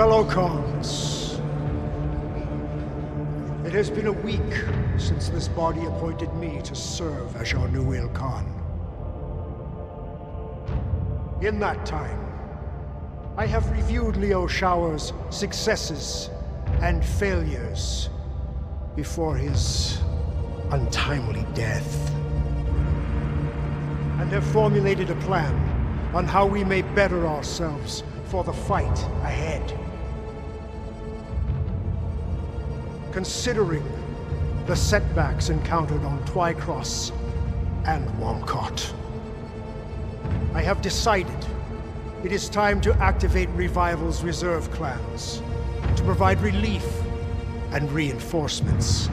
Fellow Khans, it has been a week since this body appointed me to serve as your new Khan. In that time, I have reviewed Liu Shower's successes and failures before his untimely death, and have formulated a plan on how we may better ourselves for the fight ahead. Considering the setbacks encountered on Twycross and Womcott, I have decided it is time to activate Revival's reserve clans to provide relief and reinforcements.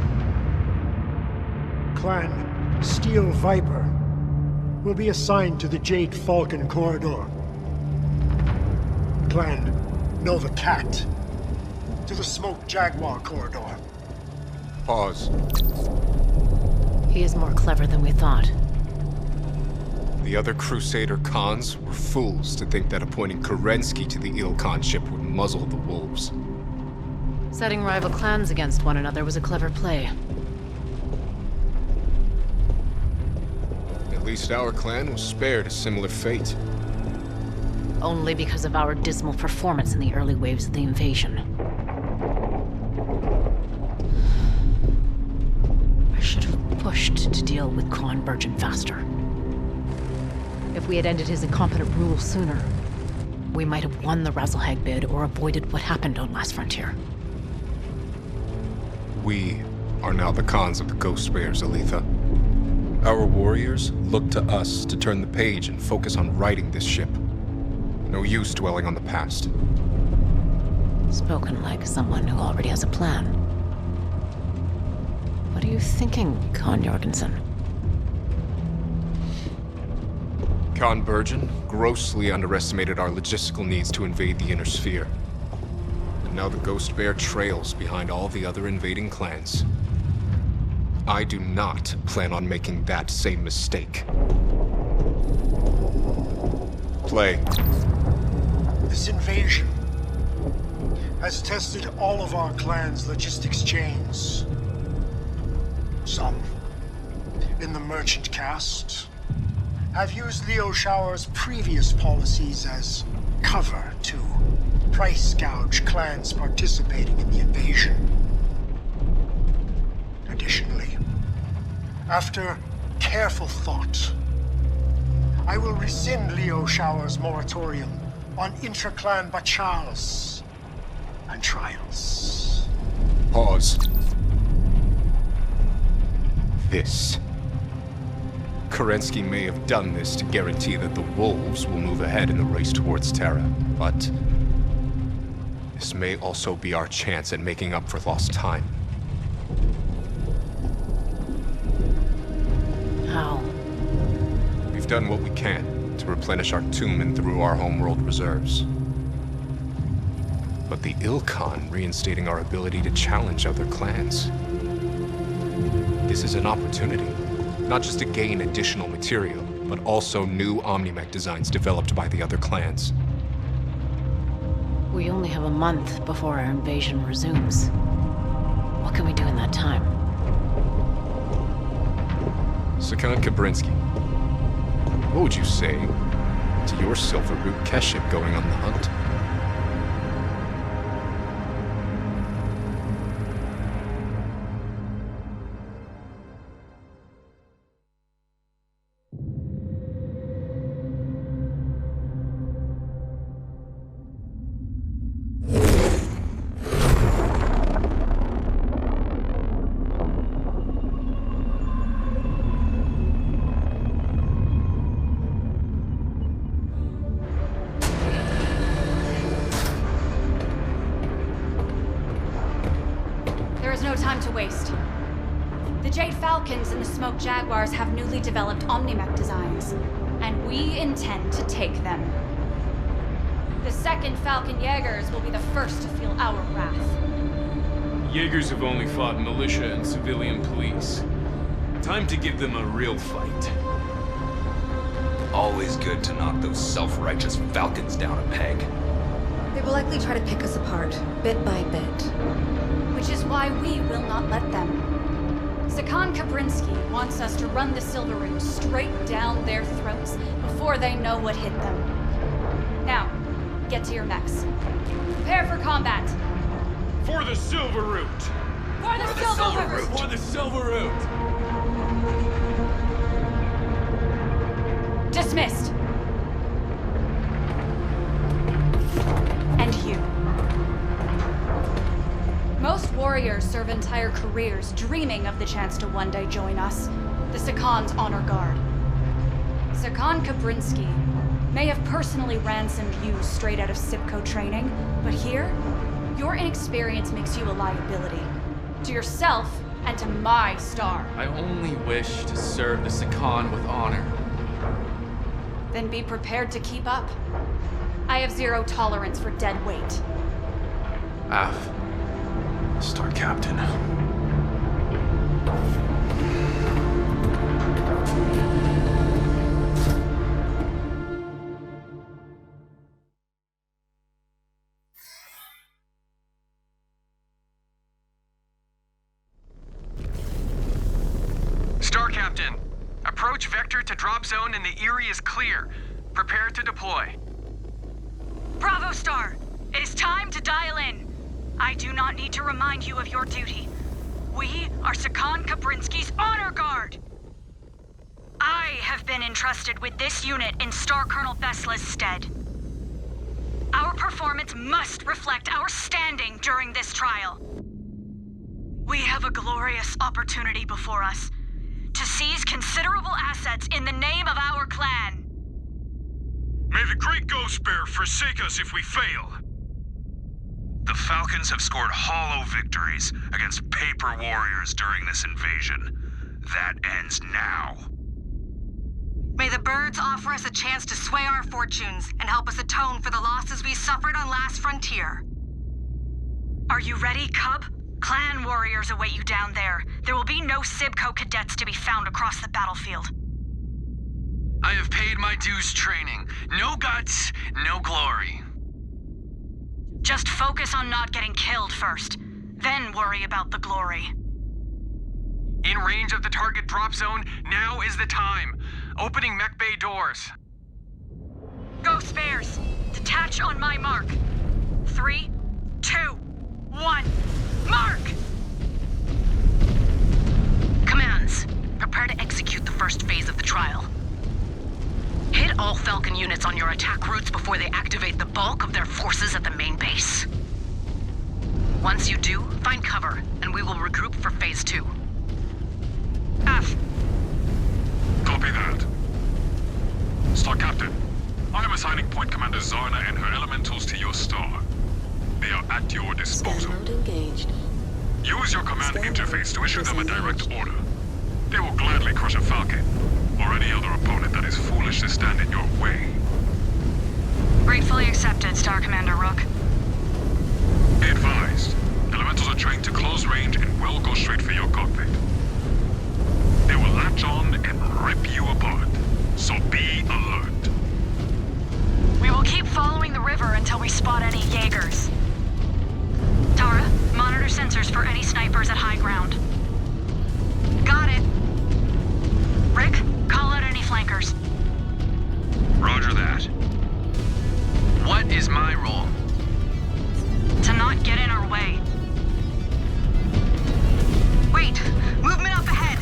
Clan Steel Viper will be assigned to the Jade Falcon Corridor. Clan Nova Cat to the Smoke Jaguar Corridor. Pause. He is more clever than we thought. The other Crusader Khans were fools to think that appointing Kerensky to the Khanship would muzzle the wolves. Setting rival clans against one another was a clever play. At least our clan was spared a similar fate. Only because of our dismal performance in the early waves of the invasion. I should have pushed to deal with Khan Virgin faster. If we had ended his incompetent rule sooner, we might have won the Razzlehag bid or avoided what happened on Last Frontier. We are now the Khans of the Ghost Bears, Aletha. Our warriors look to us to turn the page and focus on righting this ship. No use dwelling on the past. Spoken like someone who already has a plan. What are you thinking, Khan Jorgenson? Khan Virgin grossly underestimated our logistical needs to invade the Inner Sphere. And now the Ghost Bear trails behind all the other invading clans. I do not plan on making that same mistake. Play. This invasion has tested all of our clan's logistics chains. Some, in the merchant caste, have used Liu Shower's previous policies as cover to price gouge clans participating in the invasion. Additionally, after careful thought, I will rescind Liu Shower's moratorium on intra-clan bachals and trials. Pause. This. Kerensky may have done this to guarantee that the wolves will move ahead in the race towards Terra, but this may also be our chance at making up for lost time. How? We've done what we can to replenish our tomb and through our homeworld reserves. But the Khan reinstating our ability to challenge other clans. This is an opportunity, not just to gain additional material, but also new OmniMech designs developed by the other clans. We only have a month before our invasion resumes. What can we do in that time? Sakan Kabrinski, what would you say to your Silveroot Keshik going on the hunt? And the Smoke Jaguars have newly developed OmniMech designs, and we intend to take them. The 2nd Falcon Jaegers will be the first to feel our wrath. Jaegers have only fought militia and civilian police. Time to give them a real fight. Always good to knock those self-righteous Falcons down a peg. They will likely try to pick us apart, bit by bit. Which is why we will not let them. Kabrinski wants us to run the Silveroot straight down their throats before they know what hit them. Now, get to your mechs. Prepare for combat. For the Silveroot! For the Silveroot! For the Silveroot! Dismissed. And you. Most warriors serve entire careers dreaming of the chance to one day join us, the Secon's honor guard. Kabrinski may have personally ransomed you straight out of Sipco training, but here, your inexperience makes you a liability. To yourself and to my star. I only wish to serve the Secon with honor. Then be prepared to keep up. I have zero tolerance for dead weight. Star Captain. Star Captain, approach vector to drop zone and the Erie is clear. Prepare to deploy. Bravo, Star. It is time to dial in. I do not need to remind you of your duty. We are Secon Kabrinski's honor guard. I have been entrusted with this unit in Star Colonel Vesla's stead. Our performance must reflect our standing during this trial. We have a glorious opportunity before us to seize considerable assets in the name of our clan. May the great Ghost Bear forsake us if we fail. The Falcons have scored hollow victories against paper warriors during this invasion. That ends now. May the birds offer us a chance to sway our fortunes and help us atone for the losses we suffered on Last Frontier. Are you ready, Cub? Clan warriors await you down there. There will be no Sibco cadets to be found across the battlefield. I have paid my dues training. No guts, no glory. Just focus on not getting killed first, then worry about the glory. In range of the target drop zone, now is the time. Opening mech bay doors. Ghost Bears, detach on my mark. 3, 2, 1, mark! Commands, prepare to execute the first phase of the trial. Hit all Falcon units on your attack routes before they activate the bulk of their forces at the main base. Once you do, find cover, and we will regroup for phase 2. F. Copy that. Star Captain, I am assigning Point Commander Zarna and her elementals to your star. They are at your disposal. Mode engaged. Use your command interface to issue them a direct order. They will gladly crush a Falcon, or any other opponent that is foolish to stand in your way. Gratefully accepted, Star Commander Rook. Be advised, elementals are trained to close range and will go straight for your cockpit. They will latch on and rip you apart, so be alert. We will keep following the river until we spot any Jaegers. Tara, monitor sensors for any snipers at high ground. Got it. Rick, call out any flankers. Roger that. What is my role? To not get in our way. Wait! Movement up ahead!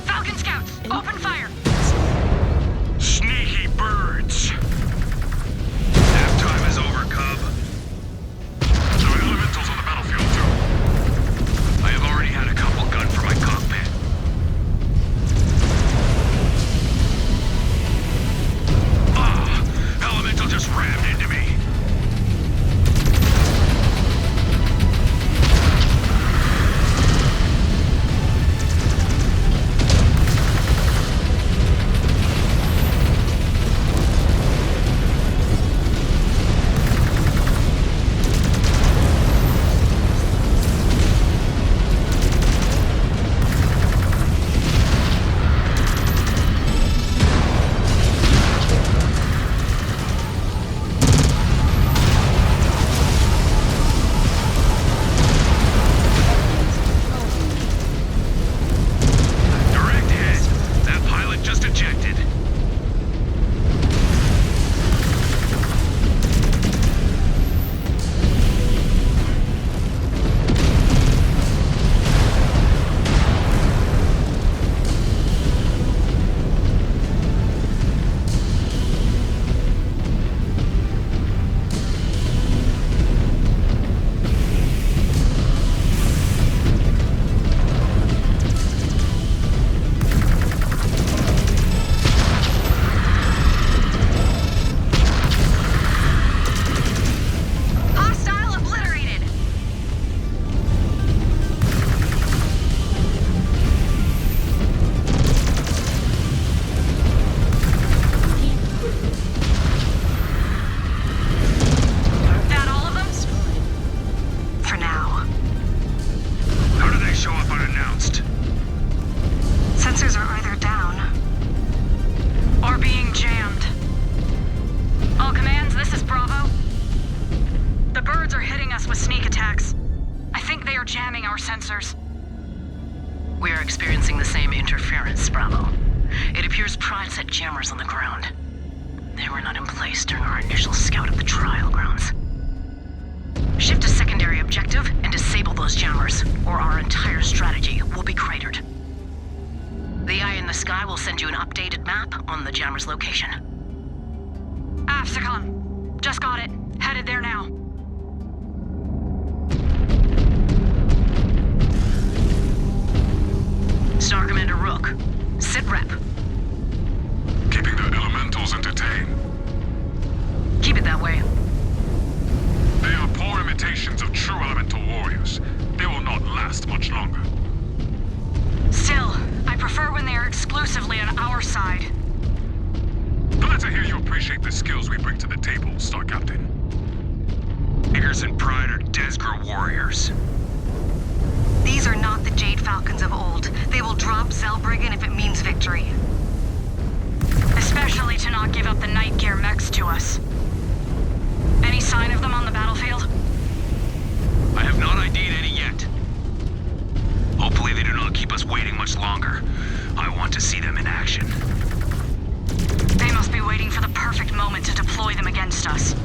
Falcon Scouts, open fire! Sneaky birds! Nap time is over, Cub. There are elementals on the battlefield, too. I have already had a couple gunned for my cockpit. Elemental just rammed into me. birds are hitting us with sneak attacks. I think they are jamming our sensors. We are experiencing the same interference, Bravo. It appears Pride set jammers on the ground. They were not in place during our initial scout of the trial grounds. Shift to secondary objective and disable those jammers, or our entire strategy will be cratered. The Eye in the Sky will send you an updated map on the jammer's location. Afsicon, just got it. Headed there now. Star Commander Rook, sit rep. Keeping the elementals entertained. Keep it that way. They are poor imitations of true elemental warriors. They will not last much longer. Still, I prefer when they are exclusively on our side. Glad to hear you appreciate the skills we bring to the table, Star Captain. Tigers and Pride are Desgr warriors. These are not the Jade Falcons of old. They will drop Zellbriggen if it means victory. Especially to not give up the night gear mechs to us. Any sign of them on the battlefield? I have not ID'd any yet. Hopefully they do not keep us waiting much longer. I want to see them in action. They must be waiting for the perfect moment to deploy them against us.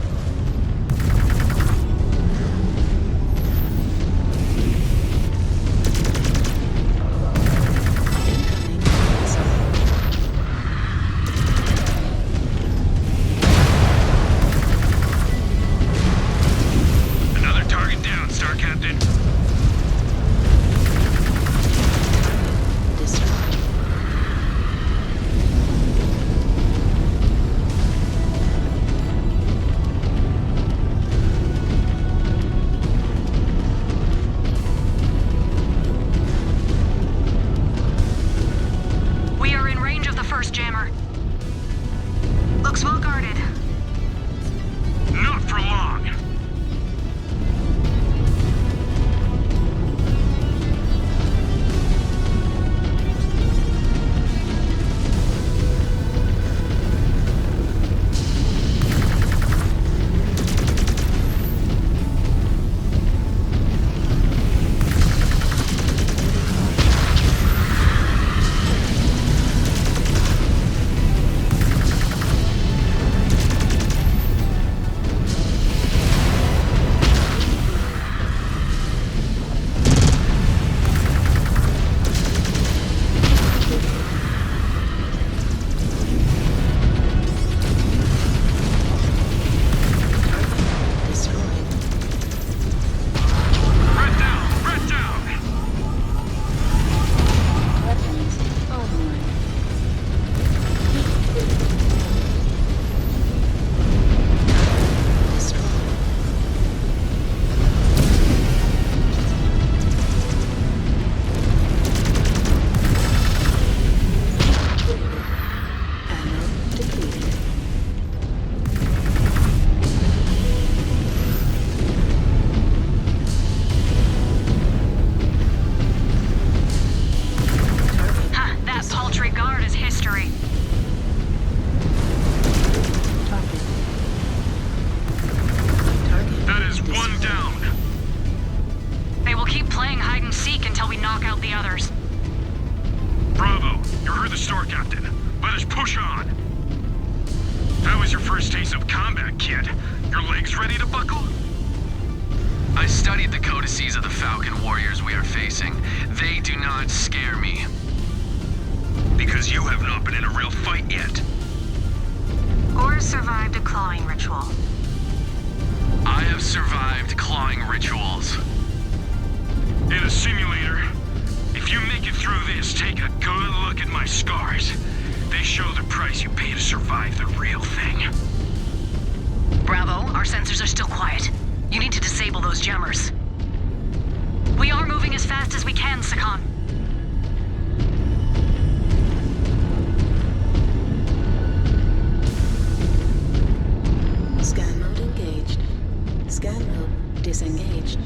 Disengaged.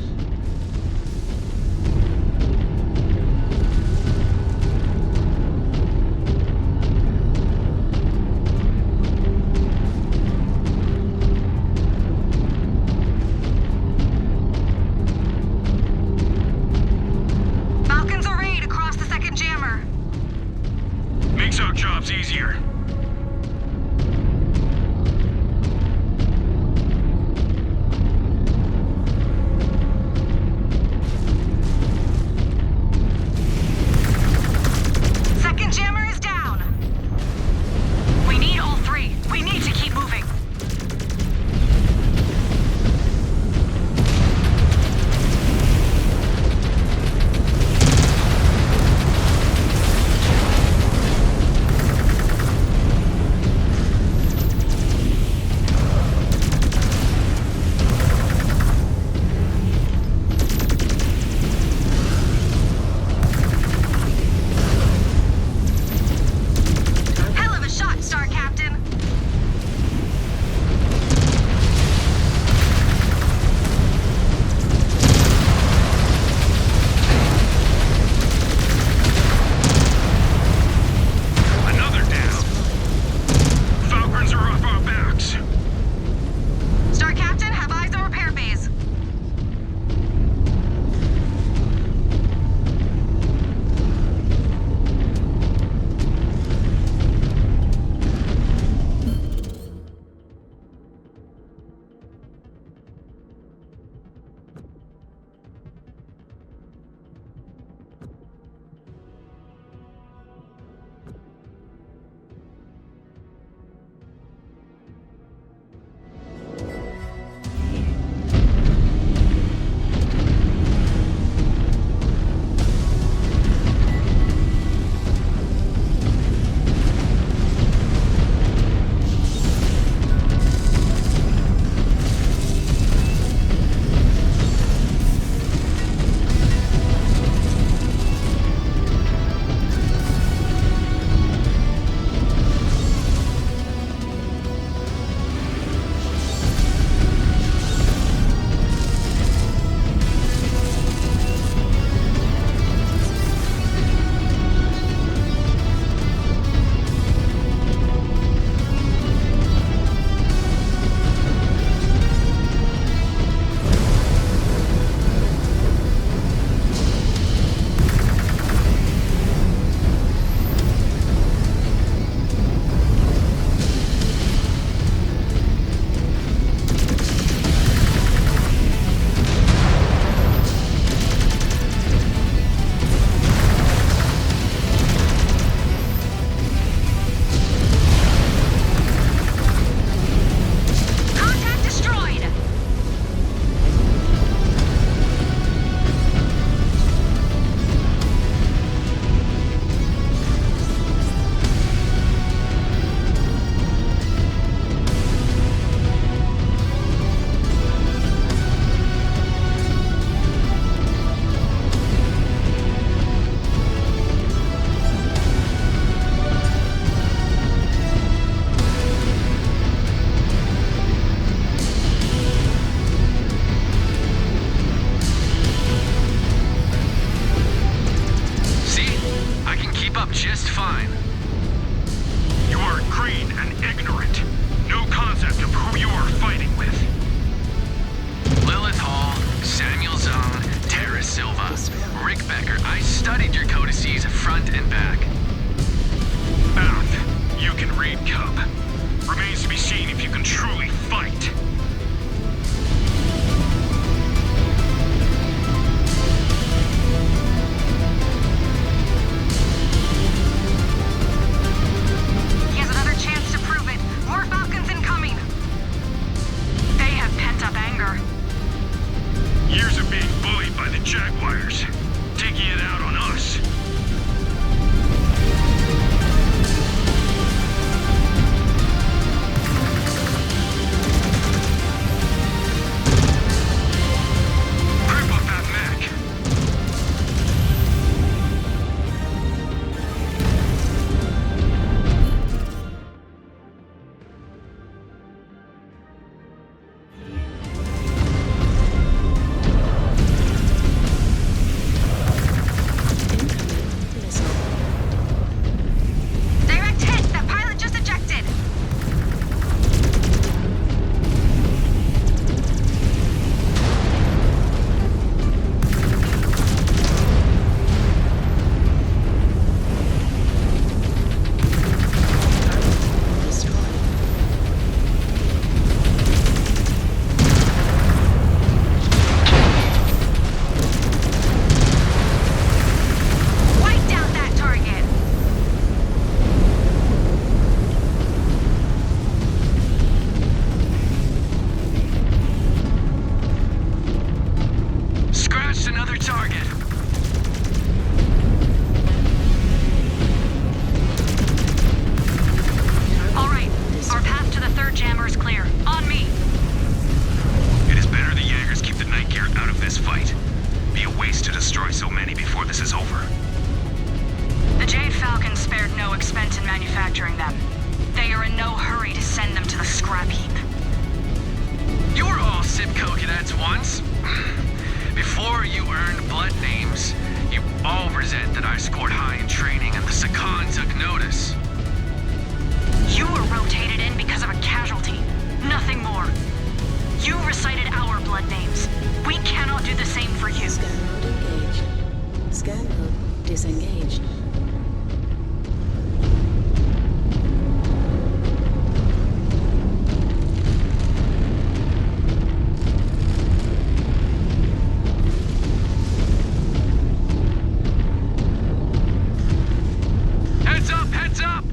all resent that I scored high in training and the Sakan took notice. You were rotated in because of a casualty. Nothing more. You recited our blood names. We cannot do the same for you. Scan mode engaged. Scan mode disengaged. Heads up! Heads up!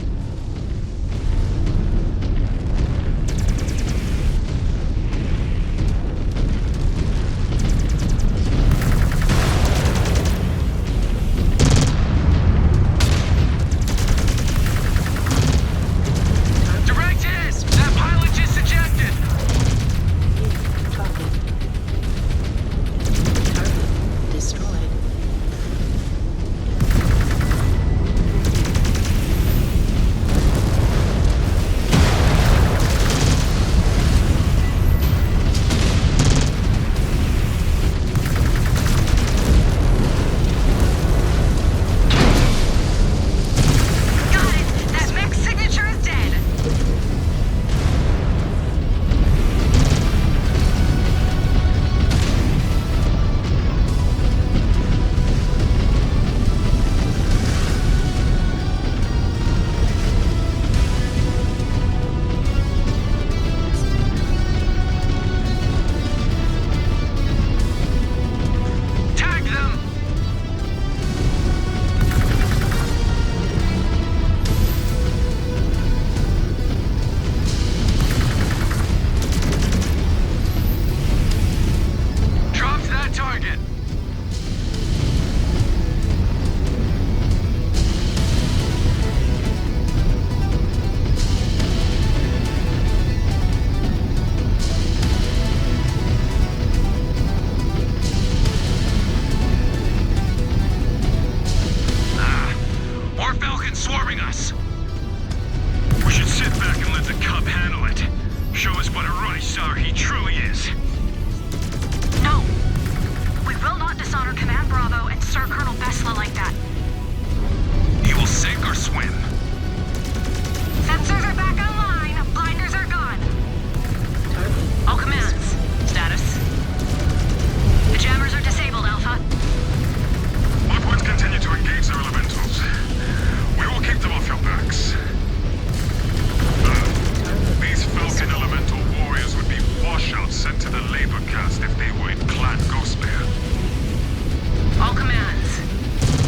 All commands.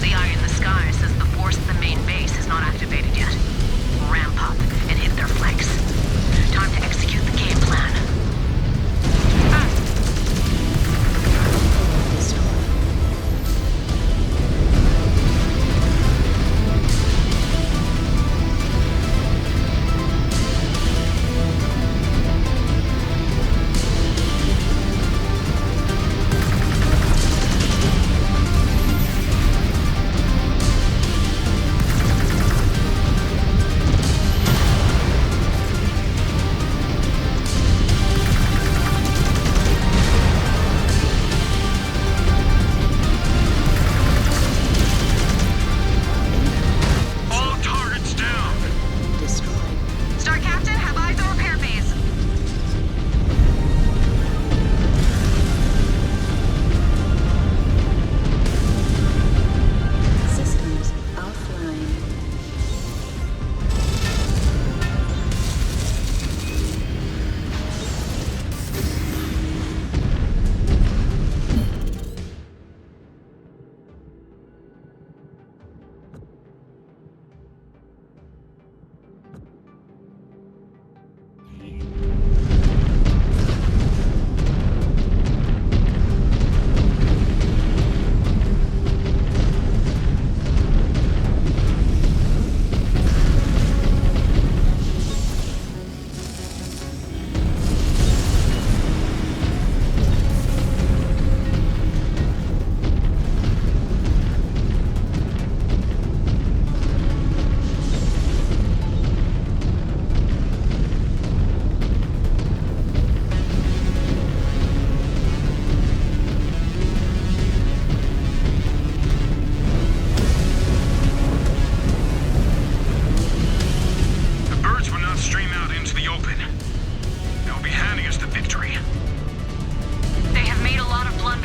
The eye in the sky says the force at the main base is not activating.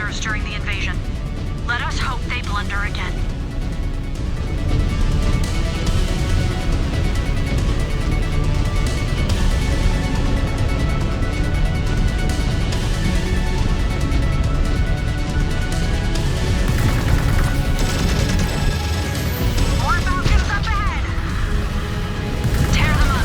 blunders during the invasion. Let us hope they blunder again. More Falcons up ahead! Tear them up.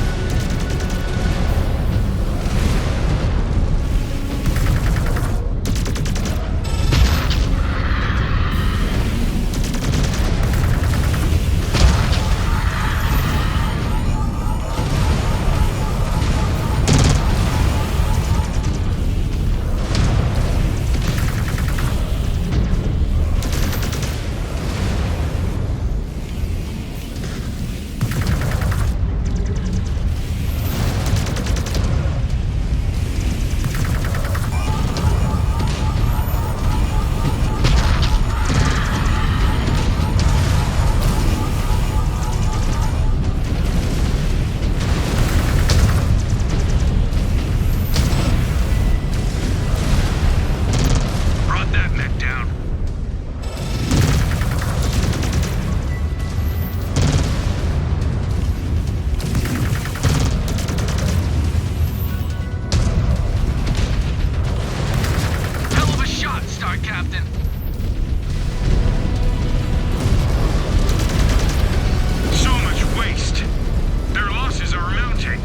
Brought that mech down. Hell of a shot, Star Captain. So much waste. Their losses are mounting.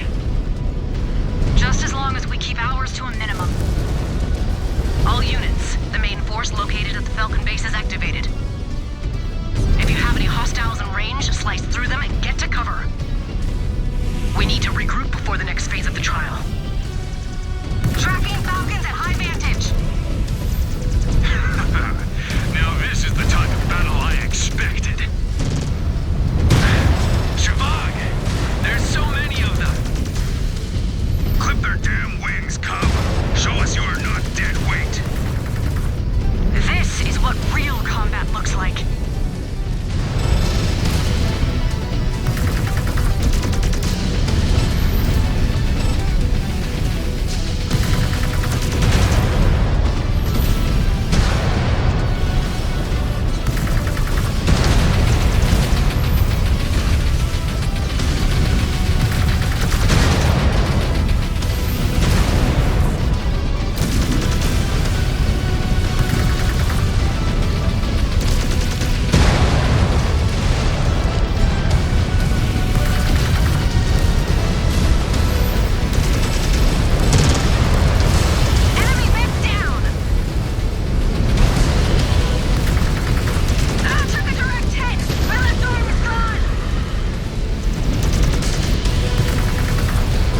Just as long as we keep ours to a minimum. All units, the main force located at the Falcon base is activated. If you have any hostiles in range, slice through them and get to cover. We need to regroup before the next phase of the trial. Tracking Falcons at high vantage. Now this is the type of battle I expected. Shavag! There's so many of them. Clip their damn wings, Cub. Show us you're not dead weight. This is what real combat looks like. Enemy mech down! Ah, took a direct hit! My left arm is gone!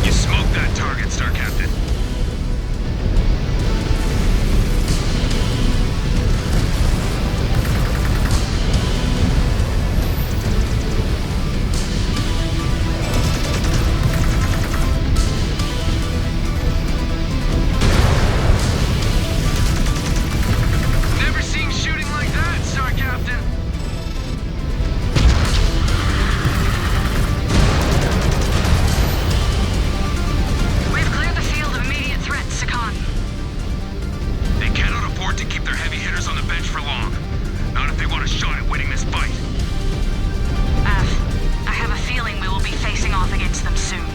You smoked that target, Star Captain. Never seen shooting like that, Star Captain. We've cleared the field of immediate threats, Sakan. They cannot afford to keep their heavy hitters on the bench for long. Not if they want a shot at winning this fight. I have a feeling we will be facing off against them soon.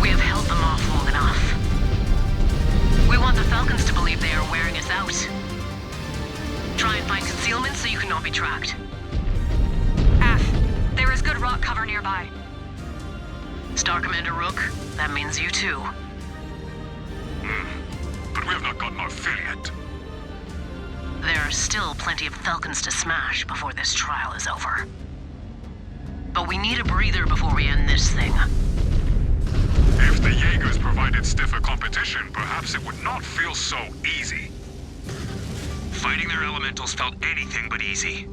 We have held them off long enough. We want the Falcons to believe they are wearing us out. Try and find concealment so you cannot be tracked. There is good rock cover nearby. Star Commander Rook, that means you too. But we have not gotten our fill yet. There are still plenty of Falcons to smash before this trial is over. But we need a breather before we end this thing. If the Jaegers provided stiffer competition, perhaps it would not feel so easy. Fighting their elementals felt anything but easy.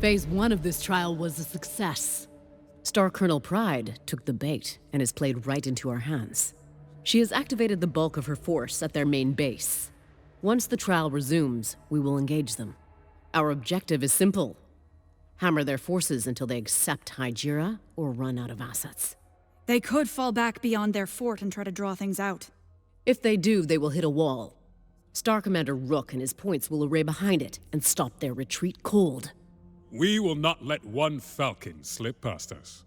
Phase 1 of this trial was a success. Star Colonel Pride took the bait and has played right into our hands. She has activated the bulk of her force at their main base. Once the trial resumes, we will engage them. Our objective is simple. Hammer their forces until they accept Hygira or run out of assets. They could fall back beyond their fort and try to draw things out. If they do, they will hit a wall. Star Commander Rook and his points will array behind it and stop their retreat cold. We will not let one Falcon slip past us.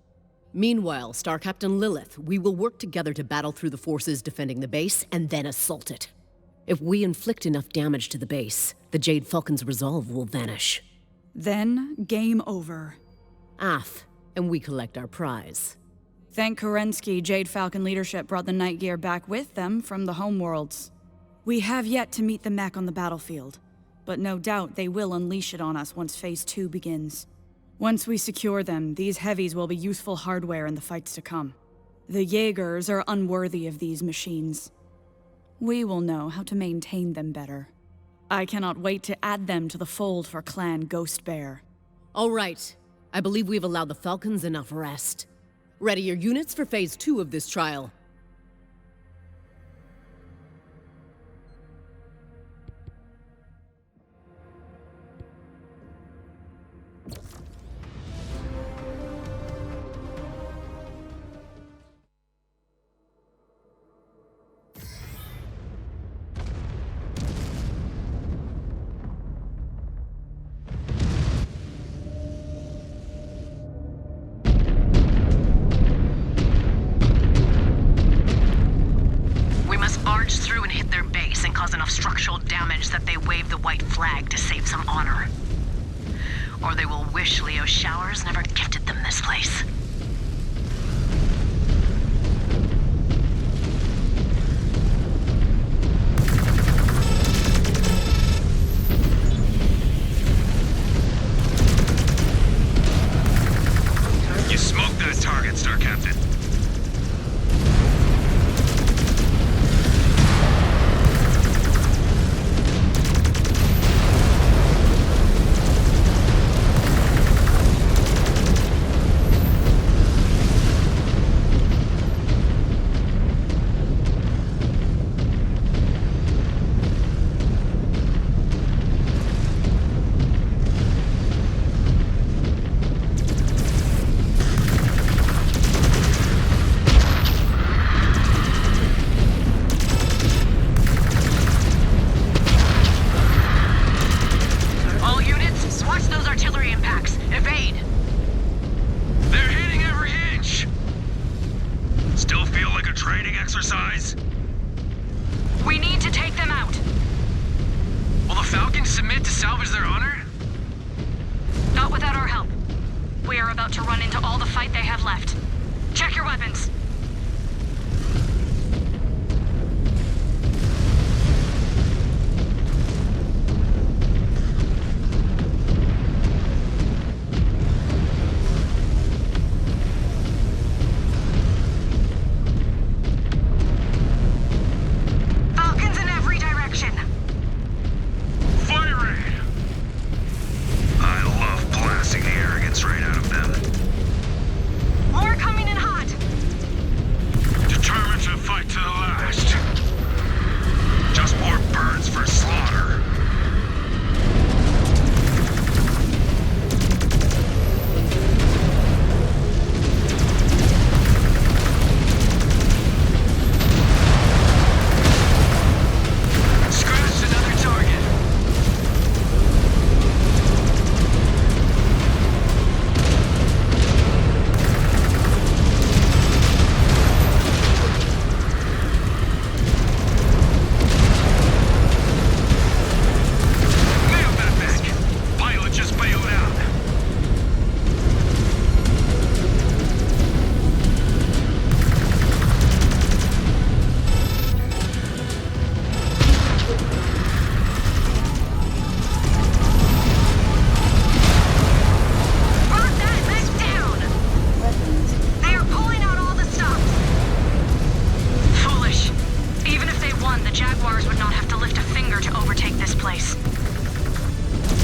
Meanwhile, Star Captain Lilith, we will work together to battle through the forces defending the base and then assault it. If we inflict enough damage to the base, the Jade Falcon's resolve will vanish. Then, game over. And we collect our prize. Thank Kerensky, Jade Falcon leadership brought the Night Gear back with them from the homeworlds. We have yet to meet the mech on the battlefield, but no doubt they will unleash it on us once Phase 2 begins. Once we secure them, these heavies will be useful hardware in the fights to come. The Jaegers are unworthy of these machines. We will know how to maintain them better. I cannot wait to add them to the fold for Clan Ghost Bear. All right. I believe we've allowed the Falcons enough rest. Ready your units for Phase 2 of this trial. Structural damage that they wave the white flag to save some honor. Or they will wish Leo Showers never gifted them this place. You smoked that target, Star Captain.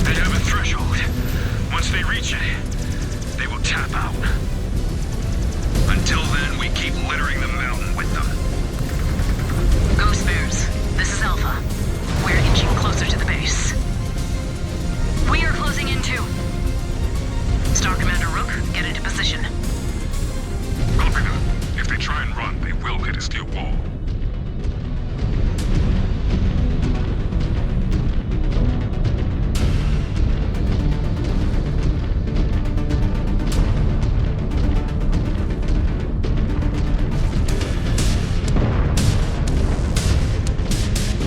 They have a threshold. Once they reach it, they will tap out. Until then, we keep littering the mountain with them. Ghost Bears, this is Alpha. We're inching closer to the base. We are closing in too. Star Commander Rook, get into position. Copy that. If they try and run, they will hit a steel wall.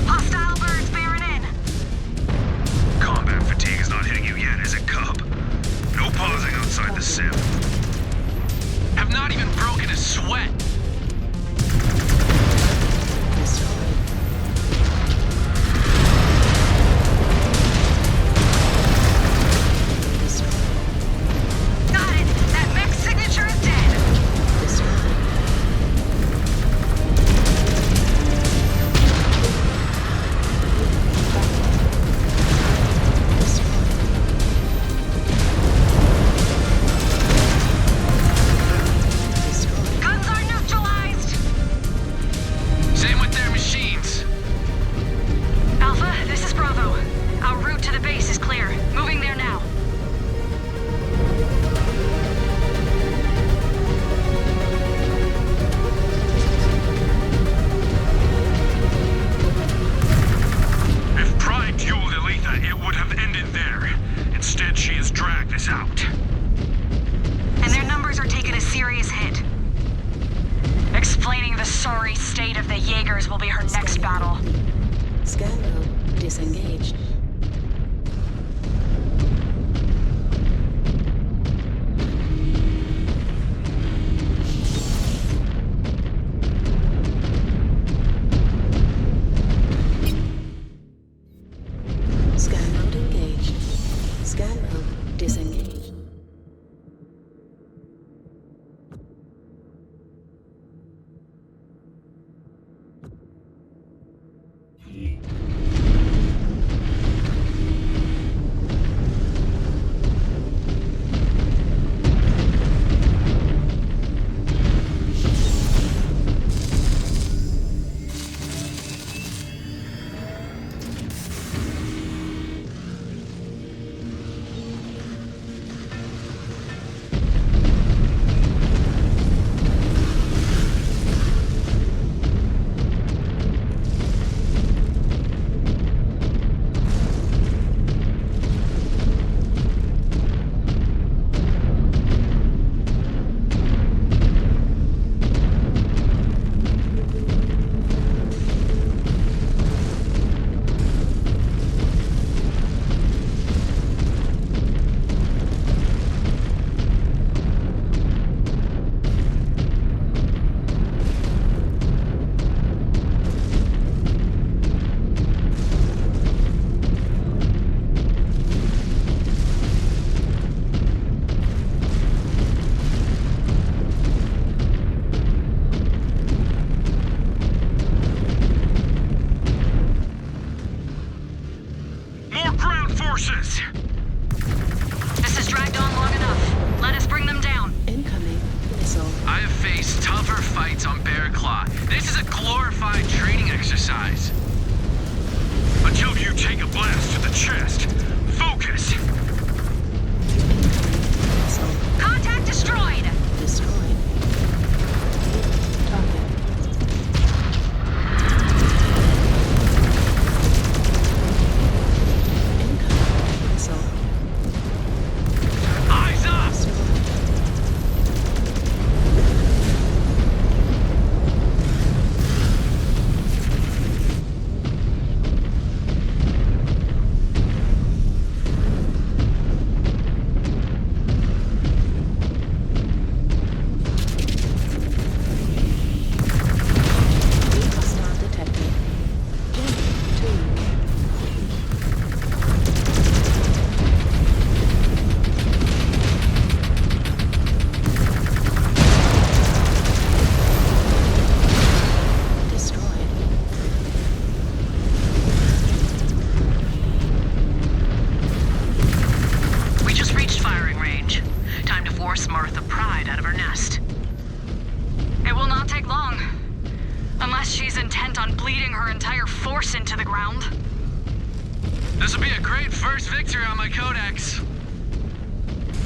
Hostile birds bearing in. Combat fatigue is not hitting you yet, is it, Cub? No pausing outside the sim. Have not even broken a sweat. Got it! That mech signature is dead! Guns are neutralized! Same with their machines. Alpha, this is Bravo. Our route to the base is clear. Moving there now. If Pride fueled Aletha, it would have ended there. Instead, she has dragged us out. And their numbers are taking a serious hit. Explaining the sorry state of the Jaegers will be her next battle. Scan mode disengaged. Scan mode engaged. Scan mode disengaged. More ground forces! This has dragged on long enough. Let us bring them down. Incoming missile. I have faced tougher fights on Bear Claw. This is a glorified training exercise. Until you take a blast to the chest. Focus! Missile Contact destroyed! destroyed. Target. Incoming missile Eyes up! destroyed. force into the ground. This'll be a great first victory on my codex.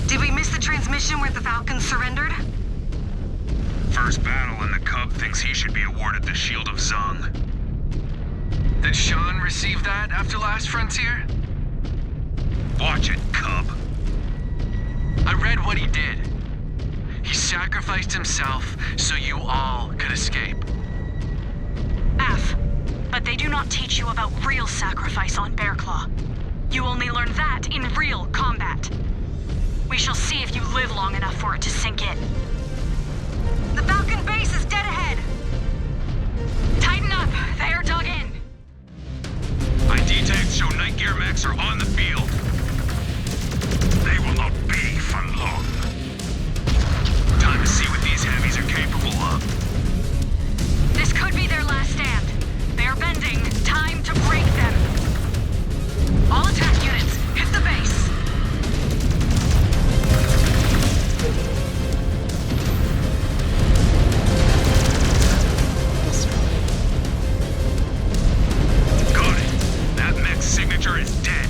Did we miss the transmission where the Falcons surrendered? First battle and the Cub thinks he should be awarded the Shield of Zung. Did Sean receive that after Last Frontier? Watch it, Cub. I read what he did. He sacrificed himself so you all could escape. F. But they do not teach you about real sacrifice on Bearclaw. You only learn that in real combat. We shall see if you live long enough for it to sink in. The Falcon base is dead ahead! Tighten up! They are dug in! ID tags show Night Gear mechs are on the field. They will not be for long. Time to see what these heavies are capable of. This could be their last stand. They are bending. Time to break them. All attack units, hit the base. Got it. That mech's signature is dead.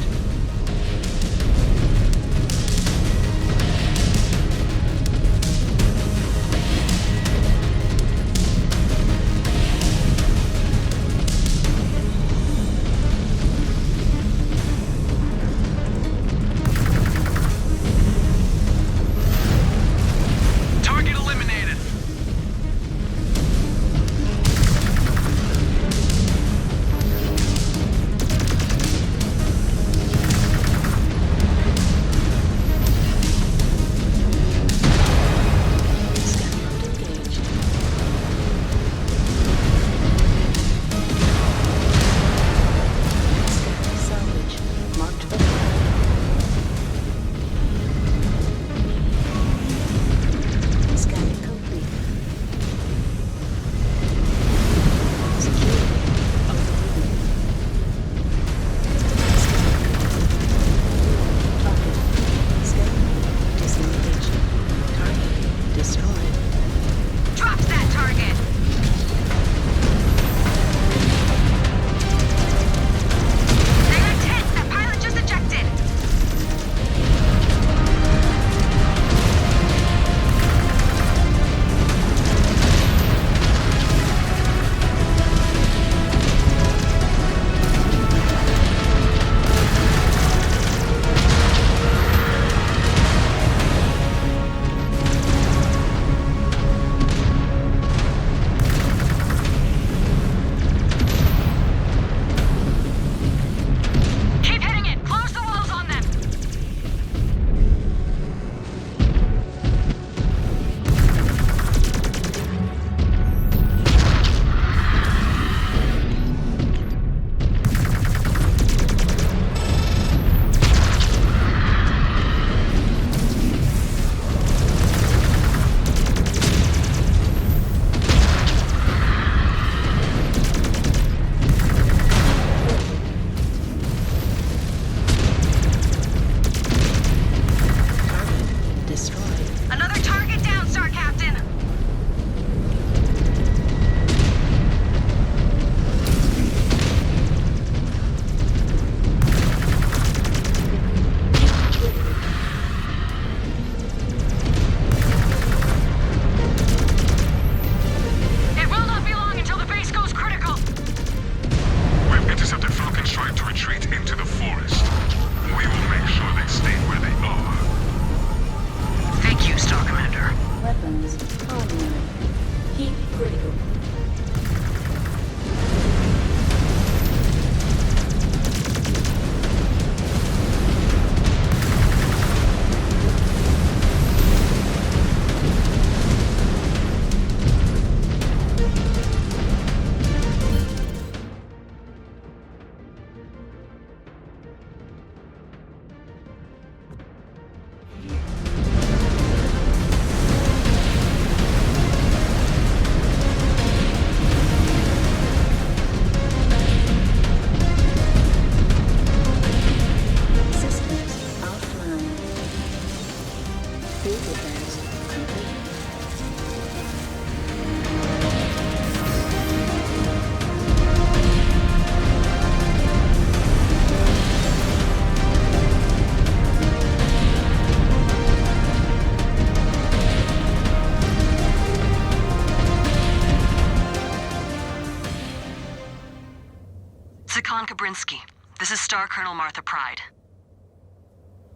Kabrinski. This is Star Colonel Martha Pride.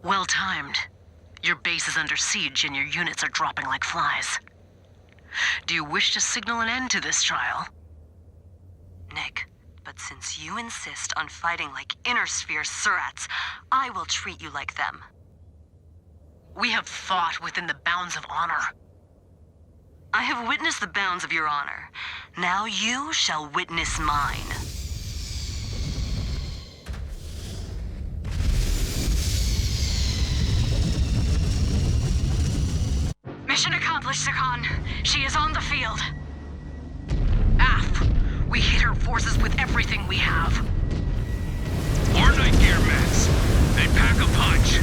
Well timed. Your base is under siege and your units are dropping like flies. Do you wish to signal an end to this trial? Nick, but since you insist on fighting like Inner Sphere Surats, I will treat you like them. We have fought within the bounds of honor. I have witnessed the bounds of your honor. Now you shall witness mine. Mission accomplished, Sakan. She is on the field. Af, we hit her forces with everything we have. Our night gear mechs. They pack a punch.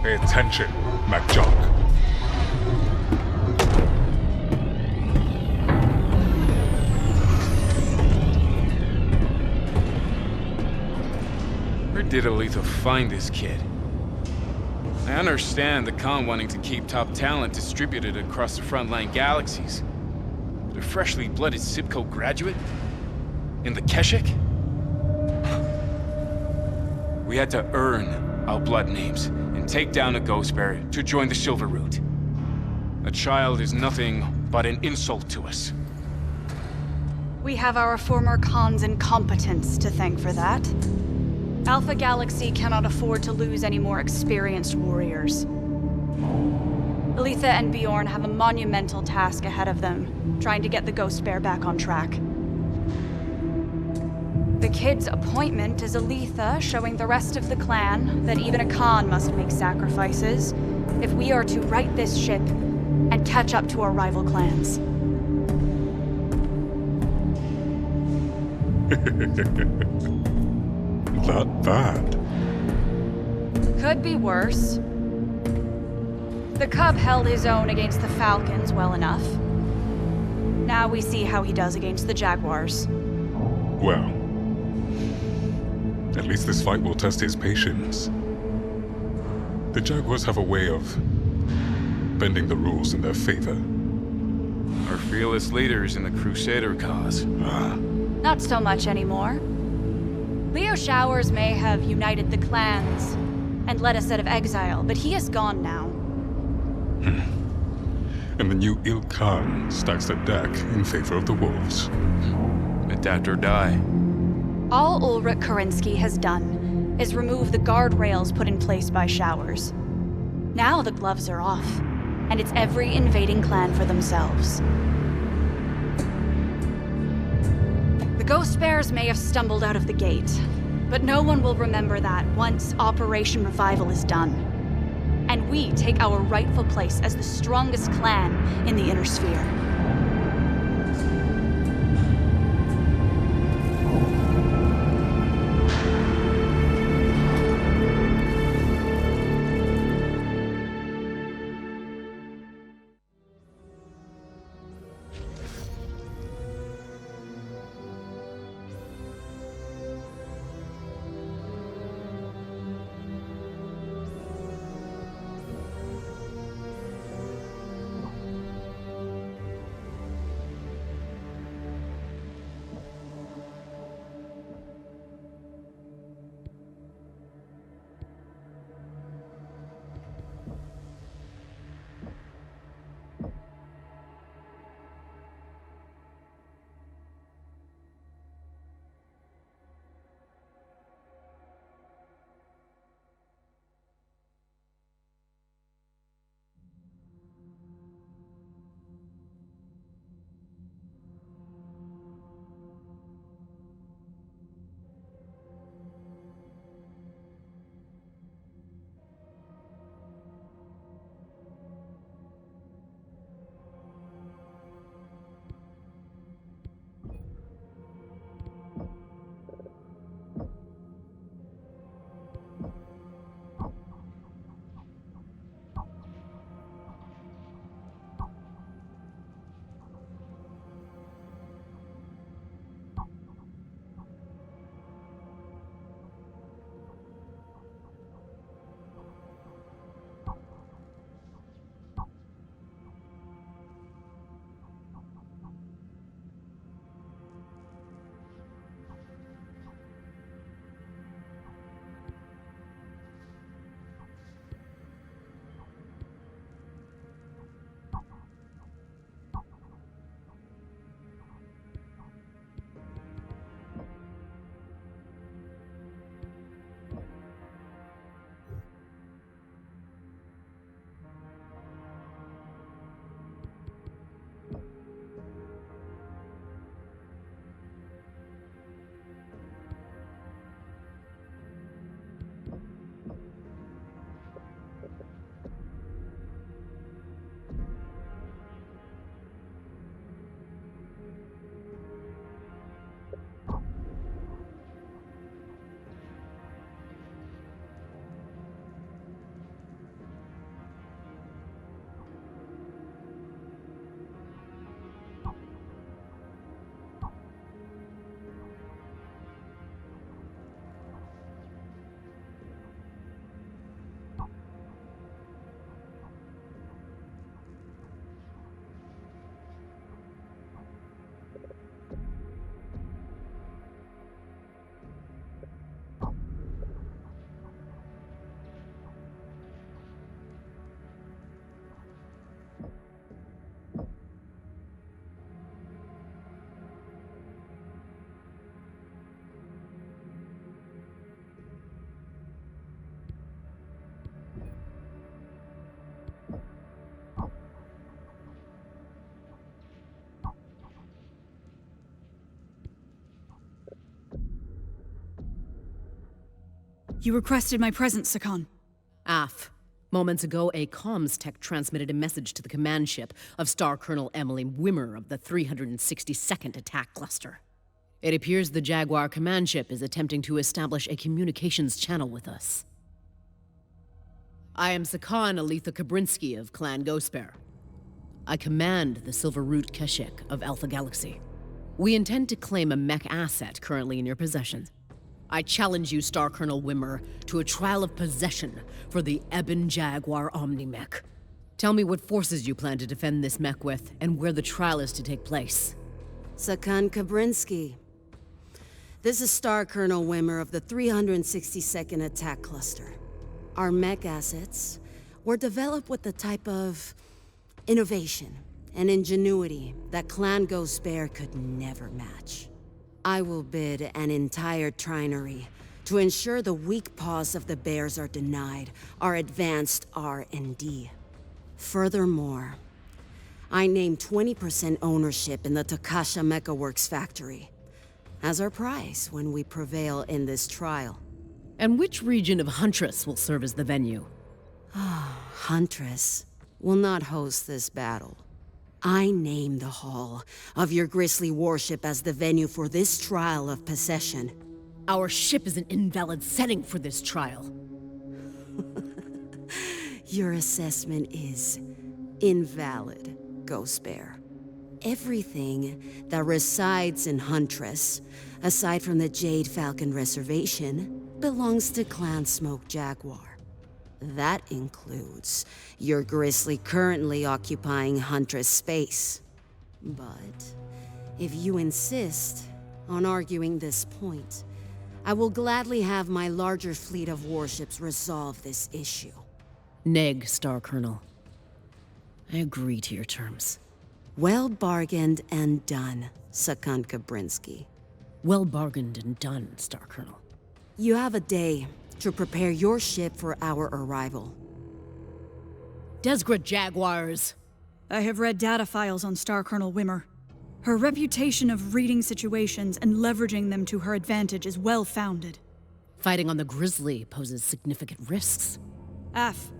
Attention, MacJock. Where did Aletha find this kid? I understand the Khan wanting to keep top talent distributed across the frontline galaxies. But a freshly blooded Sibco graduate? In the Keshik? We had to earn our blood names and take down a ghost bear to join the Silveroot. A child is nothing but an insult to us. We have our former Khan's incompetence to thank for that. Alpha Galaxy cannot afford to lose any more experienced warriors. Aletha and Bjorn have a monumental task ahead of them, trying to get the ghost bear back on track. The kid's appointment is Aletha showing the rest of the clan that even a Khan must make sacrifices if we are to right this ship and catch up to our rival clans. That bad? Could be worse. The Cub held his own against the Falcons well enough. Now we see how he does against the Jaguars. Well, at least this fight will test his patience. The Jaguars have a way of bending the rules in their favor. Our fearless leaders in the Crusader cause. Not so much anymore. Leo Showers may have united the clans, and led us out of exile, but he is gone now. And the new Khan stacks the deck in favor of the wolves. Adapt or die. All Ulric Kerensky has done is remove the guardrails put in place by Showers. Now the gloves are off, and it's every invading clan for themselves. The Ghost Bears may have stumbled out of the gate, but no one will remember that once Operation Revival is done. And we take our rightful place as the strongest clan in the Inner Sphere. You requested my presence, Sakan. Af. Moments ago, a comms tech transmitted a message to the command ship of Star Colonel Emily Wimmer of the 362nd Attack Cluster. It appears the Jaguar command ship is attempting to establish a communications channel with us. I am Sakan Aletha Kabrinski of Clan Ghostbear. I command the Silveroot Keshik of Alpha Galaxy. We intend to claim a mech asset currently in your possession. I challenge you, Star Colonel Wimmer, to a trial of possession for the Ebon Jaguar Omni-Mech. Tell me what forces you plan to defend this mech with, and where the trial is to take place. Sakan Kabrinski. This is Star Colonel Wimmer of the 362nd Attack Cluster. Our mech assets were developed with the type of innovation and ingenuity that Clan Ghost Bear could never match. I will bid an entire trinary to ensure the weak paws of the bears are denied our advanced R&D. Furthermore, I named 20% ownership in the Takasha Mechaworks factory as our prize when we prevail in this trial. And which region of Huntress will serve as the venue? Huntress will not host this battle. I name the Hall of your grisly warship as the venue for this trial of possession. Our ship is an invalid setting for this trial. Your assessment is invalid, Ghost Bear. Everything that resides in Huntress, aside from the Jade Falcon Reservation, belongs to Clan Smoke Jaguar. That includes your Grizzly currently occupying Huntress space. But if you insist on arguing this point, I will gladly have my larger fleet of warships resolve this issue. Neg, Star Colonel. I agree to your terms. Well bargained and done, Sakan Kabrinski. Well bargained and done, Star Colonel. You have a day to prepare your ship for our arrival. Desgrid Jaguars! I have read data files on Star Colonel Wimmer. Her reputation of reading situations and leveraging them to her advantage is well-founded. Fighting on the Grizzly poses significant risks. F.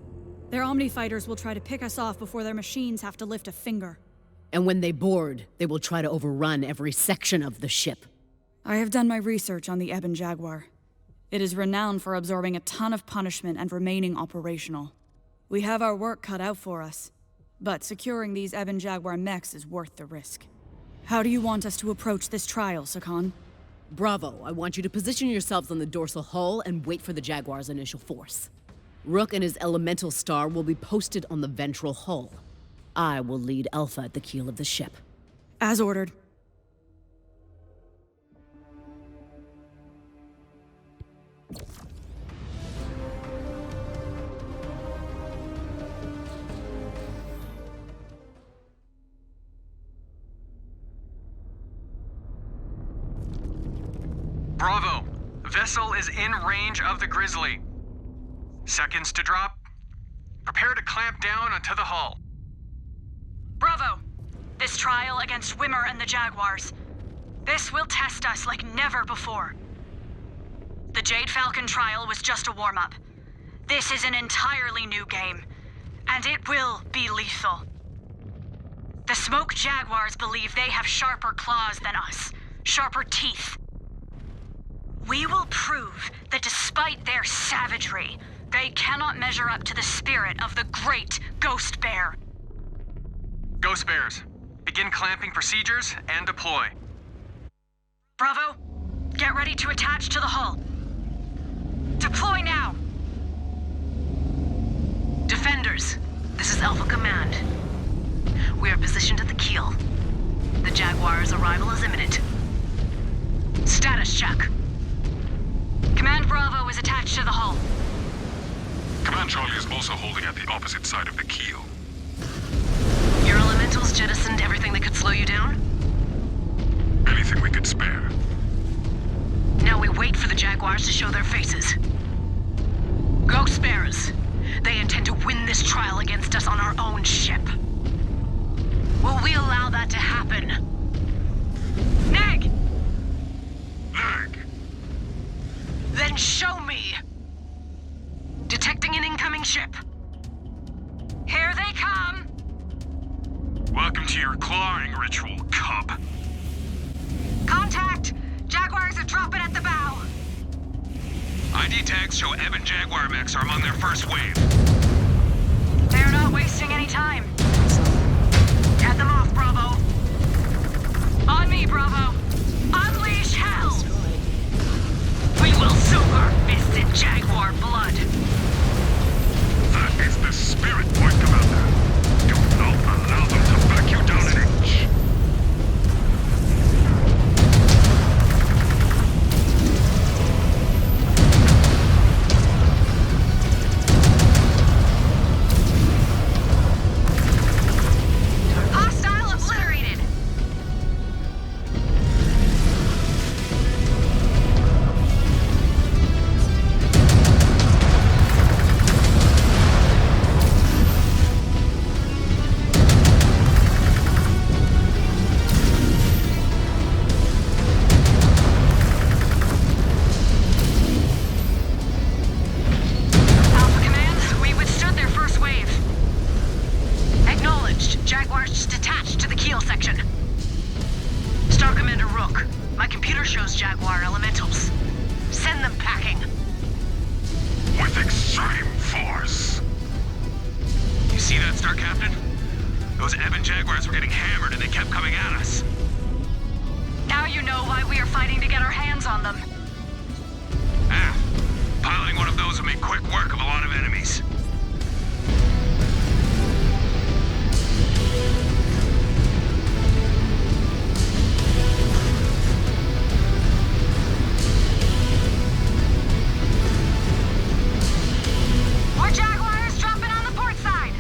Their Omni fighters will try to pick us off before their machines have to lift a finger. And when they board, they will try to overrun every section of the ship. I have done my research on the Ebon Jaguar. It is renowned for absorbing a ton of punishment and remaining operational. We have our work cut out for us, but securing these Ebon Jaguar mechs is worth the risk. How do you want us to approach this trial, Sakan? Bravo, I want you to position yourselves on the dorsal hull and wait for the Jaguar's initial force. Rook and his elemental star will be posted on the ventral hull. I will lead Alpha at the keel of the ship. As ordered. Bravo! Vessel is in range of the Grizzly. Seconds to drop. Prepare to clamp down onto the hull. Bravo! This trial against Wimmer and the Jaguars. This will test us like never before. The Jade Falcon trial was just a warm-up. This is an entirely new game, and it will be lethal. The Smoke Jaguars believe they have sharper claws than us, sharper teeth. We will prove that despite their savagery, they cannot measure up to the spirit of the great Ghost Bear. Ghost Bears, begin clamping procedures and deploy. Bravo, get ready to attach to the hull. Deploy now! Defenders, this is Alpha Command. We are positioned at the keel. The Jaguar's arrival is imminent. Status check. Command Bravo is attached to the hull. Command Charlie is also holding at the opposite side of the keel. Your elementals jettisoned everything that could slow you down? Anything we could spare. Now we wait for the Jaguars to show their faces. Ghost Bears, they intend to win this trial against us on our own ship. Will we allow that to happen? Neg! Neg! Then show me! Detecting an incoming ship. Here they come! Welcome to your clawing ritual, cub. Contact! Jaguars are dropping at the bow. ID tags show Ebon Jaguar mechs are among their first wave. They're not wasting any time. Head them off, Bravo. On me, Bravo. Unleash hell! We will soak our fists in Jaguar blood. That is the spirit, Point Commander. Do not allow them to back you down an inch. Those Ebon Jaguars were getting hammered and they kept coming at us. Now you know why we are fighting to get our hands on them. Piloting one of those would make quick work of a lot of enemies. More Jaguars dropping on the port side.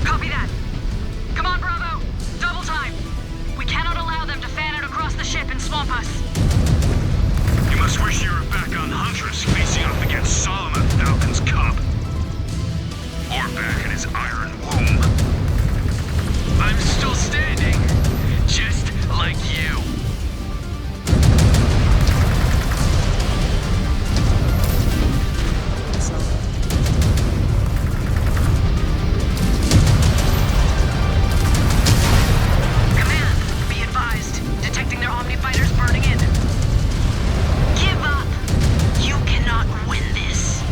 Copy that. Come on, Bravo. Double time. We cannot allow them to fan out across the ship and swamp us. You must wish you were back on Huntress, facing off against Solomon Falcon's cub. Or back in his iron womb. I'm still standing, just like you. Command, be advised. Detecting their Omni fighters burning in. Give up! You cannot win this.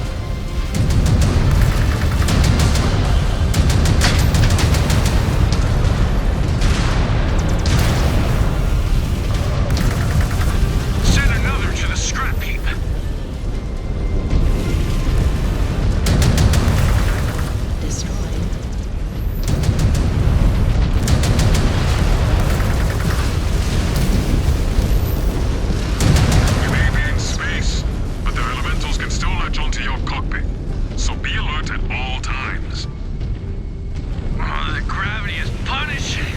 Send another to the scrap heap. Destroyed. You may be in space, but the elementals can still latch onto your cockpit. So be alert at all times. Oh, the gravity is punishing.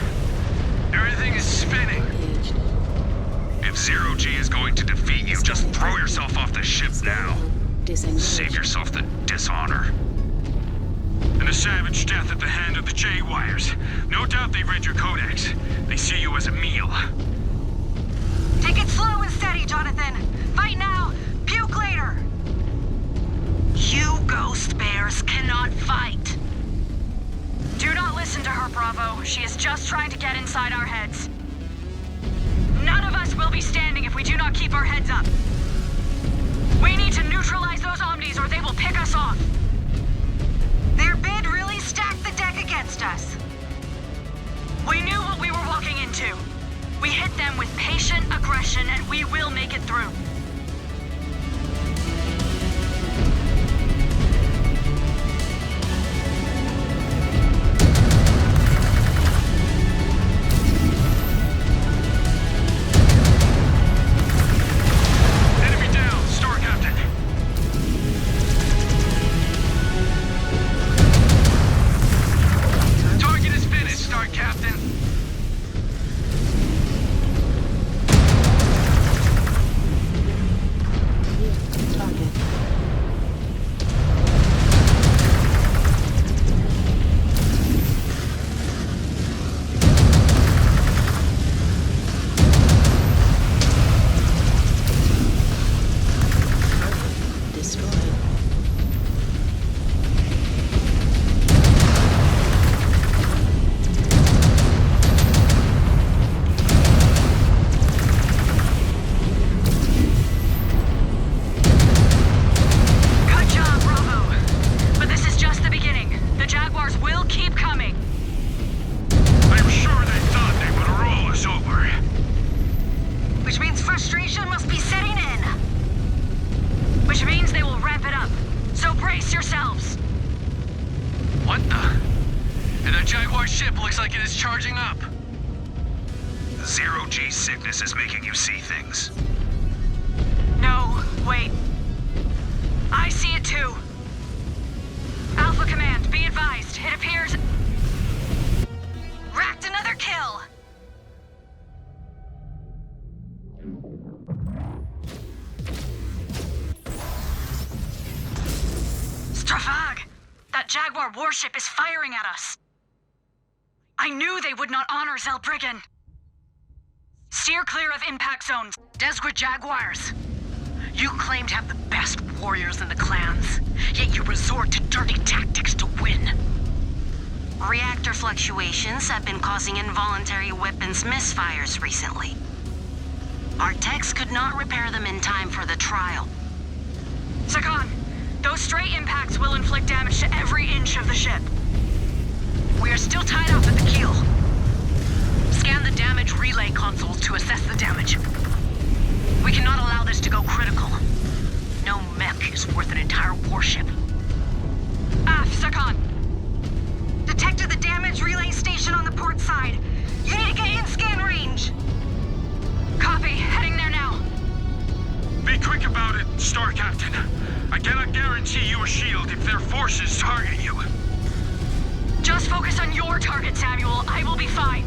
Everything is spinning. Engaged. If Zero G is going to defeat you, just throw yourself off the ship now. Disengaged. Save yourself the dishonor. And a savage death at the hand of the J-Wires. No doubt they read your codex. They see you as a meal. Take it slow and steady, Jonathan. Fight now, puke later. You ghost bears cannot fight. Do not listen to her, Bravo. She is just trying to get inside our heads. None of us will be standing if we do not keep our heads up. We need to neutralize those Omnis or they will pick us off. Their bid really stacked the deck against us. We knew what we were walking into. We hit them with patient aggression and we will make it through. Enemy down, Star Captain. Target is finished, Star Captain. Target. Destroyed. Good job, Bravo. But this is just the beginning. The Jaguars will keep coming. I'm sure they thought they would roll us over. Which means frustration must be setting in. Which means they will ramp it up. So brace yourselves. What the? And that Jaguar ship looks like it is charging up. Zero G sickness is making you see things. No, wait. I see it too. Alpha Command, be advised. It appears... Racked another kill. Strafag! That Jaguar warship is firing at us. I knew they would not honor Zelbriggen. Steer clear of impact zones. Descrid Jaguars. You claim to have the best warriors in the clans, yet you resort to dirty tactics to win. Reactor fluctuations have been causing involuntary weapons misfires recently. Our techs could not repair them in time for the trial. Sakan, those stray impacts will inflict damage to every inch of the ship. We are still tied up at the keel. Scan the damage relay consoles to assess the damage. We cannot allow this to go critical. No mech is worth an entire warship. Sakan! Detected the damage relay station on the port side. You need to get in scan range. Copy. Heading there now. Be quick about it, Star Captain. I cannot guarantee you a shield if their forces target you. Just focus on your target, Samuel. I will be fine.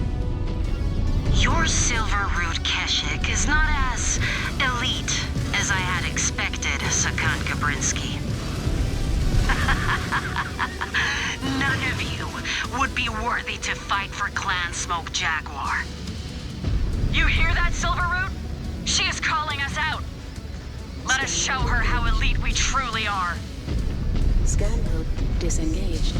Your Silveroot Keshik is not as elite as I had expected, Sakan Kabrinski. None of you would be worthy to fight for Clan Smoke Jaguar. You hear that, Silveroot? She is calling us out. Let us show her how elite we truly are. Scan mode disengaged.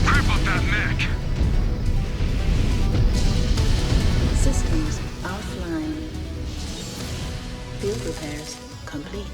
Crippled that mech! Systems offline. Field repairs complete.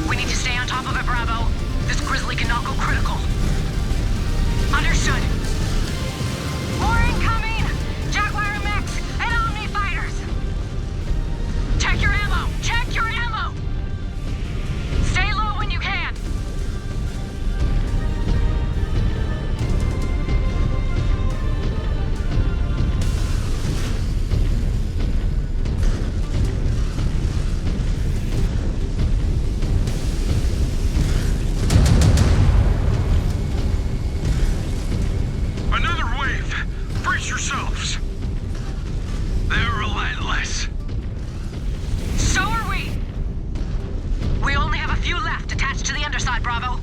We need to stay on top of it, Bravo. This Grizzly cannot go critical. Understood. More incoming! Jaguar mechs and Omni fighters! Check your ammo! Check your ammo! Stay low when you can! Yourselves. They're relentless. So are we. We only have a few left attached to the underside, Bravo.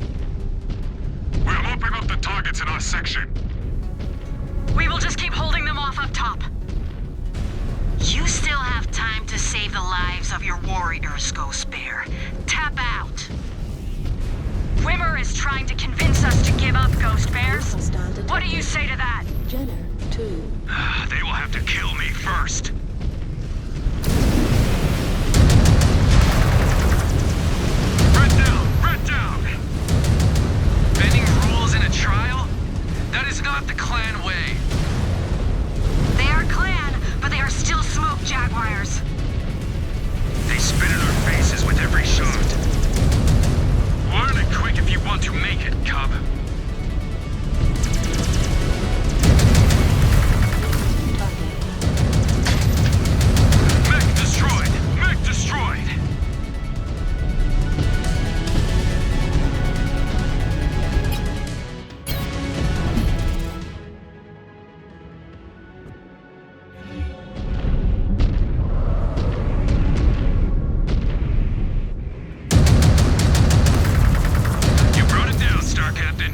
We're mopping up the targets in our section. We will just keep holding them off up top. You still have time to save the lives of your warriors, Ghost Bear. Tap out. Wimmer is trying to convince us to give up, Ghost Bears. What do you say to that? Jenner, 2. They will have to kill me first. Red down! Bending rules in a trial? That is not the Clan way. They are Clan, but they are still Smoke Jaguars. They spit in our faces with every shot. Learn it quick if you want to make it, Cub. Mech destroyed! Mech destroyed! You brought it down, Star Captain.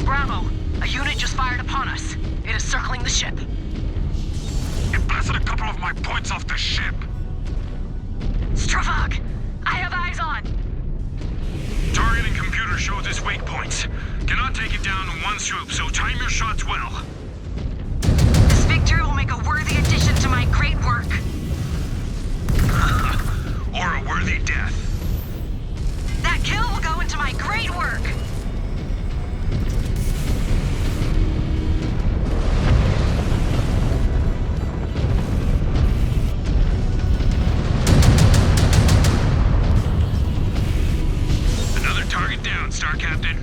Bravo, a unit just fired upon us. It is circling the ship. It blasted a couple of my points off the ship. Stravog, scanner shows its wake points. Cannot take it down in one swoop, so time your shots well. This victory will make a worthy addition to my great work. Or a worthy death. That kill will go into my great work. Another target down, Star Captain.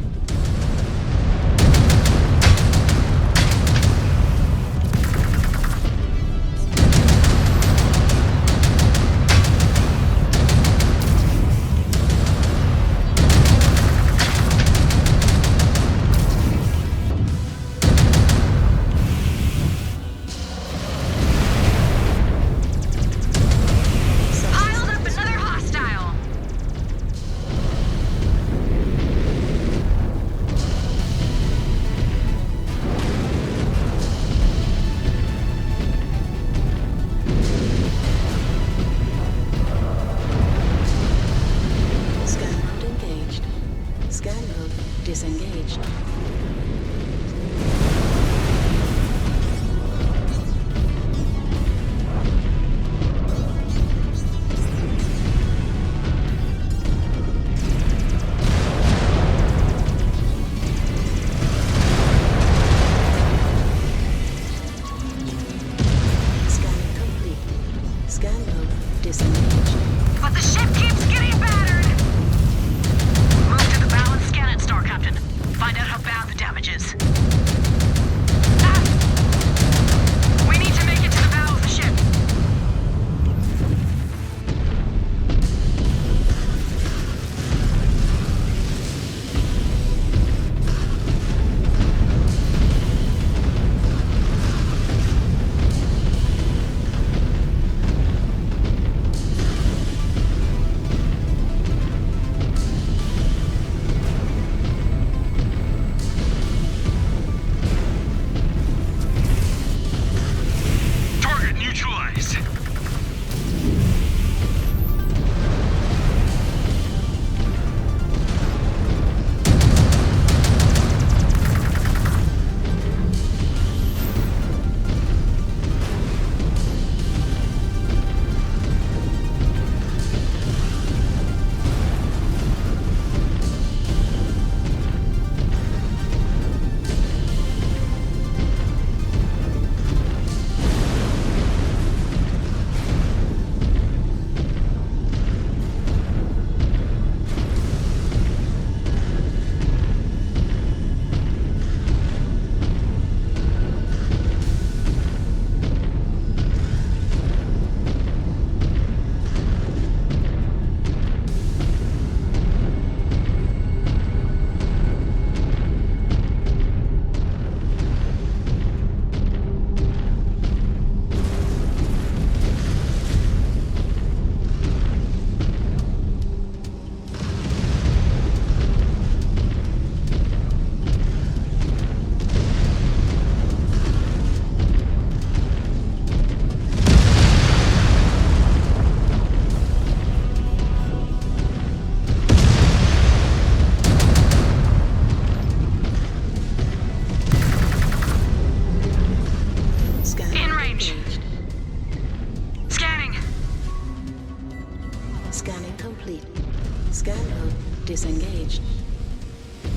disengaged.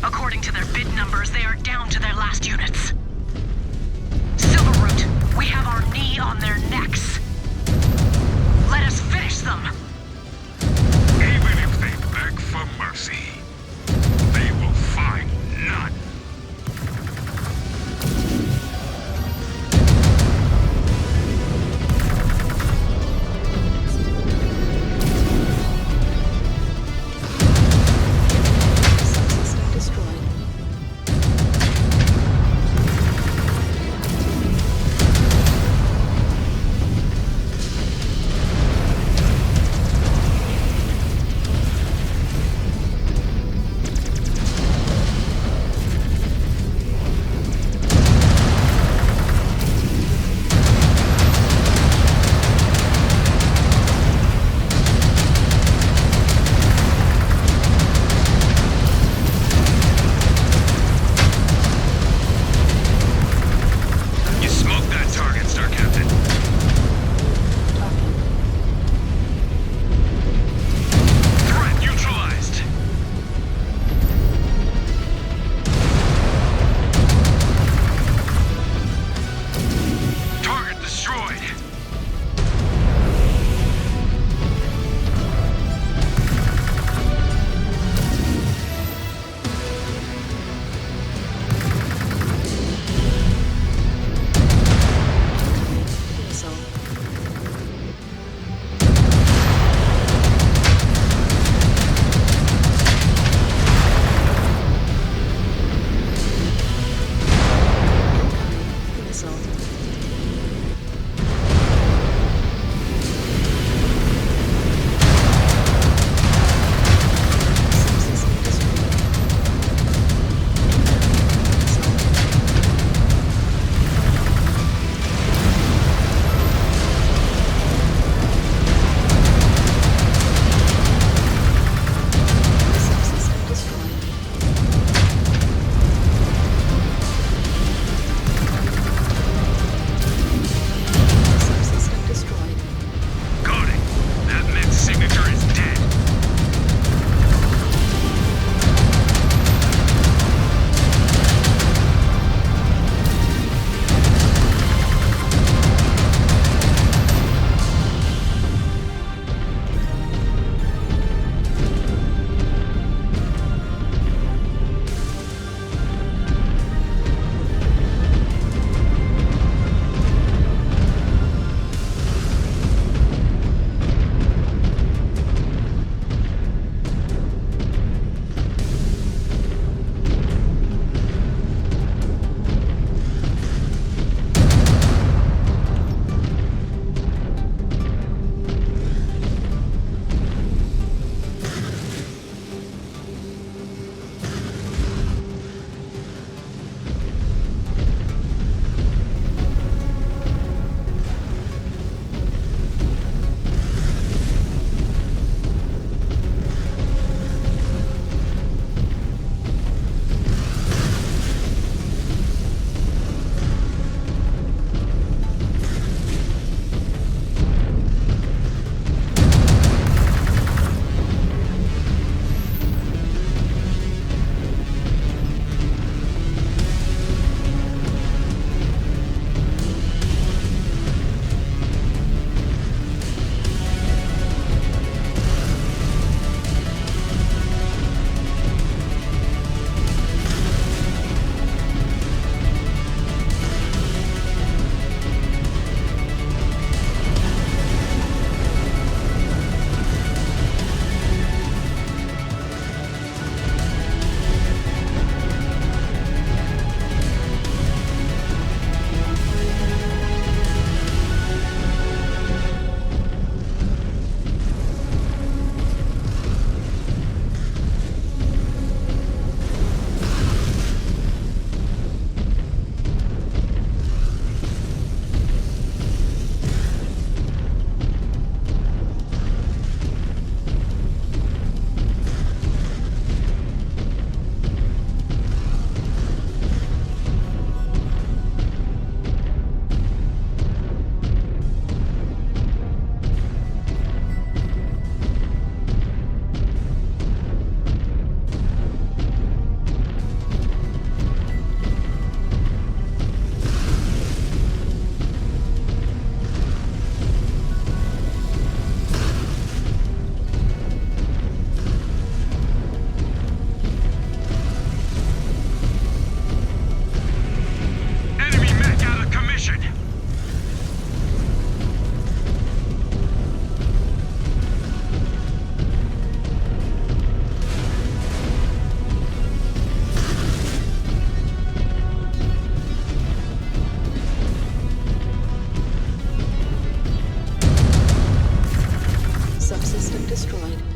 According to their bid numbers, they are down to their last units. Silveroot, we have our knee on their necks. Let us finish them. Even if they beg for mercy, they will find none. destroyed.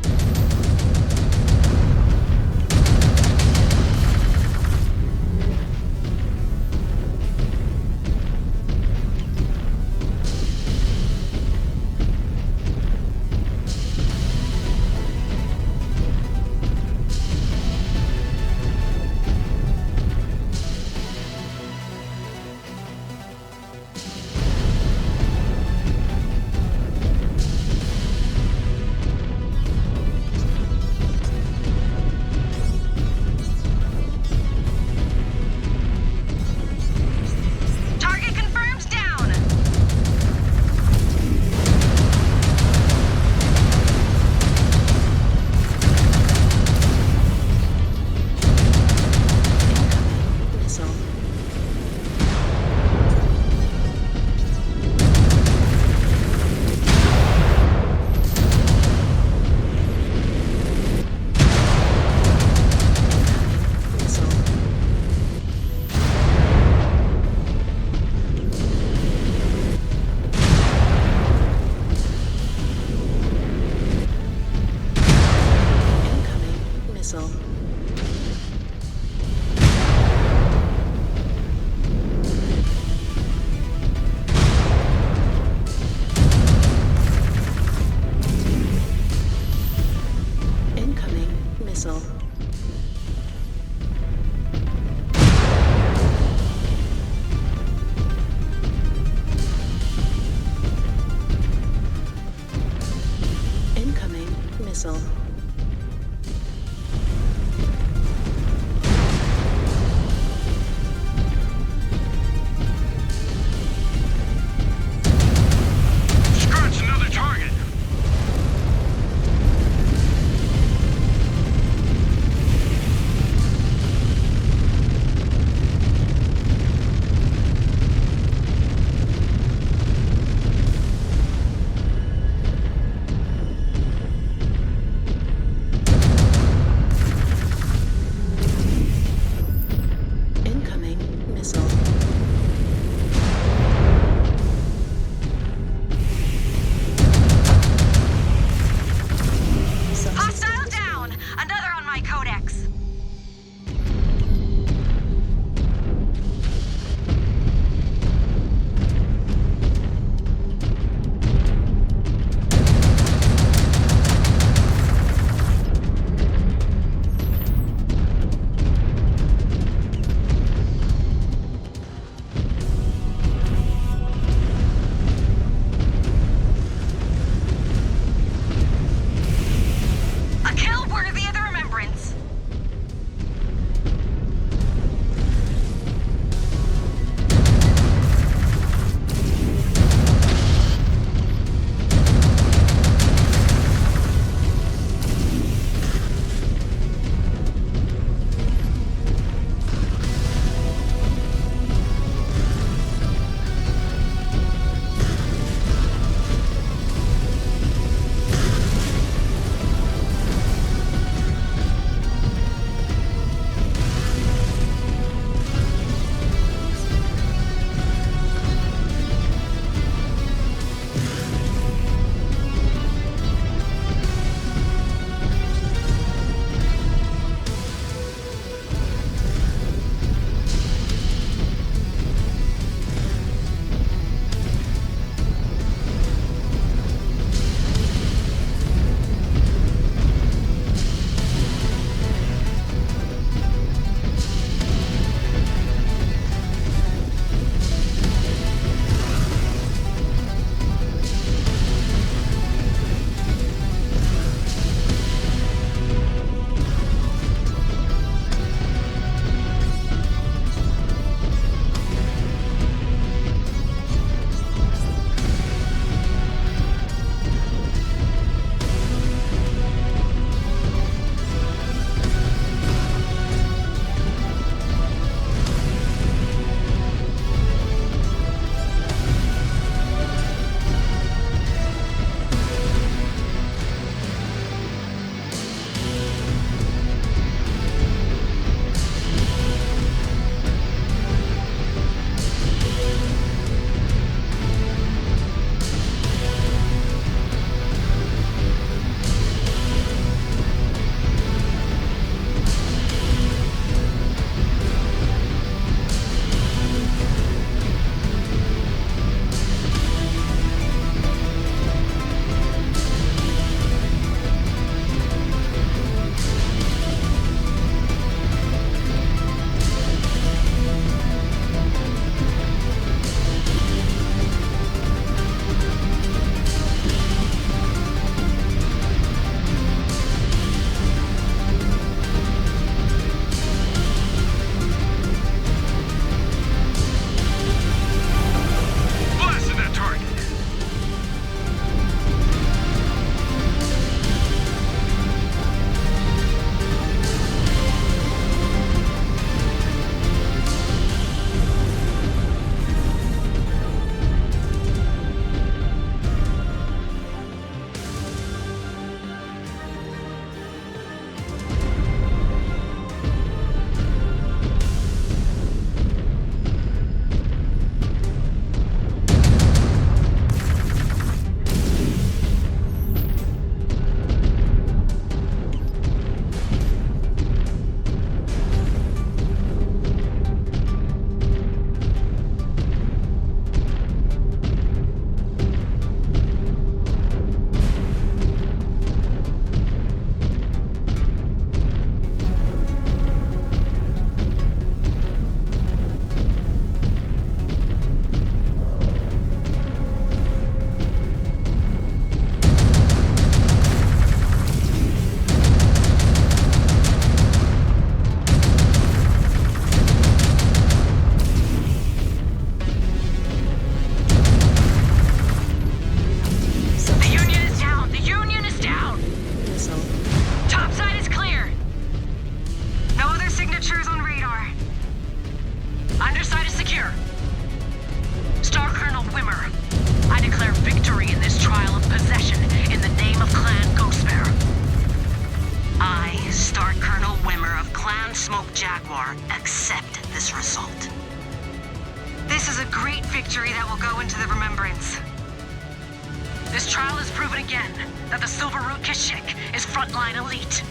This trial has proven again that the Silveroot Keshik is frontline elite.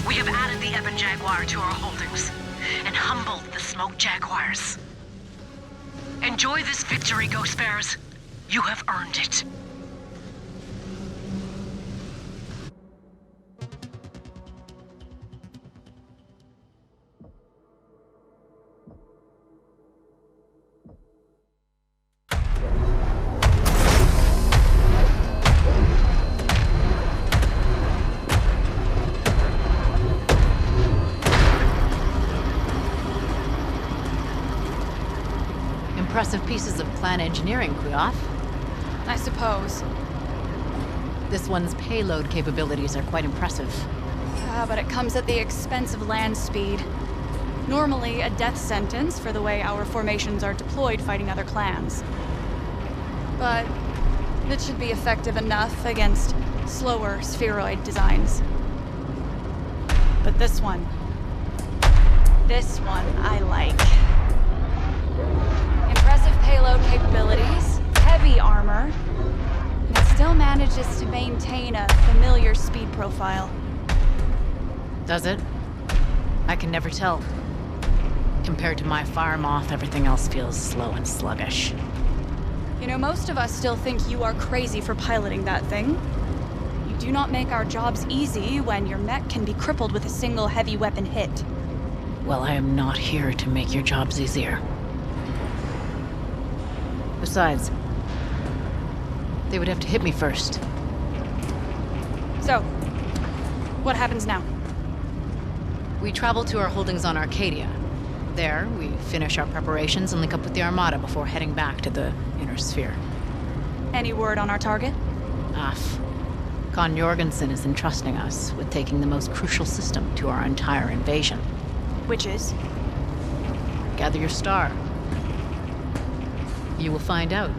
We have added the Ebon Jaguar to our holdings and humbled the Smoke Jaguars. Enjoy this victory, Ghostbearers. You have earned it. Impressive pieces of clan engineering, Kuyoth. I suppose. This one's payload capabilities are quite impressive. But it comes at the expense of land speed. Normally a death sentence for the way our formations are deployed fighting other clans. But it should be effective enough against slower spheroid designs. But this one I like. Impressive payload capabilities, heavy armor, and it still manages to maintain a familiar speed profile. Does it? I can never tell. Compared to my fire moth, everything else feels slow and sluggish. You know, most of us still think you are crazy for piloting that thing. You do not make our jobs easy when your mech can be crippled with a single heavy weapon hit. Well, I am not here to make your jobs easier. Besides, they would have to hit me first. So, what happens now? We travel to our holdings on Arcadia. There, we finish our preparations and link up with the Armada before heading back to the Inner Sphere. Any word on our target? Con Jorgenson is entrusting us with taking the most crucial system to our entire invasion. Which is? Gather your star. You will find out.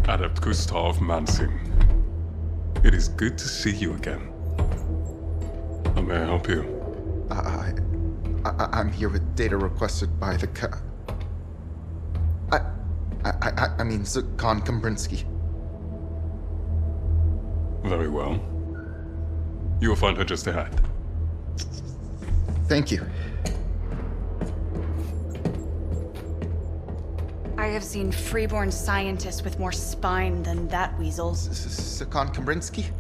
Adept Gustav Manson. It is good to see you again. How may I help you? I'm here with data requested by the I mean, Con Kabrinski. Very well. You will find her just ahead. Thank you. I have seen freeborn scientists with more spine than that weasel. Con Kabrinski?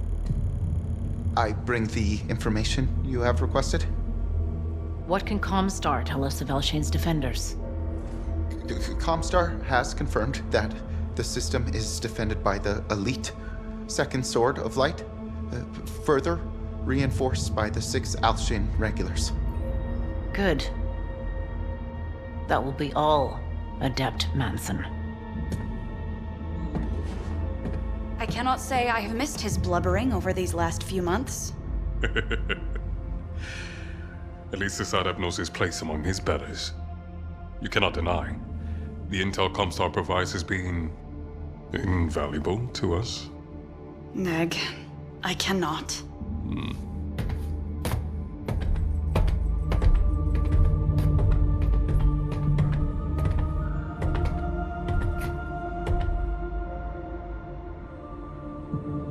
I bring the information you have requested. What can Comstar tell us of Elshane's defenders? Comstar has confirmed that the system is defended by the elite Second Sword of Light, further reinforced by the 6 Alshane regulars. Good. That will be all, Adept Manson. I cannot say I have missed his blubbering over these last few months. At least this adept knows his place among his betters. You cannot deny, the intel Comstar provides has been invaluable to us. Neg, I cannot.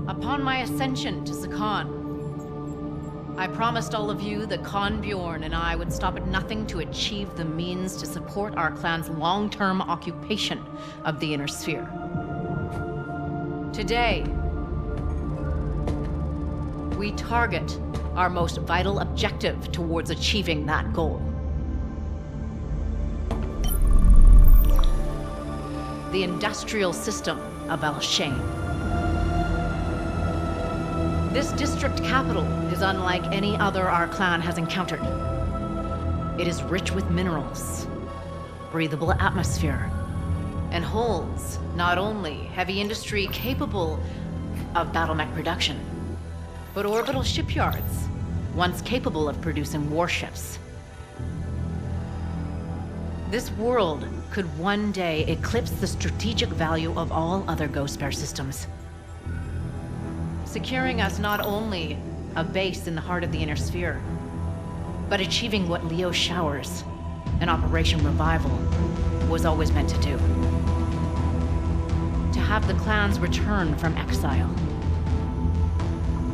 Upon my ascension to Sakan, I promised all of you that Con Bjorn and I would stop at nothing to achieve the means to support our clan's long-term occupation of the Inner Sphere. Today, we target our most vital objective towards achieving that goal. The industrial system of Elshane. This district capital is unlike any other our clan has encountered. It is rich with minerals, breathable atmosphere, and holds not only heavy industry capable of battle mech production, but orbital shipyards, once capable of producing warships. This world could one day eclipse the strategic value of all other Ghost Bear systems, securing us not only a base in the heart of the Inner Sphere, but achieving what Leo Showers and Operation Revival was always meant to do. To have the clans return from exile.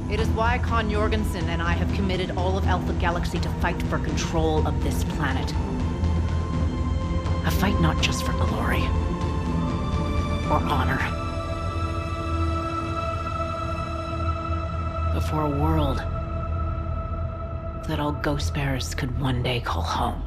It is why Con Jorgenson and I have committed all of Alpha Galaxy to fight for control of this planet. A fight not just for glory or honor, but for a world that all Ghost Bears could one day call home.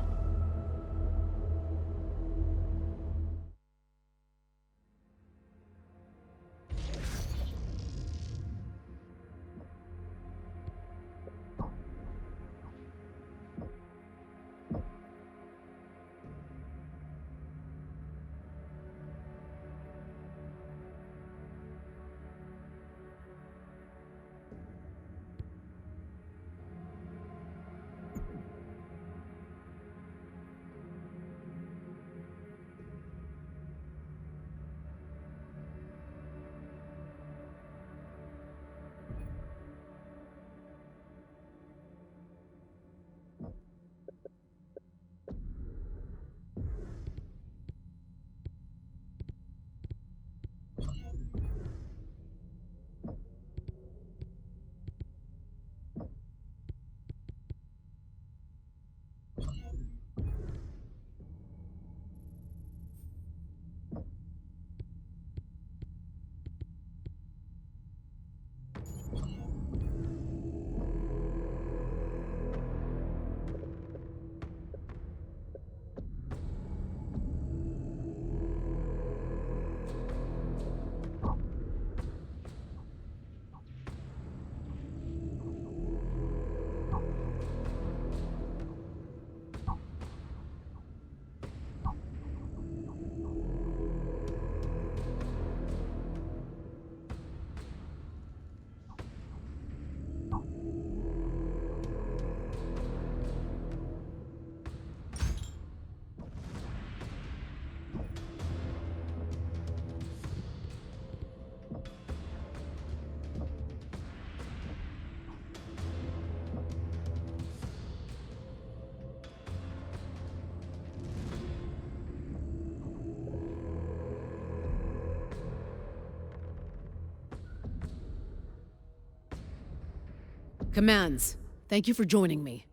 Commands, thank you for joining me.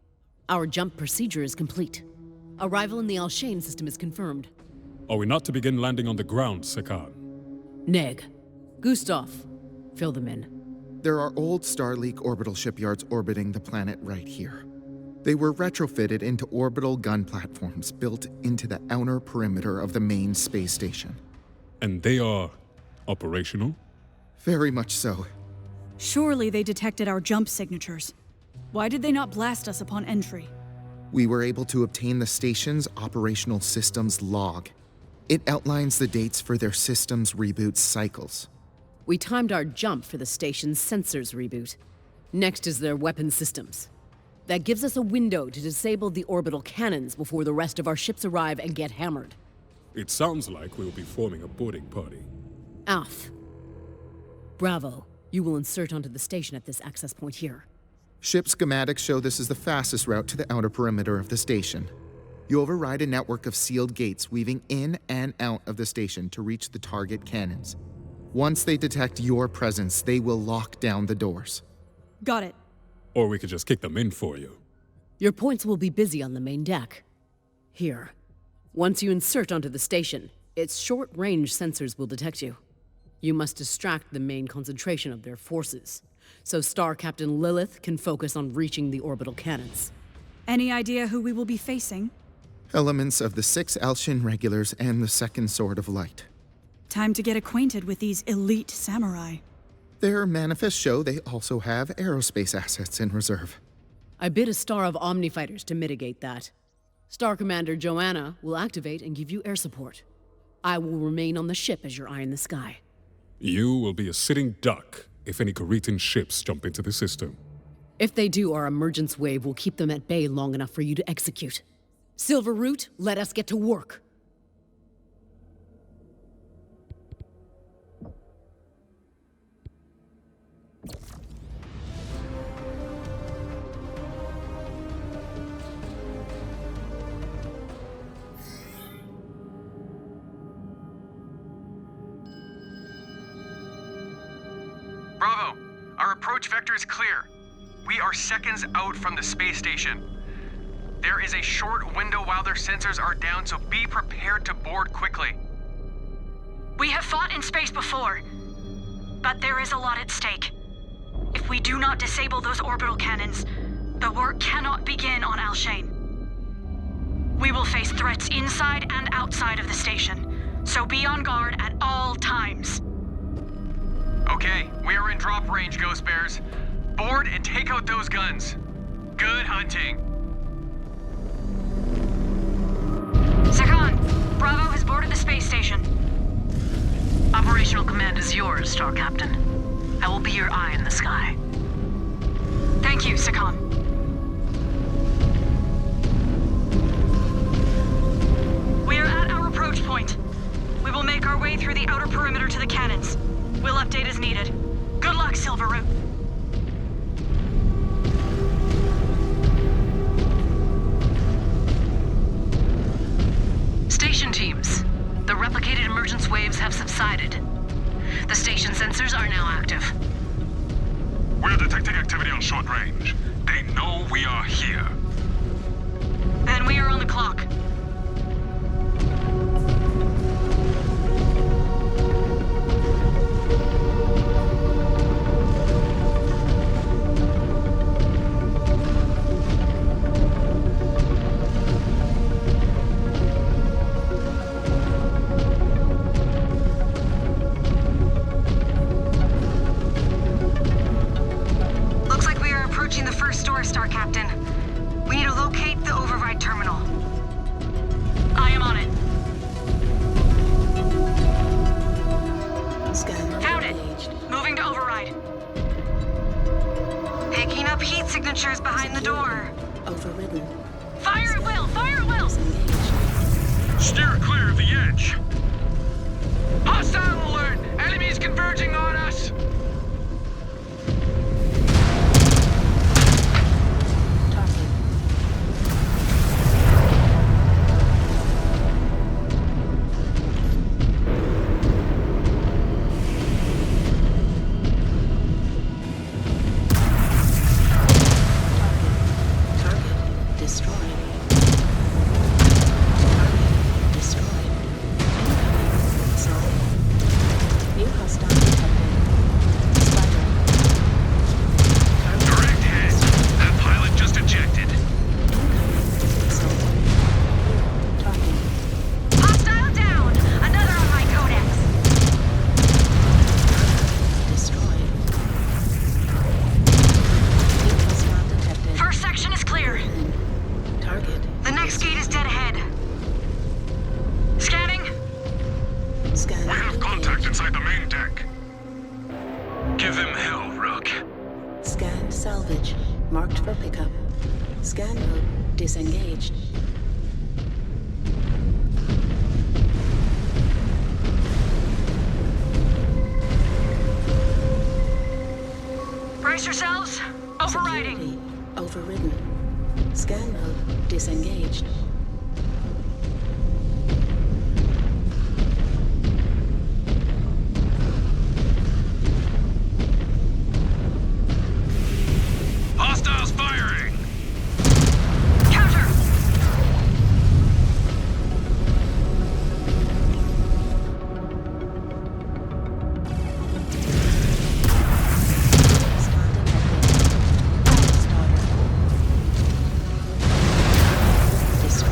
Our jump procedure is complete. Arrival in the Alshane system is confirmed. Are we not to begin landing on the ground, Sekan? Neg. Gustav, fill them in. There are old Starleak orbital shipyards orbiting the planet right here. They were retrofitted into orbital gun platforms built into the outer perimeter of the main space station. And they are operational? Very much so. Surely they detected our jump signatures. Why did they not blast us upon entry? We were able to obtain the station's operational systems log. It outlines the dates for their systems reboot cycles. We timed our jump for the station's sensors reboot. Next is their weapon systems. That gives us a window to disable the orbital cannons before the rest of our ships arrive and get hammered. It sounds like we'll be forming a boarding party. Alf. Bravo. You will insert onto the station at this access point here. Ship schematics show this is the fastest route to the outer perimeter of the station. You override a network of sealed gates weaving in and out of the station to reach the target cannons. Once they detect your presence, they will lock down the doors. Got it. Or we could just kick them in for you. Your points will be busy on the main deck. Here. Once you insert onto the station, its short-range sensors will detect you. You must distract the main concentration of their forces, so Star Captain Lilith can focus on reaching the orbital cannons. Any idea who we will be facing? Elements of the 6 Alshin regulars and the Second Sword of Light. Time to get acquainted with these elite samurai. Their manifests show they also have aerospace assets in reserve. I bid a star of Omni fighters to mitigate that. Star Commander Joanna will activate and give you air support. I will remain on the ship as your eye in the sky. You will be a sitting duck if any Karitan ships jump into the system. If they do, our emergence wave will keep them at bay long enough for you to execute. Silveroot, let us get to work. Bravo! Our approach vector is clear. We are seconds out from the space station. There is a short window while their sensors are down, so be prepared to board quickly. We have fought in space before, but there is a lot at stake. If we do not disable those orbital cannons, the work cannot begin on Alshane. We will face threats inside and outside of the station, so be on guard at all times. Okay, we are in drop range, Ghost Bears. Board and take out those guns. Good hunting. Sakan, Bravo has boarded the space station. Operational command is yours, Star Captain. I will be your eye in the sky. Thank you, Sakan. We are at our approach point. We will make our way through the outer perimeter to the cannons. We'll update as needed. Good luck, Silveroot. Station teams, the replicated emergence waves have subsided. The station sensors are now active. We're detecting activity on short range. They know we are here. Then we are on the clock. Star Captain. We need to locate the override terminal. I am on it. Scan. Found it. Moving to override. Picking up heat signatures behind the door. Overridden. Fire at will! Fire at will! Steer clear of the edge. Hostile alert! Enemies converging on us! Salvage. Marked for pickup. Scan mode disengaged. Brace yourselves. Overriding. Security overridden. Scan mode disengaged. Hostiles firing! Counter! Destroyed.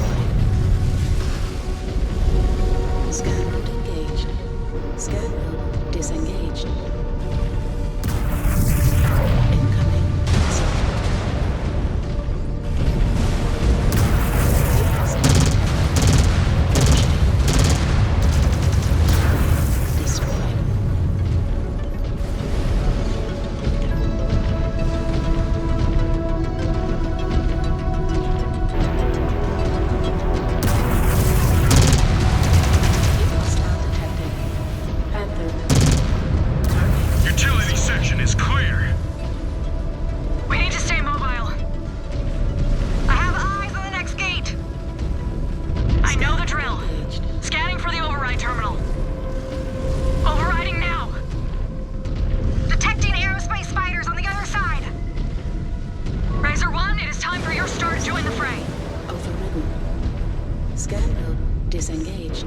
disengaged.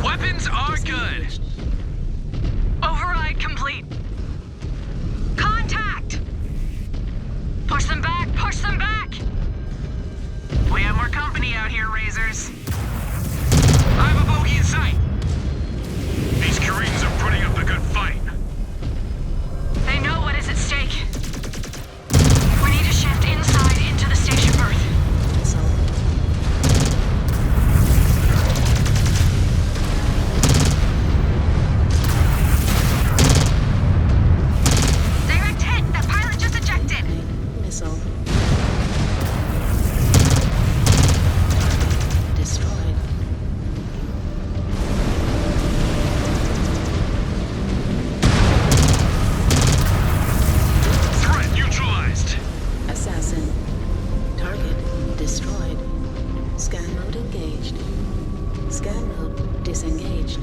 Weapons are good. Override complete. Contact! Push them back! Push them back! We have more company out here, Razors. I have a bogey in sight. These Koreans are putting up a good fight. They know what is at stake. We need to shift inside into the station berth. Direct hit! That pilot just ejected! Missile. Destroyed. Threat neutralized. Assassin. Target destroyed. Scan mode engaged. Scan mode disengaged.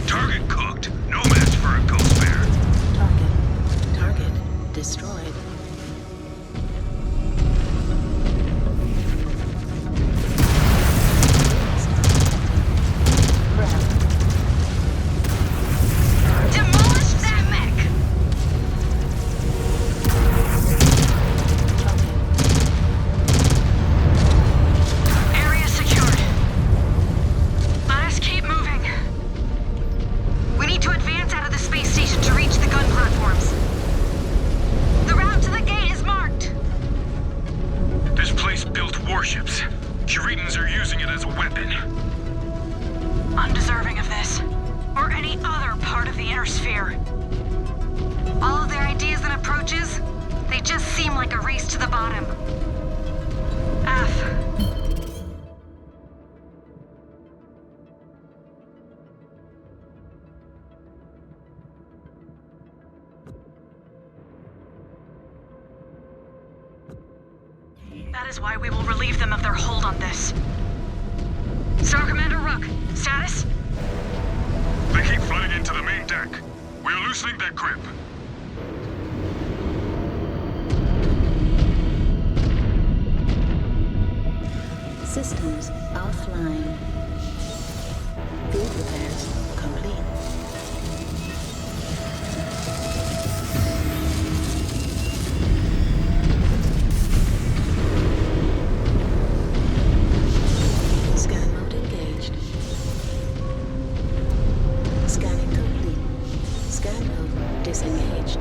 Target cooked. No match for a ghost bear. Target destroyed. Demolish that mech! Area secured. Let us keep moving. We need to advance out of the space station to reach the gun platforms. The route to the gate is marked. This place built warships. Kuritans are using it as a weapon. Undeserving of this. Or any other part of the inner sphere. All of their ideas and approaches, they just seem like a race to the bottom. F. That is why we will relieve them of their hold on this. Star Commander Rook, status? They keep flooding into the main deck. We are loosening their grip. Systems offline. Field repairs complete. Scan mode engaged. Scanning complete. Scan mode disengaged.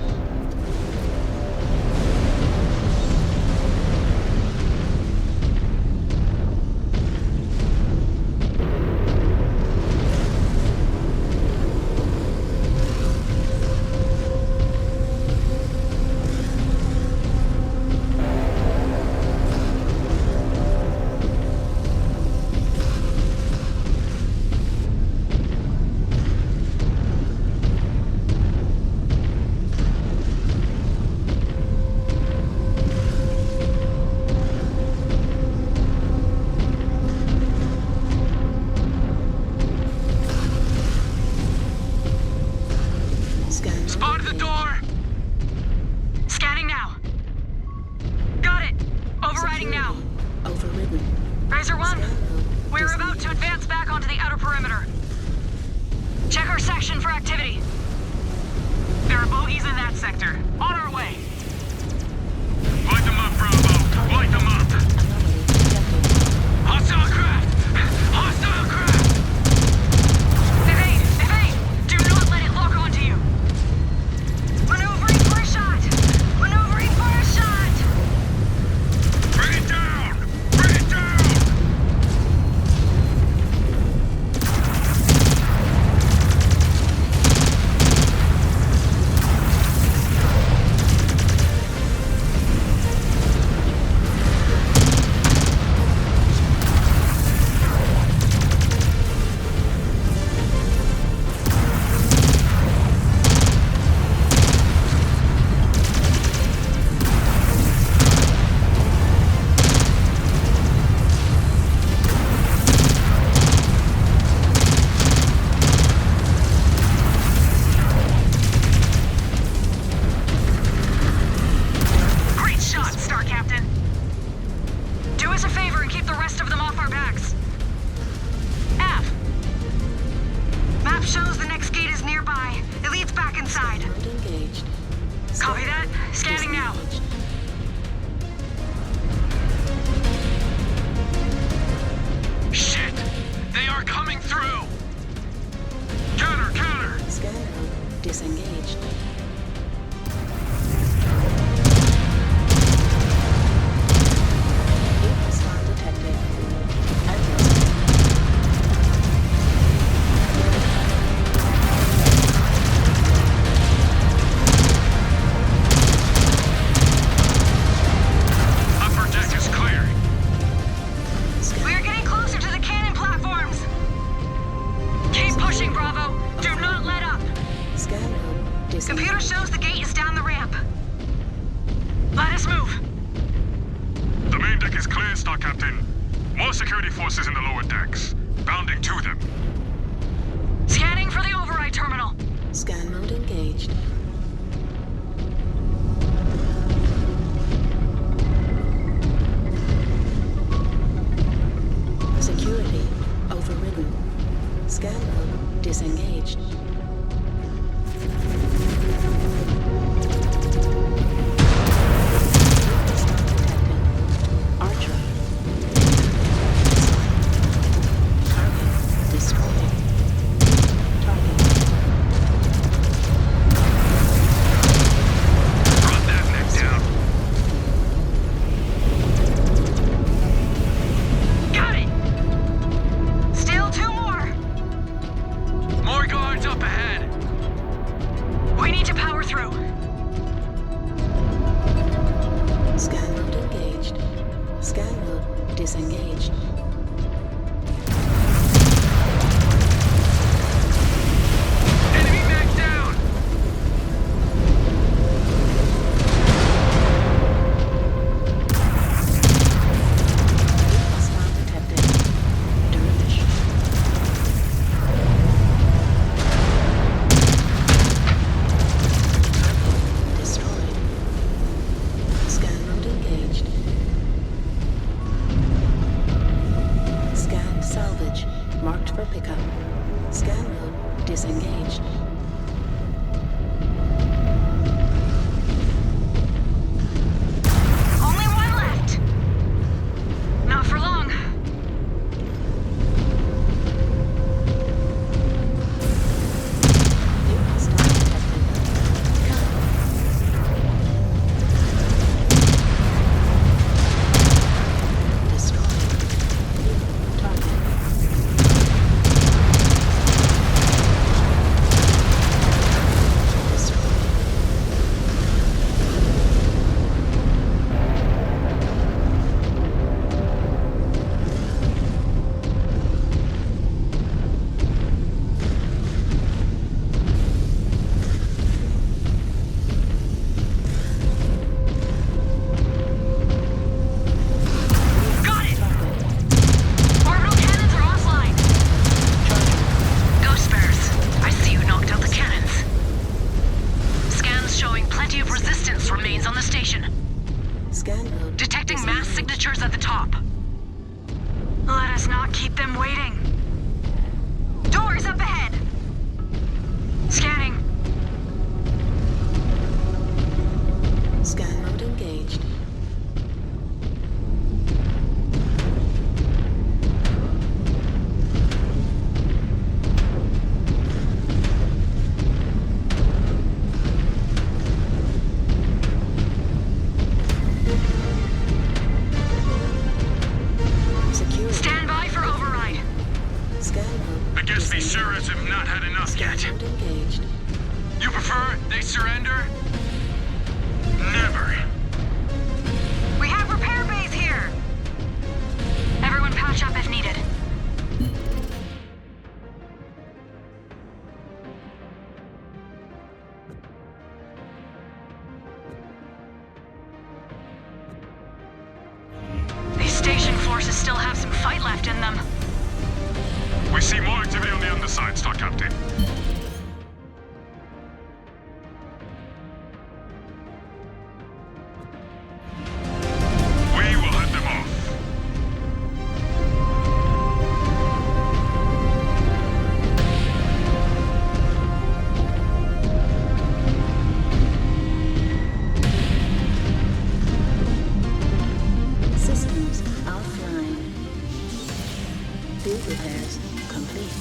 We're about to advance back onto the outer perimeter. Check our section for activity. There are bogeys in that sector. On our way. Light them up, Bravo! Light them up! Hostile craft! Hostile craft! Evade! Evade! Do not let it lock onto you! Maneuvering for a shot! Maneuvering for a shot! Bring it down! Bring it down! Great shot, Star Captain! Do us a favor and keep the rest of them off our backs. F. Map shows the next gate is nearby. It leads back inside. Engaged. Copy that. Scanning now. Shit! They are coming through! Counter! Counter! Scan node disengaged. Hostile detected. Upper deck is clear. We are getting closer to the cannon platforms. Keep pushing, Bravo. Do not let up. Scan node disengaged. Computer shows the gate is down the ramp. Let us move. The main deck is clear, Star Captain. More security forces in the lower decks. Bounding to them. Scanning for the override terminal. Scan mode engaged. Security overridden. Scan mode disengaged. Archer. Target destroyed. Target. Brought that neck down. Got it. Still two more. More guards up ahead! We need to power through. Scan mode engaged. Scan mode disengaged. Enemy mag down! Hostile detected. Dervish. Target destroyed. Scan mode engaged. Scan salvage. Marked for pickup. Scan mode disengaged. Only one left. Not for long. New hostile detected. Cover. Destroyed. New target. not keep them waiting. Doors up ahead! Scanning. Scan mode engaged. Stand by for override. Scan mode. I guess these Shurats have not had enough yet. Mode engaged. You prefer they surrender? Never. We have repair bays here. Everyone patch up if needed. These station forces still have some fight left in them. We see more activity on the underside, Star Captain. We will head them off. Systems offline. Field repairs complete.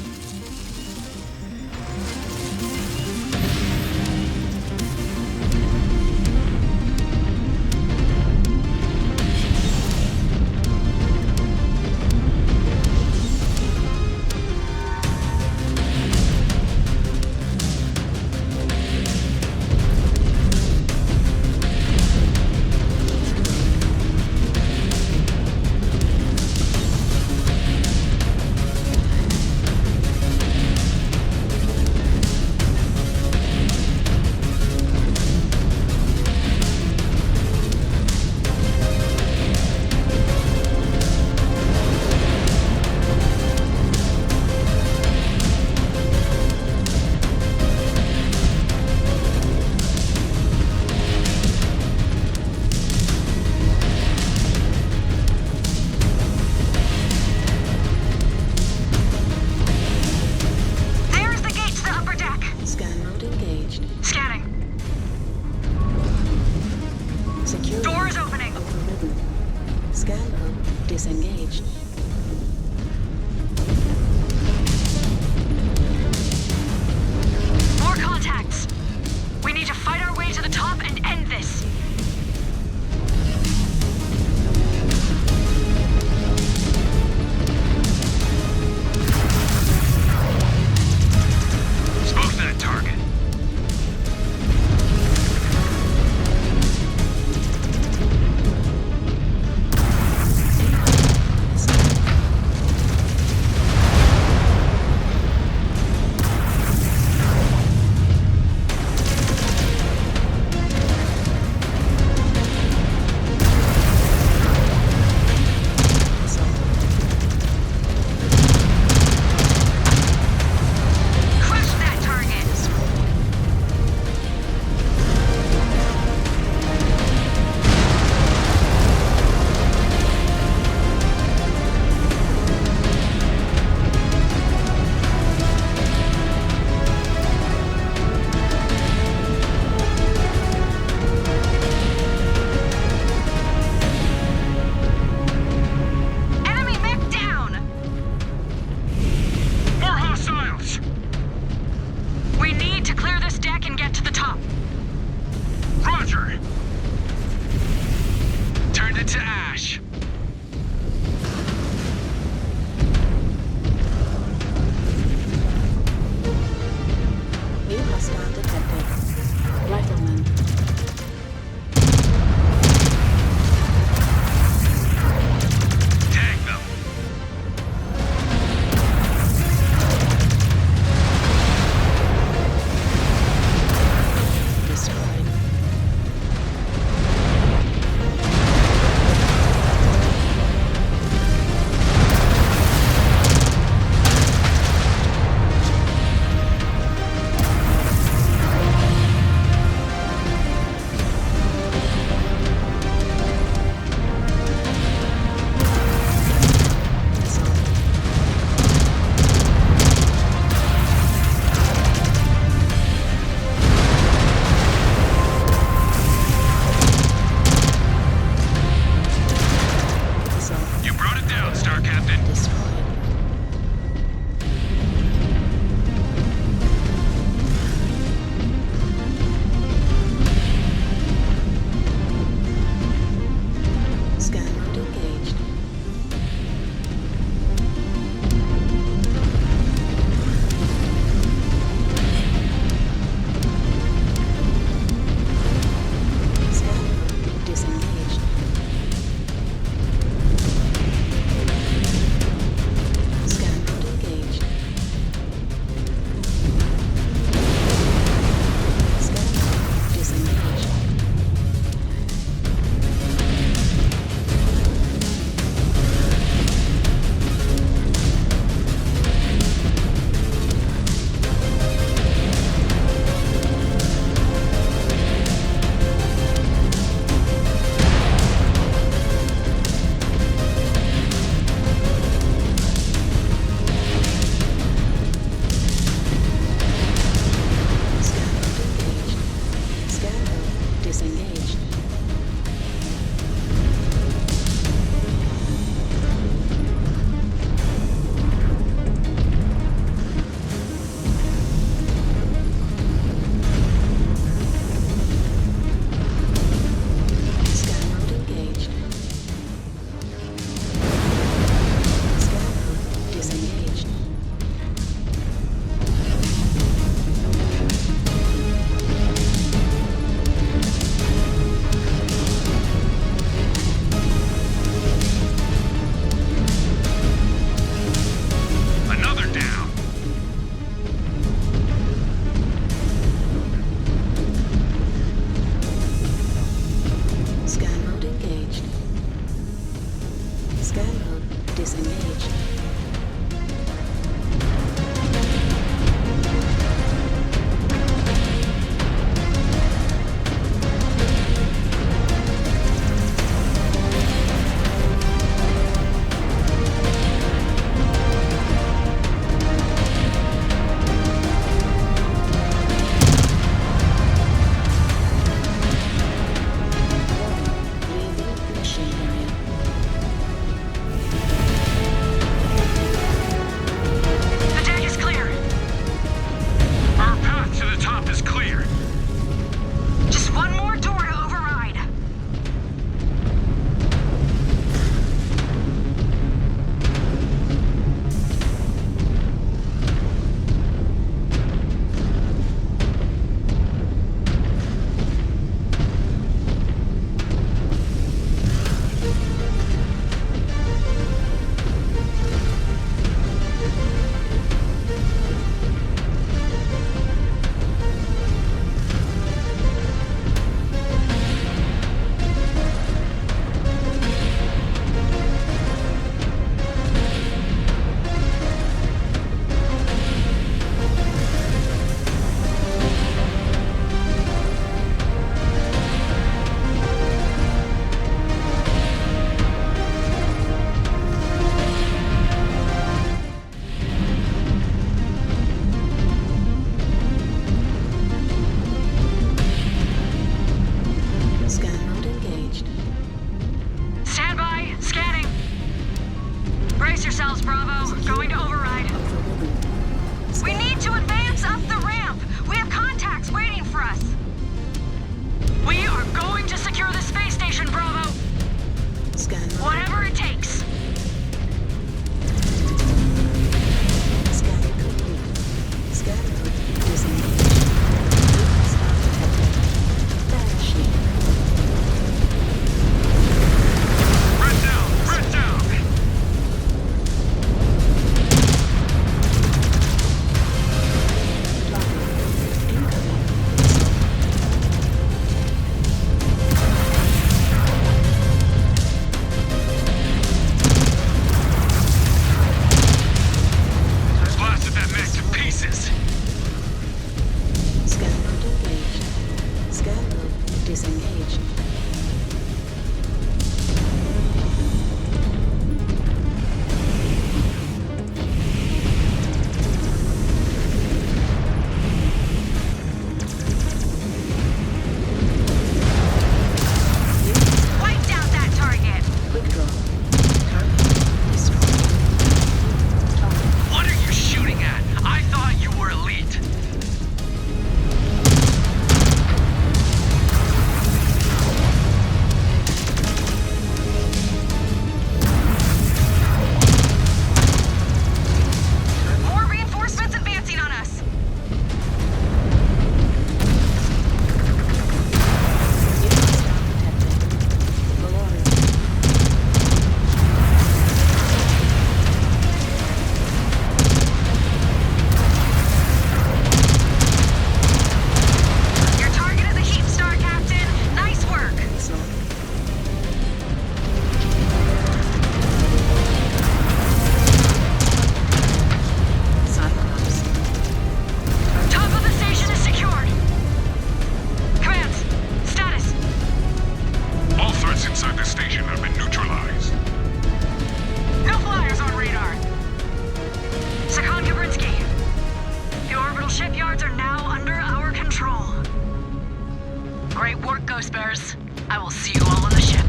Great work, Ghost Bears. I will see you all on the ship.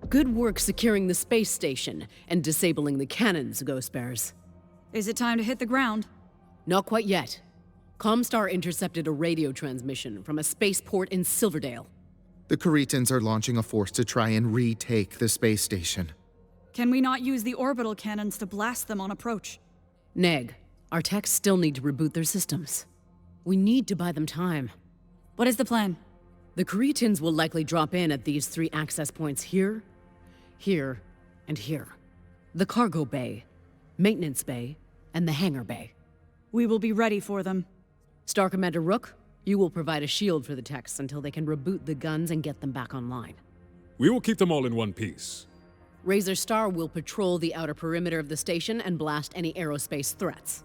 Good work securing the space station and disabling the cannons, Ghost Bears. Is it time to hit the ground? Not quite yet. Comstar intercepted a radio transmission from a spaceport in Silverdale. The Caritans are launching a force to try and retake the space station. Can we not use the orbital cannons to blast them on approach? Neg, our techs still need to reboot their systems. We need to buy them time. What is the plan? The Caritans will likely drop in at these 3 access points here, here, and here. The cargo bay, maintenance bay, and the hangar bay. We will be ready for them. Star Commander Rook, you will provide a shield for the techs until they can reboot the guns and get them back online. We will keep them all in one piece. Razor Star will patrol the outer perimeter of the station and blast any aerospace threats.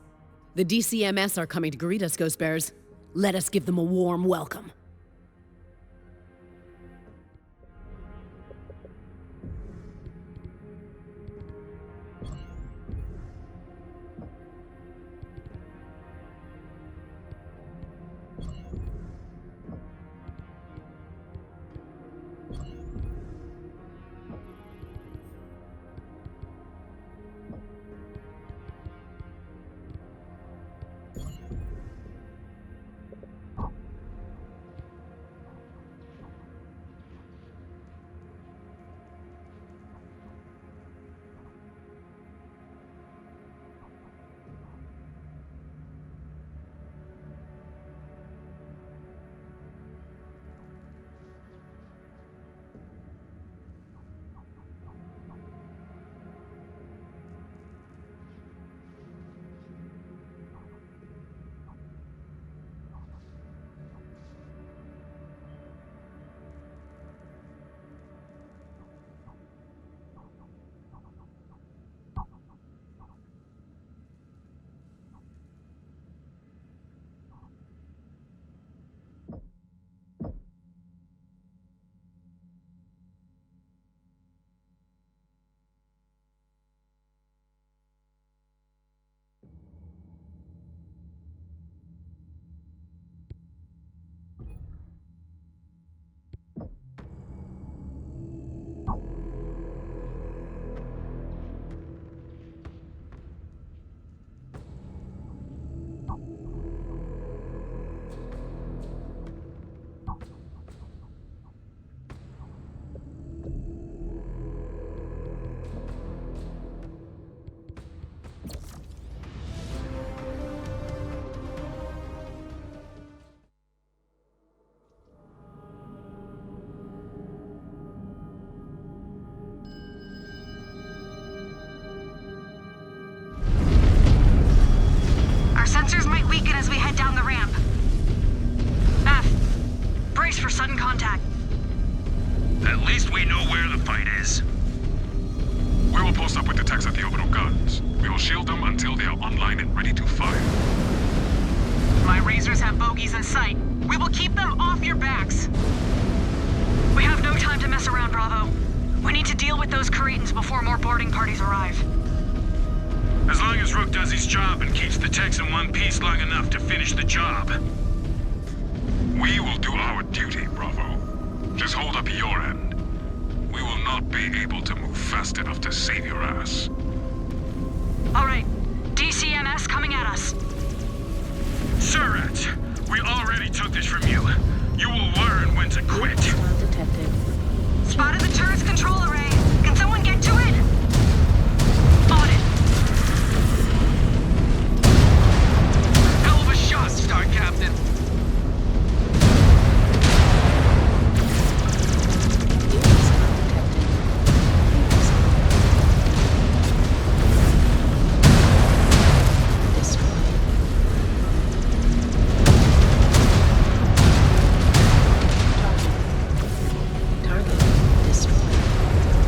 The DCMS are coming to greet us, Ghost Bears. Let us give them a warm welcome. Sensors might weaken as we head down the ramp. F, brace for sudden contact. At least we know where the fight is. We will post up with the techs at the orbital guns. We will shield them until they are online and ready to fire. My razors have bogeys in sight. We will keep them off your backs. We have no time to mess around, Bravo. We need to deal with those Caritans before more boarding parties arrive. As long as Rook does his job and keeps the techs in one piece long enough to finish the job. We will do our duty, Bravo. Just hold up your end. We will not be able to move fast enough to save your ass. All right, DCMS coming at us. Surrat, we already took this from you. You will learn when to quit. Detected. Spotted the turret's control array. Can someone get to it? On it. Hell of a shot, Star Captain. Target destroyed.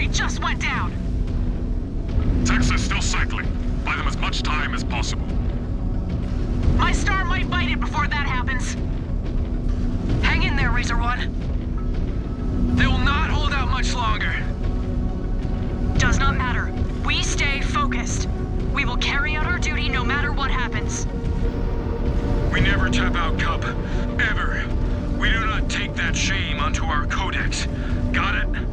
battery just went down! Techs are still cycling. Buy them as much time as possible. My star might bite it before that happens. Hang in there, Razor One. They will not hold out much longer. Does not matter. We stay focused. We will carry out our duty no matter what happens. We never tap out, Cub. Ever. We do not take that shame onto our codex. Got it?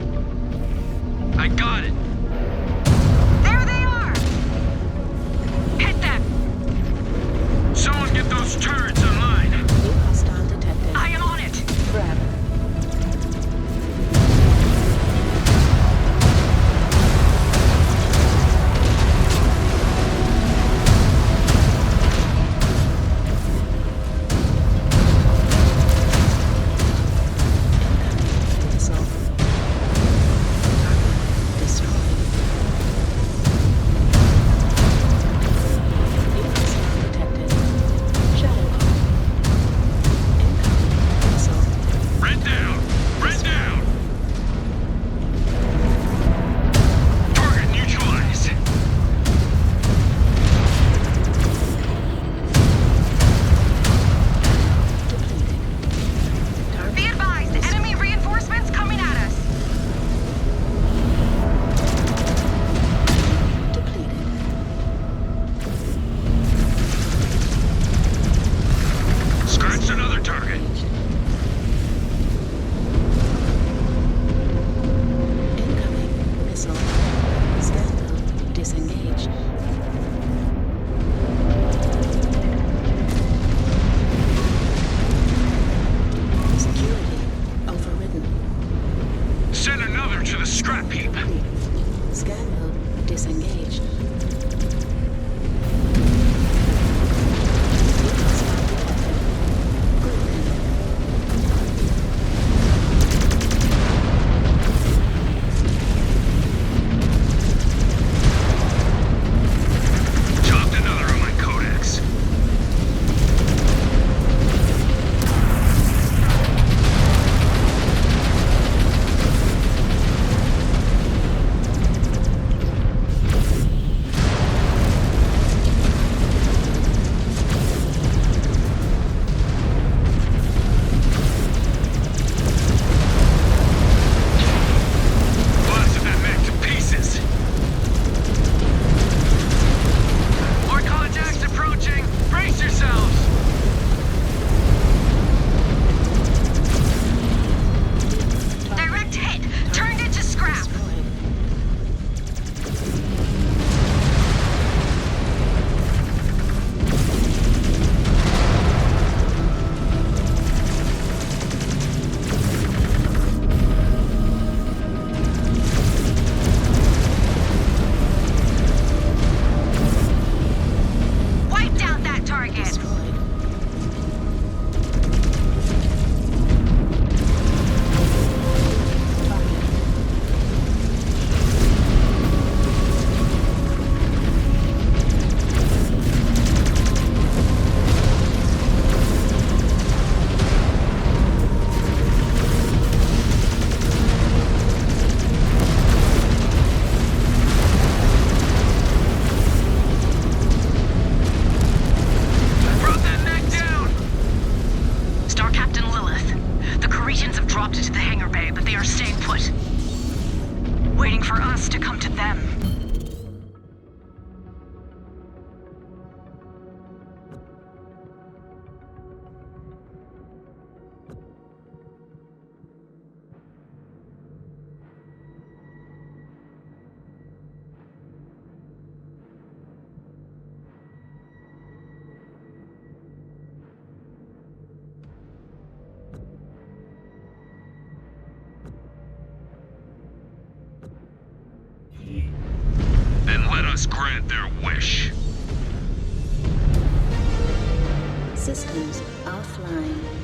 I got it. There they are! Hit them! Someone get those turrets online. New hostile detected. I am on it! Grab. us grant their wish. Systems offline.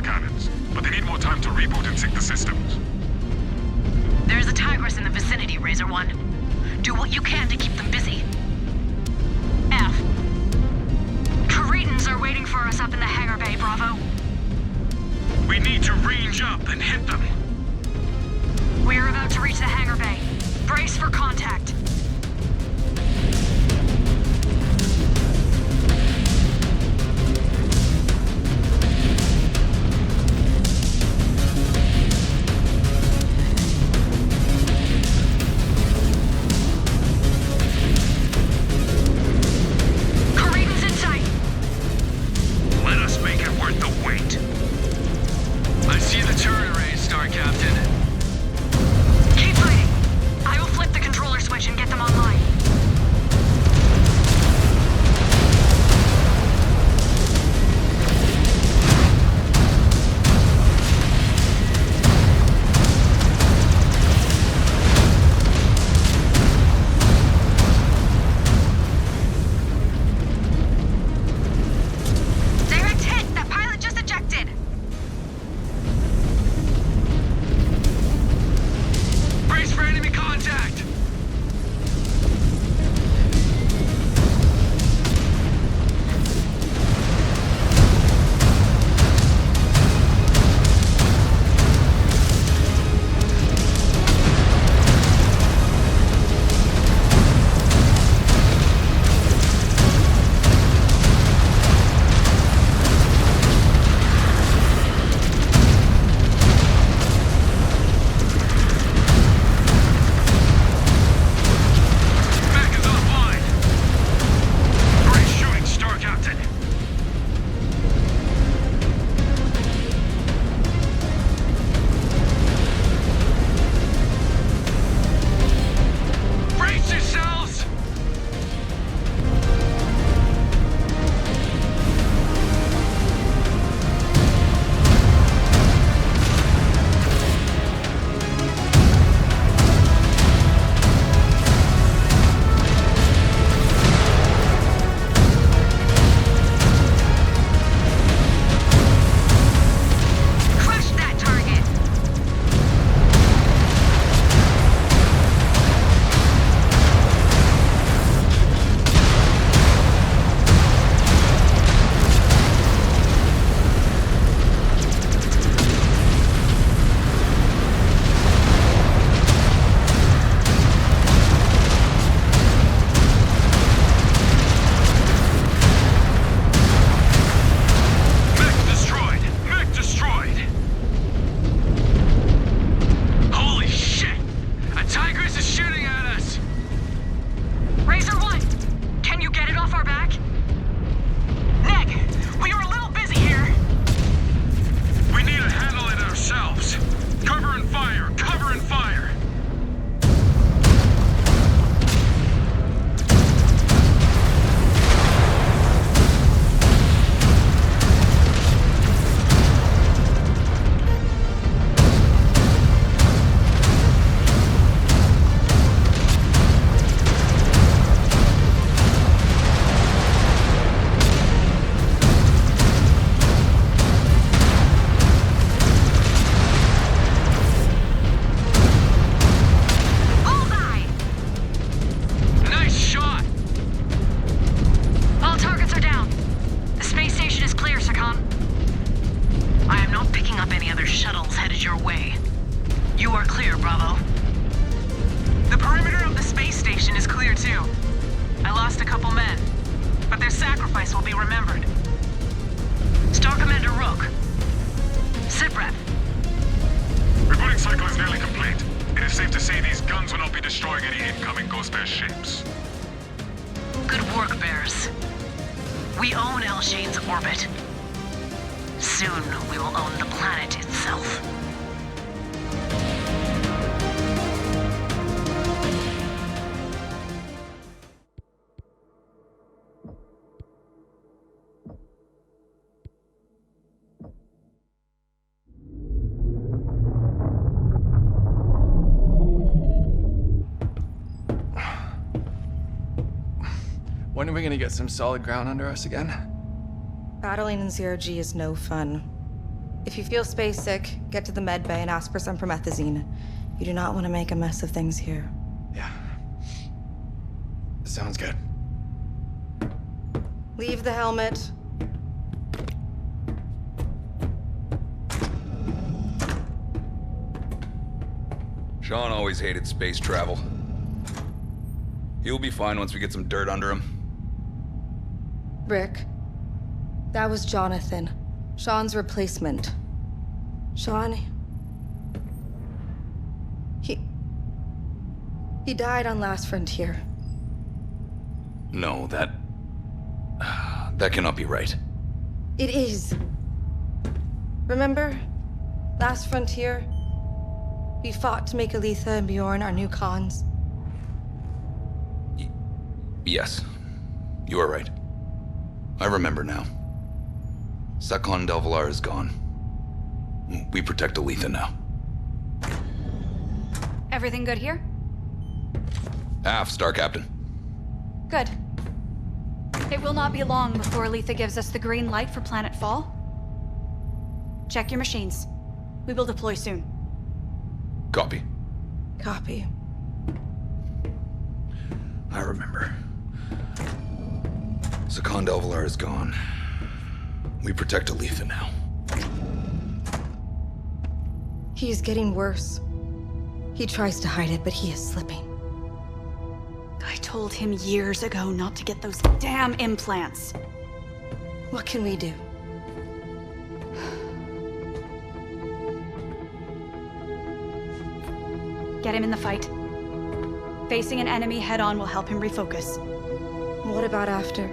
the cannons, but they need more time to reboot and sync the systems. There's a Tigress in the vicinity, Razor One. Do what you can to keep them busy. F. Cretans are waiting for us up in the hangar bay, Bravo. We need to range up and hit them. We're about to reach the hangar bay. Brace for contact. When are we gonna get some solid ground under us again? Battling in Zero G is no fun. If you feel space sick, get to the med bay and ask for some promethazine. You do not want to make a mess of things here. Yeah. Sounds good. Leave the helmet. Sean always hated space travel. He'll be fine once we get some dirt under him. Rick, that was Jonathan, Sean's replacement. Sean, he died on Last Frontier. No, that cannot be right. It is. Remember? Last Frontier? We fought to make Aletha and Bjorn our new cons. Yes, you are right. I remember now. Sakon Delvalar is gone. We protect Aletha now. Everything good here? Aft, Star Captain. Good. It will not be long before Aletha gives us the green light for Planet Fall. Check your machines. We will deploy soon. Copy. Copy. I remember. Sakon Delvalar is gone. We protect Aletha now. He is getting worse. He tries to hide it, but he is slipping. I told him years ago not to get those damn implants. What can we do? Get him in the fight. Facing an enemy head-on will help him refocus. What about after?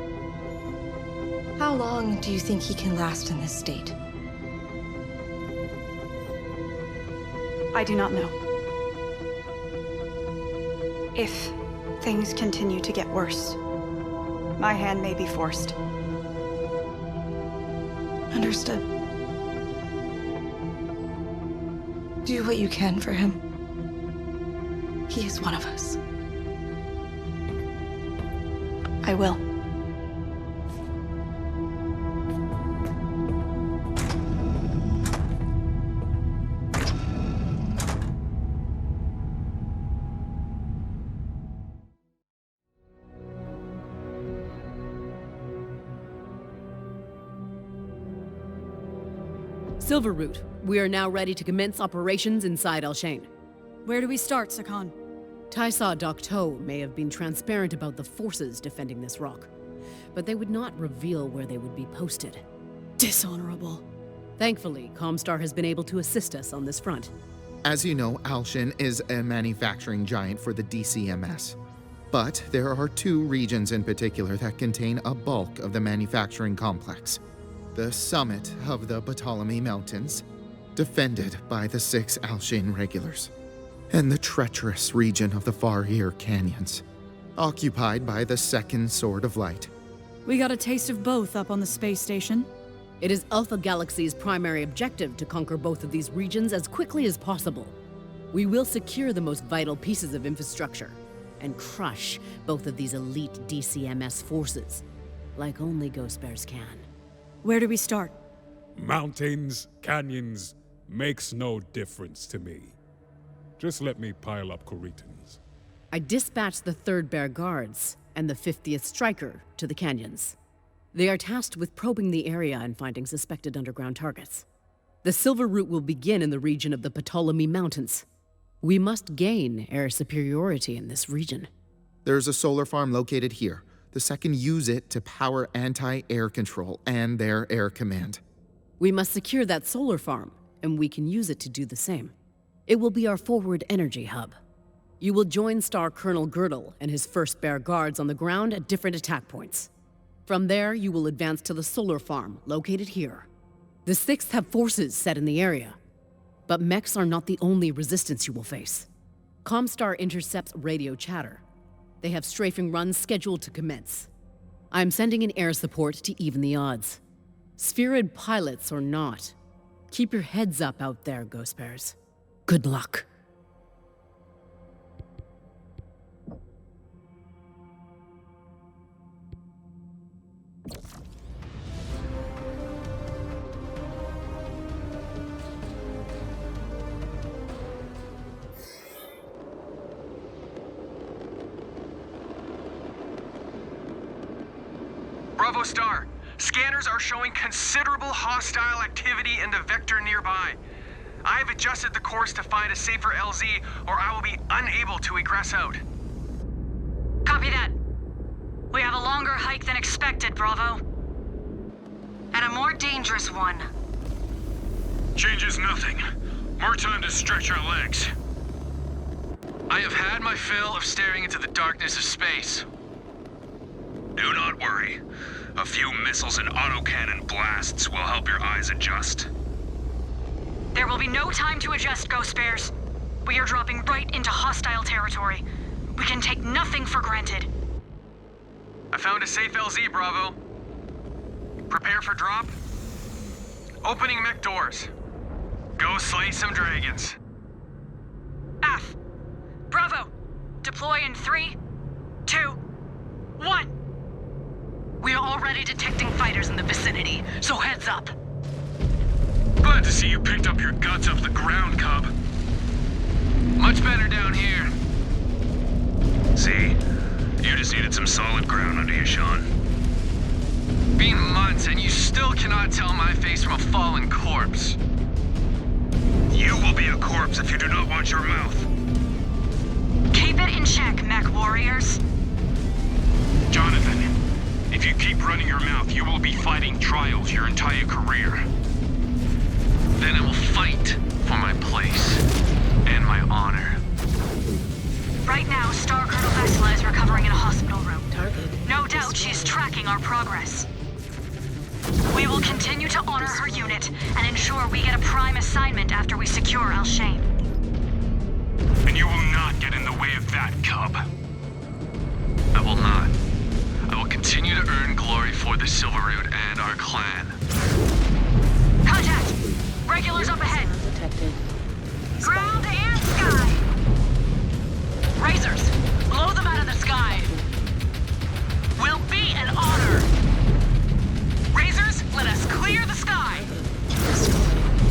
How long do you think he can last in this state? I do not know. If things continue to get worse, my hand may be forced. Understood. Do what you can for him. He is one of us. I will. Silveroot, we are now ready to commence operations inside Alshane. Where do we start, Sakon? Tysaw Docto may have been transparent about the forces defending this rock, but they would not reveal where they would be posted. Dishonorable. Thankfully, Comstar has been able to assist us on this front. As you know, Alshane is a manufacturing giant for the DCMS. But there are two regions in particular that contain a bulk of the manufacturing complex. The summit of the Ptolemy Mountains, defended by the 6 Alshane regulars, and the treacherous region of the Far Ear Canyons, occupied by the Second Sword of Light. We got a taste of both up on the space station. It is Alpha Galaxy's primary objective to conquer both of these regions as quickly as possible. We will secure the most vital pieces of infrastructure and crush both of these elite DCMS forces, like only Ghost Bears can. Where do we start? Mountains, canyons, makes no difference to me. Just let me pile up Coretans. I dispatched the 3rd Bear Guards and the 50th Striker to the canyons. They are tasked with probing the area and finding suspected underground targets. The Silveroot will begin in the region of the Ptolemy Mountains. We must gain air superiority in this region. There's a solar farm located here. The second use it to power anti-air control and their air command. We must secure that solar farm, and we can use it to do the same. It will be our forward energy hub. You will join Star Colonel Girdle and his 1st Bear Guards on the ground at different attack points. From there, you will advance to the solar farm, located here. The 6th have forces set in the area. But mechs are not the only resistance you will face. Comstar intercepts radio chatter. They have strafing runs scheduled to commence. I'm sending in air support to even the odds. Spheroid pilots or not, keep your heads up out there, Ghost Bears. Good luck. Bravo Star, scanners are showing considerable hostile activity in the vector nearby. I have adjusted the course to find a safer LZ, or I will be unable to egress out. Copy that. We have a longer hike than expected, Bravo. And a more dangerous one. Changes nothing. More time to stretch our legs. I have had my fill of staring into the darkness of space. Do not worry. A few missiles and autocannon blasts will help your eyes adjust. There will be no time to adjust, Ghost Bears. We are dropping right into hostile territory. We can take nothing for granted. I found a safe LZ, Bravo. Prepare for drop. Opening mech doors. Go slay some dragons. F. Bravo. Deploy in 3, 2, 1. We are already detecting fighters in the vicinity, so heads up. Glad to see you picked up your guts off the ground, Cub. Much better down here. See? You just needed some solid ground under you, Sean. Been months and you still cannot tell my face from a fallen corpse. You will be a corpse if you do not watch your mouth. Keep it in check, mech warriors. Jonathan, if you keep running your mouth, you will be fighting trials your entire career. Then I will fight for my place and my honor. Right now, Star Colonel Vexla is recovering in a hospital room. Target. No doubt she's tracking our progress. We will continue to honor her unit and ensure we get a prime assignment after we secure Al-Shain. And you will not get in the way of that, Cub. I will not. I will continue to earn glory for the Silveroot and our clan. Contact! Regulars up ahead! Detected. Ground and sky! Razors, blow them out of the sky! Will be an honor! Razors, let us clear the sky!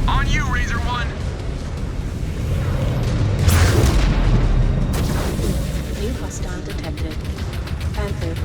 On you, Razor 1! New hostile detected. Panther.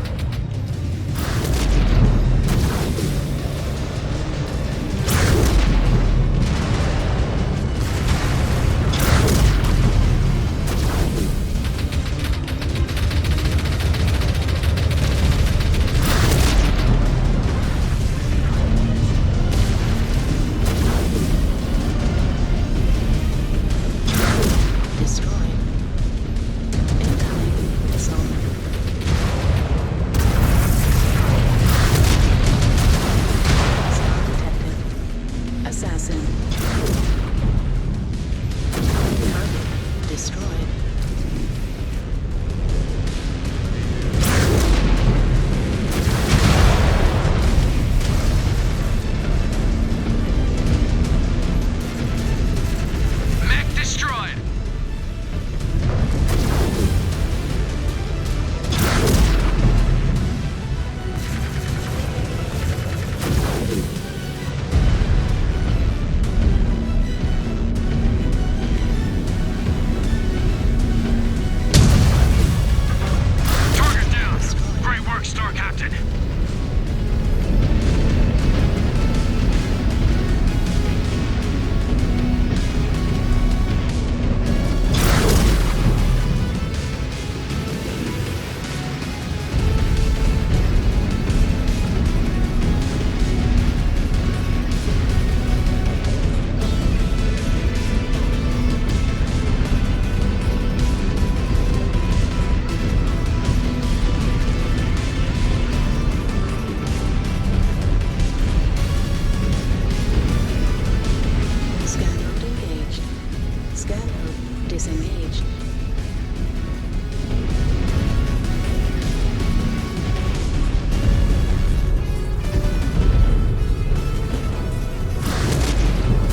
Disengaged.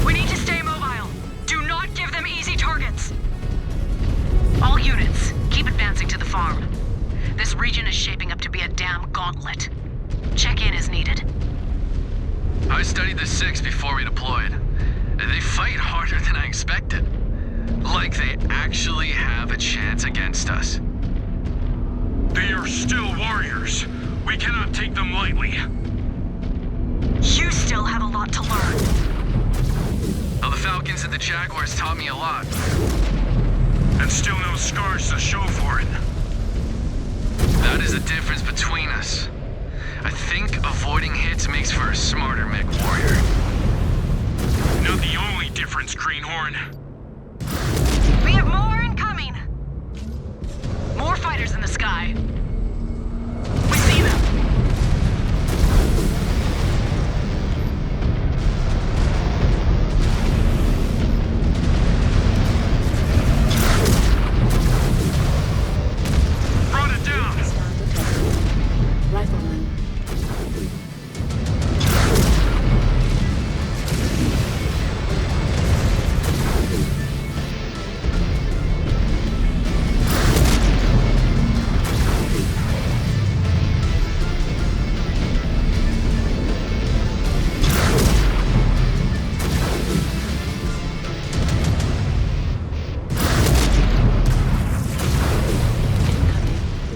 We need to stay mobile. Do not give them easy targets. All units, keep advancing to the farm. This region is shaping up to be a damn gauntlet. Check-in is needed. I studied the Six before we deployed. They fight harder than I expected. Like they actually have a chance against us. They are still warriors. We cannot take them lightly. You still have a lot to learn. Well, the Falcons and the Jaguars taught me a lot. And still no scars to show for it. That is the difference between us. I think avoiding hits makes for a smarter MechWarrior. Not the only difference, Greenhorn. We have more incoming! More fighters in the sky. We see them. Brought it down! Rifleman.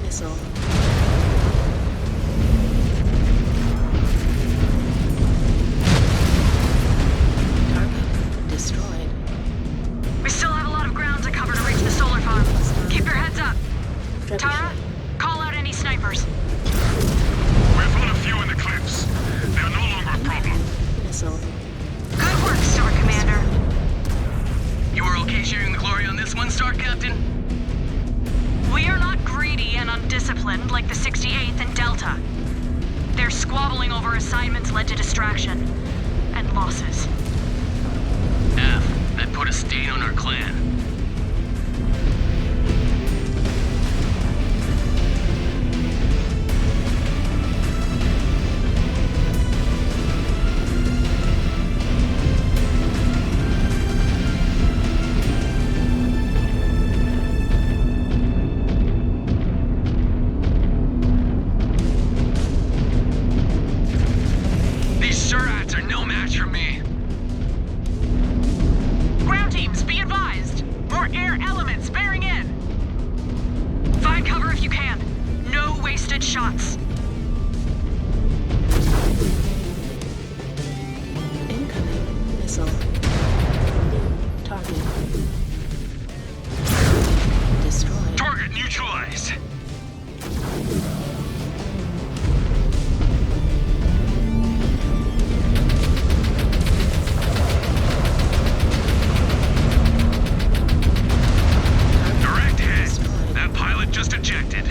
Missile. Target destroyed. We still have a lot of ground to cover to reach the solar farm. Keep your heads up. Tara, call out any snipers. We've found a few in the cliffs. They're no longer a problem. Missile. Good work, Star Commander. You are okay sharing the glory on this one, Star Captain? We are not greedy and undisciplined like the 68th and Delta. Their squabbling over assignments led to distraction and losses. That put a stain on our clan. These Surats are no match for me. Ground teams, be advised! More air elements bearing in! Find cover if you can. No wasted shots. Incoming. Missile. Target. Destroyed. Target neutralized. Direct hit. That pilot just ejected.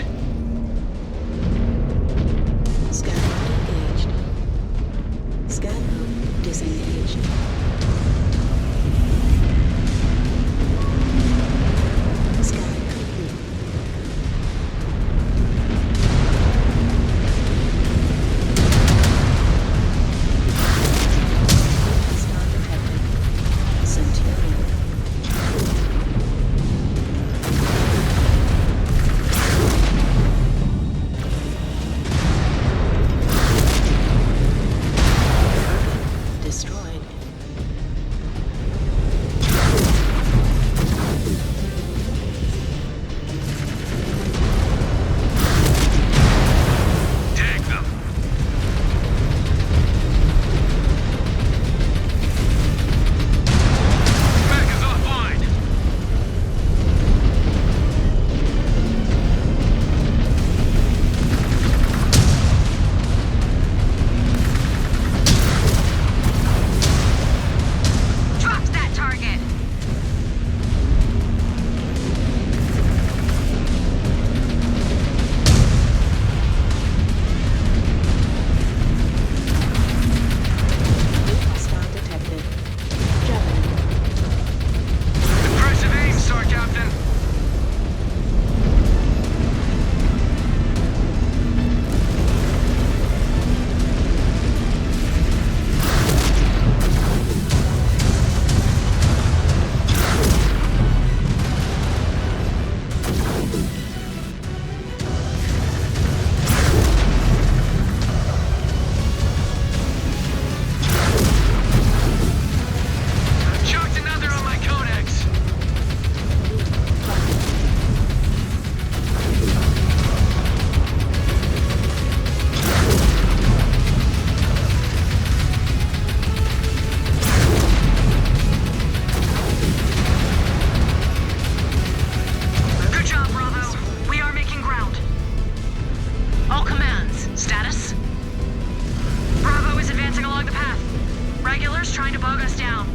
Regulars trying to bog us down.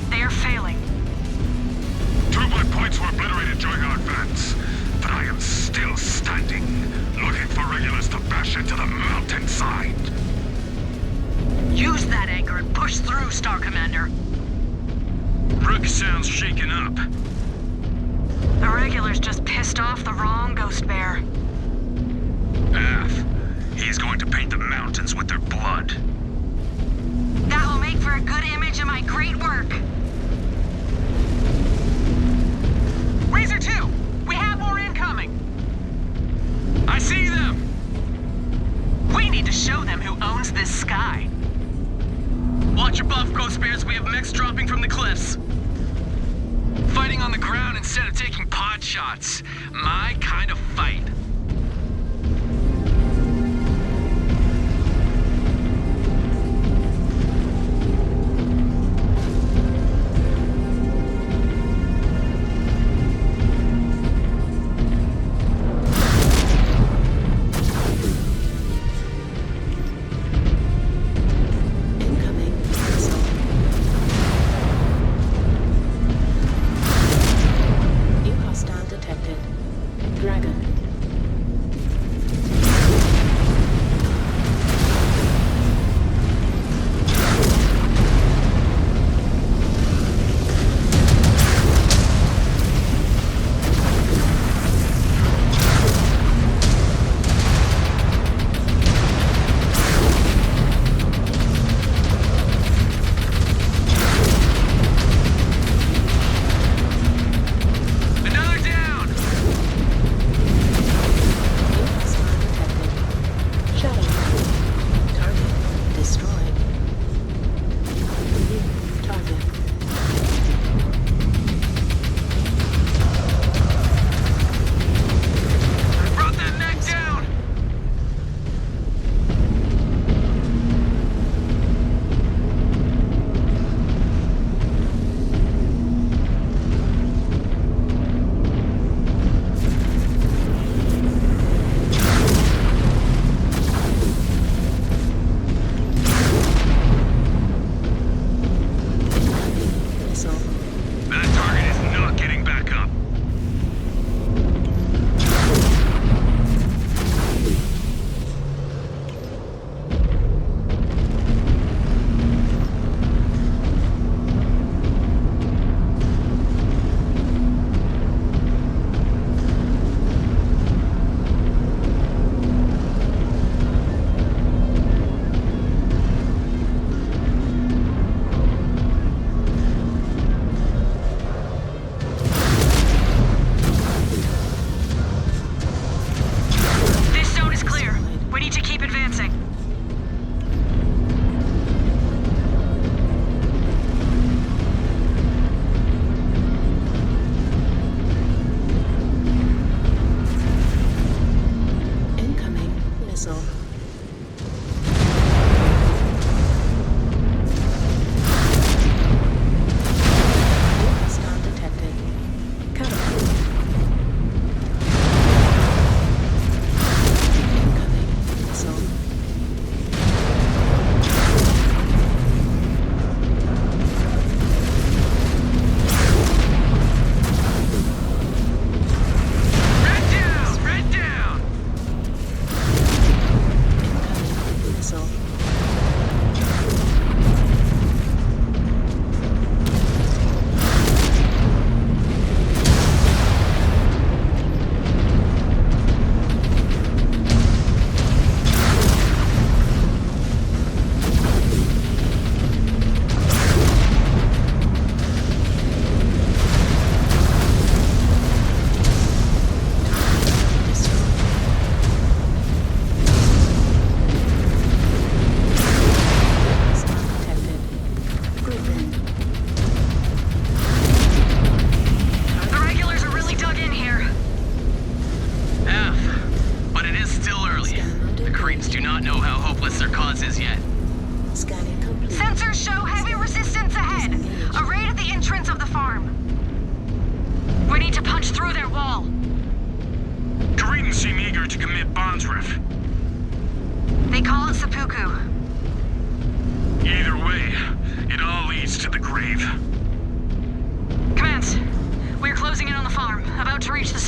They are failing. 2 of my points were obliterated during our advance, but I am still standing, looking for regulars to bash into the mountainside. Use that anger and push through, Star Commander. Rook sounds shaken up. The regulars just pissed off the wrong Ghost Bear. He's going to paint the mountains with their blood. That will make for a good image of my great work. Razor 2! We have more incoming! I see them! We need to show them who owns this sky. Watch above, Ghost Bears. We have mechs dropping from the cliffs. Fighting on the ground instead of taking pod shots. My kind of fight.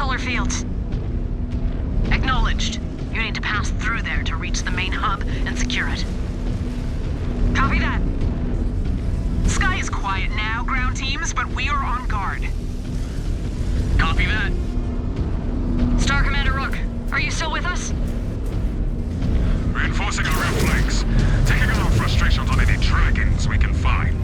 solar fields. Acknowledged. You need to pass through there to reach the main hub and secure it. Copy that. Sky is quiet now, ground teams, but we are on guard. Copy that. Star Commander Rook, are you still with us? Reinforcing our rear flanks. Taking out our frustrations on any dragons we can find.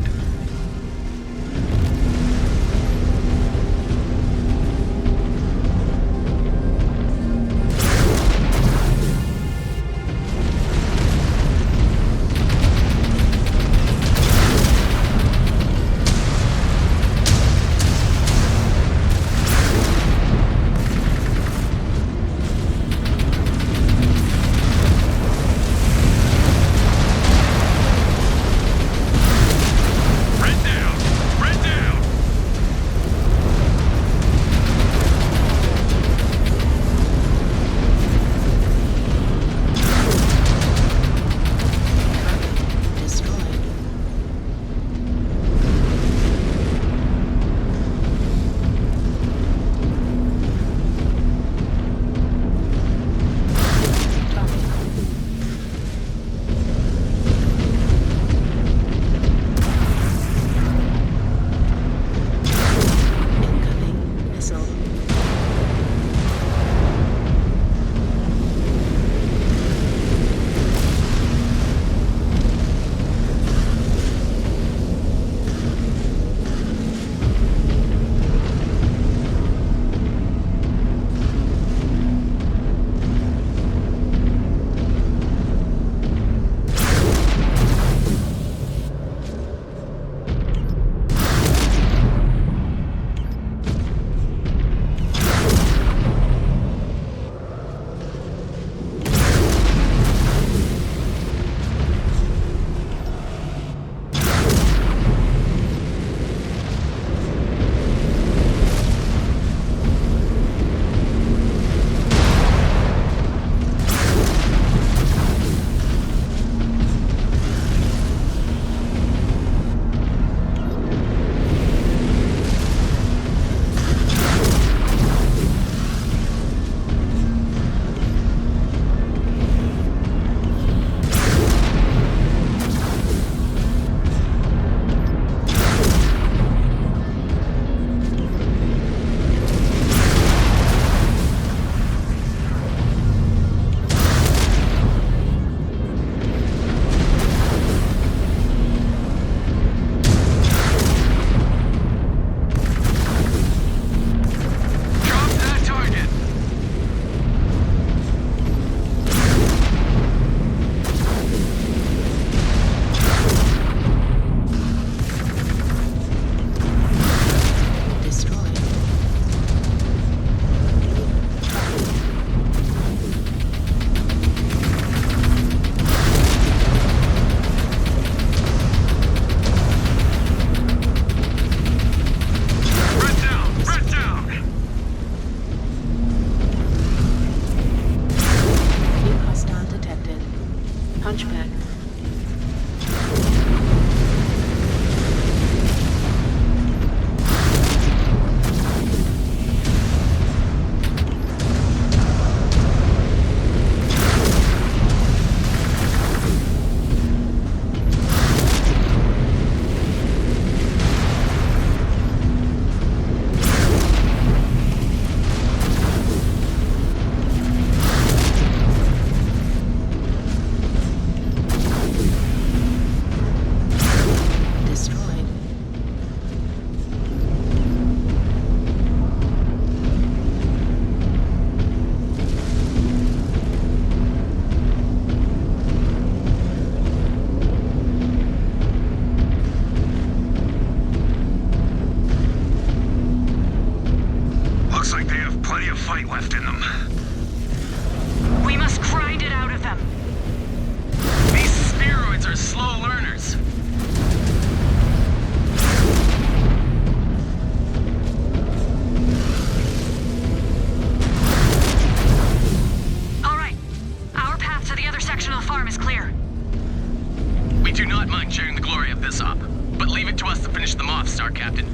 Star Captain.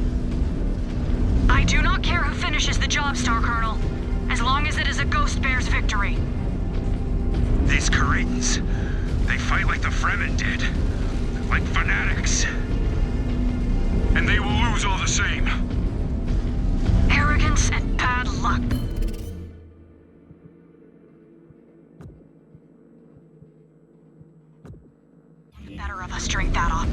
I do not care who finishes the job, Star Colonel. as long as it is a Ghost Bear's victory. These Cretans, they fight like the Fremen did. Like fanatics. And they will lose all the same. Arrogance and bad luck. The better of us drink that up.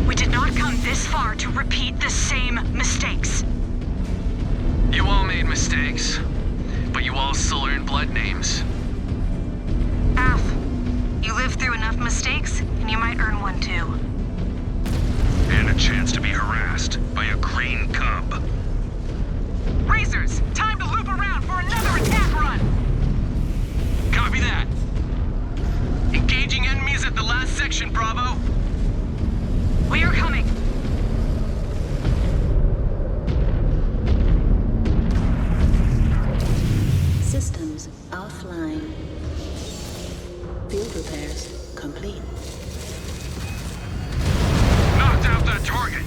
We did not come this far to repeat the same mistakes. You all made mistakes, but you all still earned blood names. Af, you lived through enough mistakes, and you might earn one too. And a chance to be harassed by a green cub. Razors, time to loop around for another attack run! Copy that. Engaging enemies at the last section, Bravo. We are coming. Systems offline. Field repairs complete. Knocked out that target.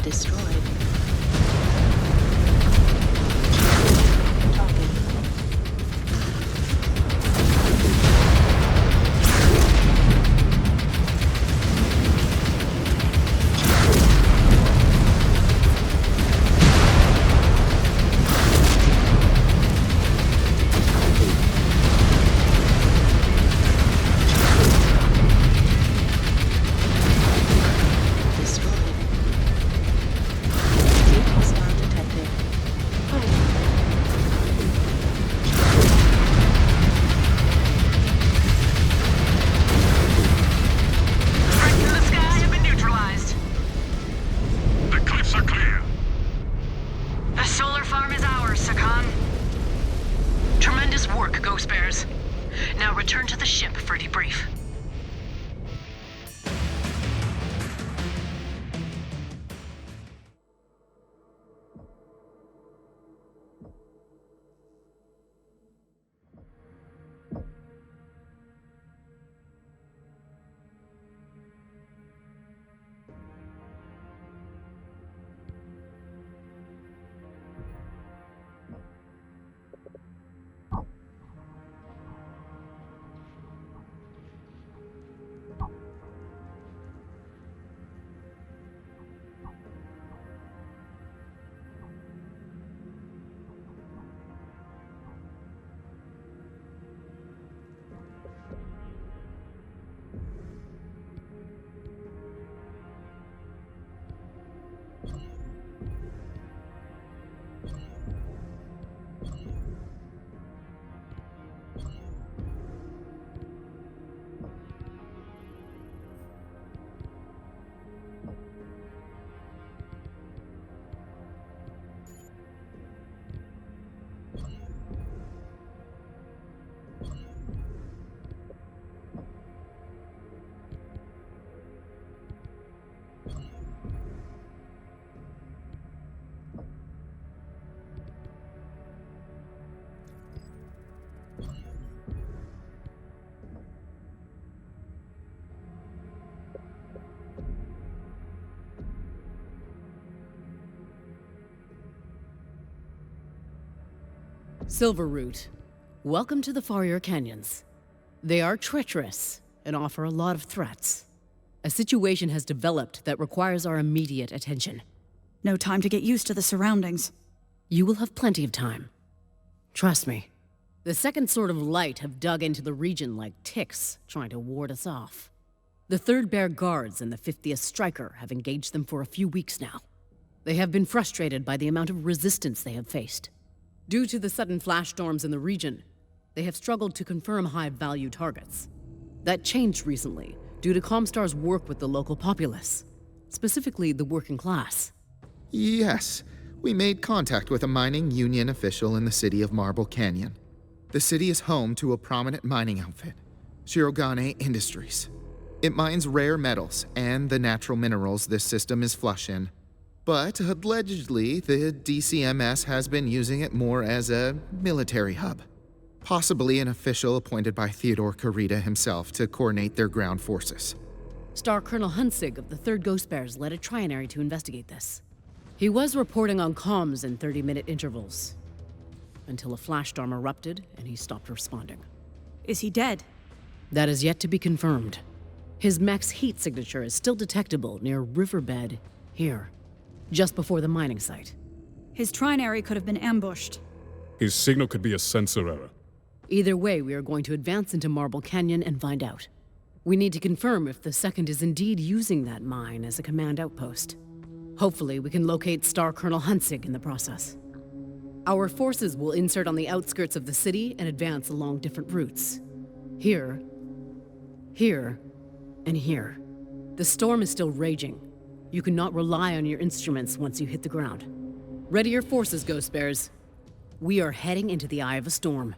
Destroyed. Silveroot, welcome to the Farrier Canyons. They are treacherous and offer a lot of threats. A situation has developed that requires our immediate attention. No time to get used to the surroundings. You will have plenty of time. Trust me. The second Sword of Light have dug into the region like ticks, trying to ward us off. The 3rd Bear Guards and the 50th Striker have engaged them for a few weeks now. They have been frustrated by the amount of resistance they have faced. Due to the sudden flash storms in the region, they have struggled to confirm high-value targets. That changed recently, due to Comstar's work with the local populace, specifically the working class. Yes, we made contact with a mining union official in the city of Marble Canyon. The city is home to a prominent mining outfit, Shirogane Industries. It mines rare metals and the natural minerals this system is flush in. But allegedly, the DCMS has been using it more as a military hub. Possibly an official appointed by Theodore Kurita himself to coordinate their ground forces. Star Colonel Hunsig of the 3rd Ghost Bears led a trinary to investigate this. He was reporting on comms in 30-minute intervals, until a flash storm erupted and he stopped responding. Is he dead? That is yet to be confirmed. His mech's heat signature is still detectable near Riverbed here, just before the mining site. His trinary could have been ambushed. His signal could be a sensor error. Either way, we are going to advance into Marble Canyon and find out. We need to confirm if the 2nd is indeed using that mine as a command outpost. Hopefully, we can locate Star Colonel Hunsig in the process. Our forces will insert on the outskirts of the city and advance along different routes. Here, here, and here. The storm is still raging. You cannot rely on your instruments once you hit the ground. Ready your forces, Ghost Bears. We are heading into the eye of a storm.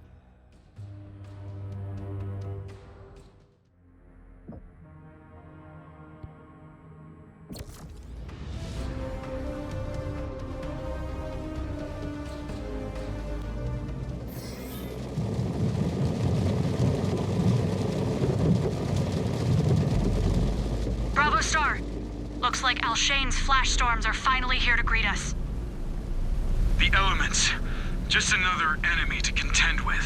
Bravo Star. Looks like Alshane's flash storms are finally here to greet us. The elements. Just another enemy to contend with.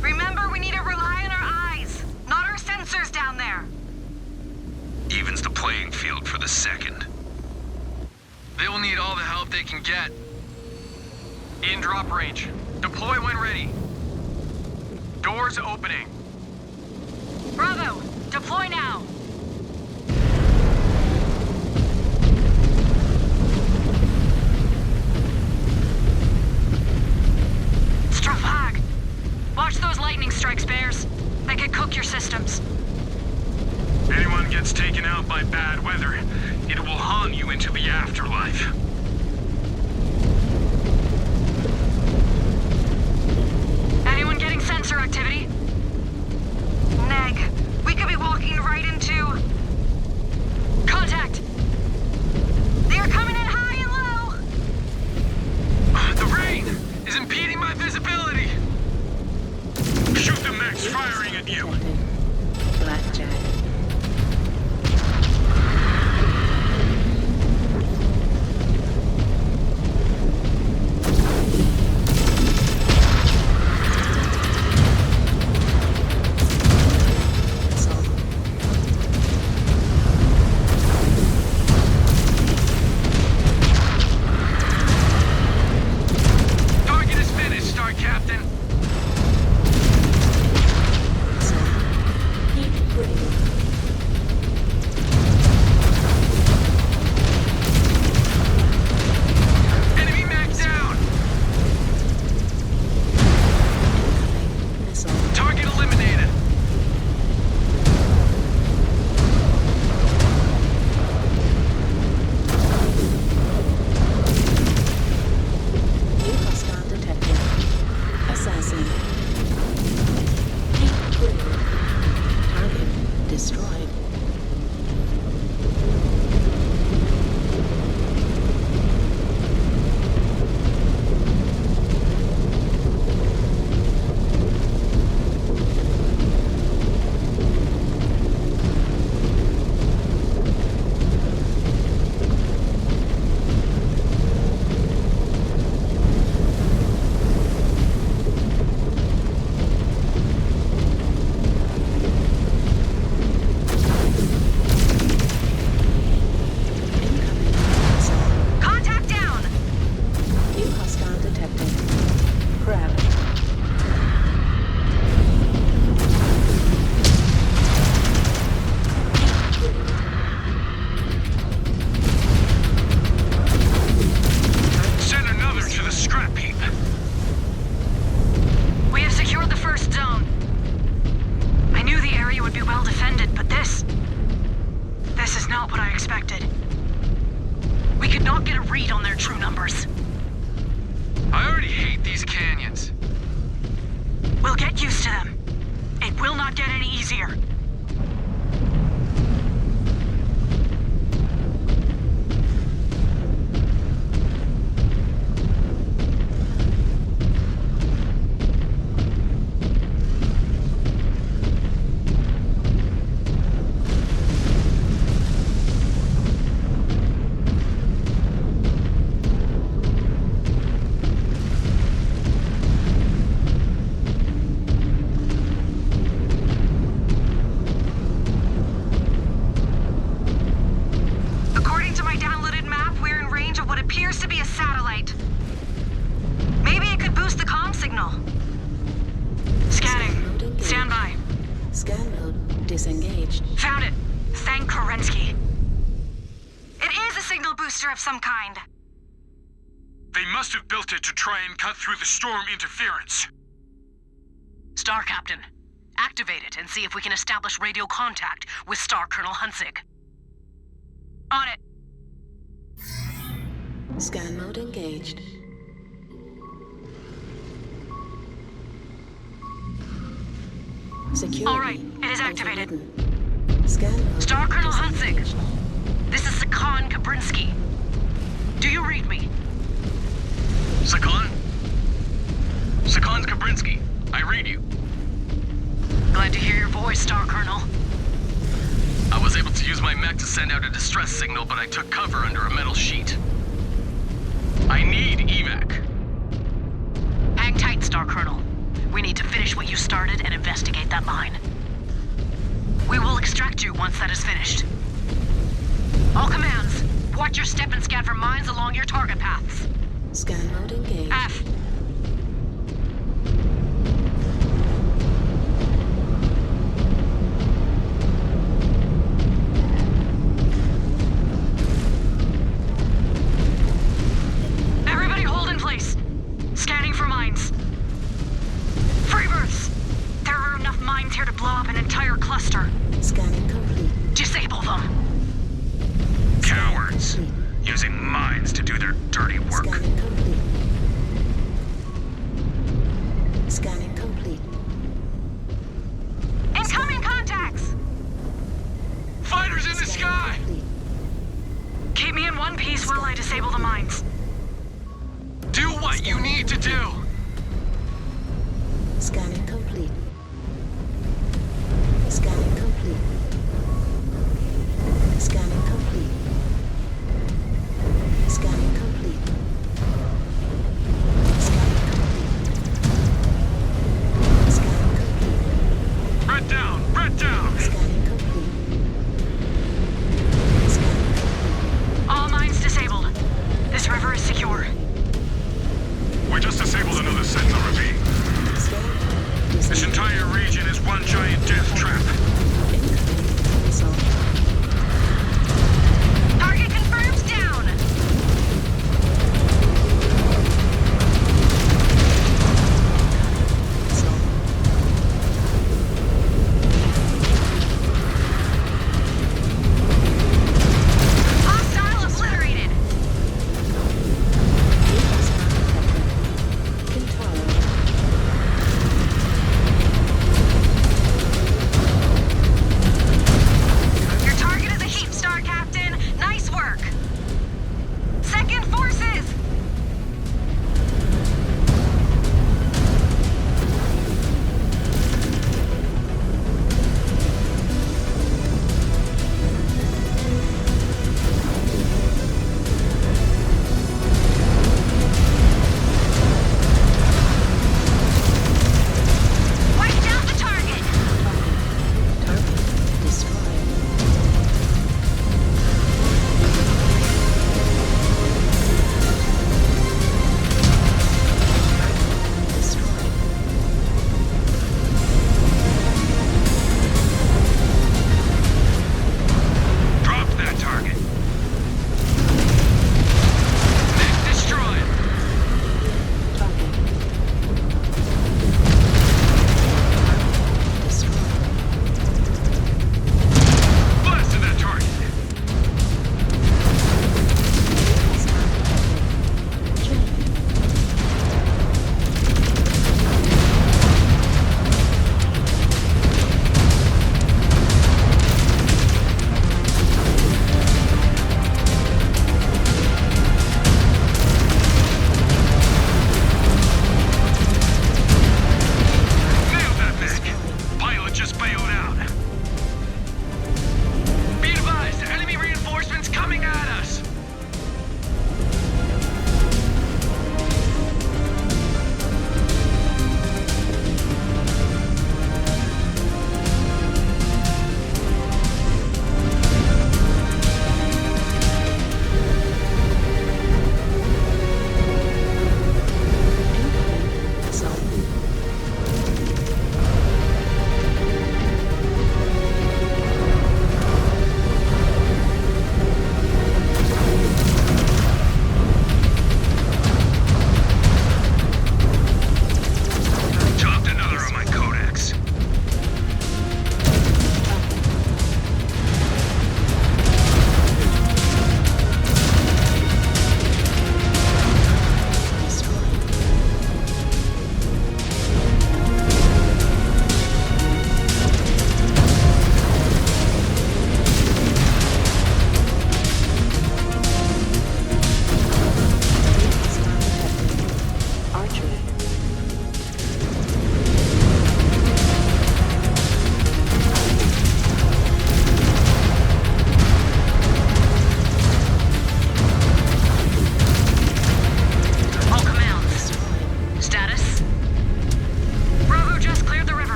Remember, we need to rely on our eyes, not our sensors down there. Evens the playing field for the second. They will need all the help they can get. In drop range. Deploy when ready. Doors opening. Bravo, deploy now. Stravag! Watch those lightning strikes, Bears. They could cook your systems. Anyone gets taken out by bad weather, it will haunt you into the afterlife. Anyone getting sensor activity? Neg, we could be walking right into... Contact! They are coming in high and low! The rain is impeding my visibility! Shoot the mechs firing at you! Blackjack. Target is finished, Star Captain. Enemy mech down! Target eliminated. New hostile detected. Assassin. Target destroyed. Contact down! New hostile detected. Crab. Send another to the scrap heap. We have secured the first zone. I knew the area would be well defended, but this is not what I expected. We could not get a read on their true numbers. I already hate these canyons. We'll get used to them. It will not get any easier. According to my downloaded map, we're in range of what appears to be a satellite. Maybe it could boost the comm signal. Scanning. Stand by. Scan mode disengaged. Found it. Thank Kerensky. It is a signal booster of some kind. They must have built it to try and cut through the storm interference. Star Captain, activate it and see if we can establish radio contact with Star Colonel Hunzig. On it. Scan mode engaged. Security. All right, it is activated. Scan mode. Star Colonel Hunzig, this is Sakan Kabrinski. Do you read me? Sakan? Sakan's Kabrinski. I read you. Glad to hear your voice, Star Colonel. I was able to use my mech to send out a distress signal, but I took cover under a metal sheet. I need evac. Hang tight, Star Colonel. We need to finish what you started and investigate that mine. We will extract you once that is finished. All commands, watch your step and scan for mines along your target paths. Scan mode engaged. F. Everybody hold in place. Scanning for mines. Free berths. There are enough mines here to blow up an entire cluster. Scanning complete. Disable them. Cowards. Using mines to do their dirty work. Scanning complete. Scanning complete. Incoming contacts! Fighters in the sky! Keep me in one piece while I disable the mines. Do what you need to do! Scanning complete. Scanning complete. Scanning complete. Scanning complete. Scanning complete. Scanning complete. Red down! Red down! Scanning complete. Scanning complete. All mines disabled. This river is secure. We just disabled another Sentinel ravine. This entire region is one giant death trap.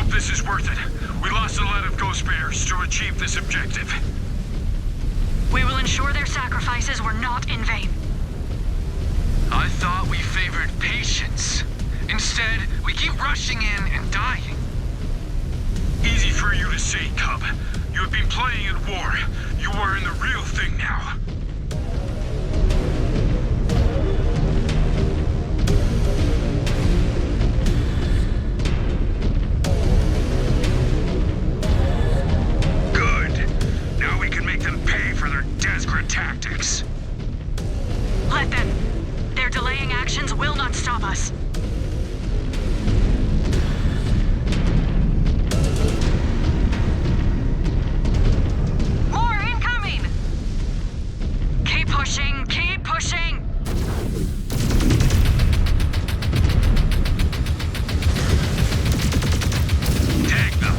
if this is worth it. We lost a lot of Ghost Bears to achieve this objective. We will ensure their sacrifices were not in vain. I thought we favored patience. Instead, we keep rushing in and dying. Easy for you to say, Cub. You have been playing at war. You are in the real thing now. Good. Now we can make them pay for their desperate tactics. Let them. Their delaying actions will not stop us. More incoming! Keep pushing, keep pushing! Tag them.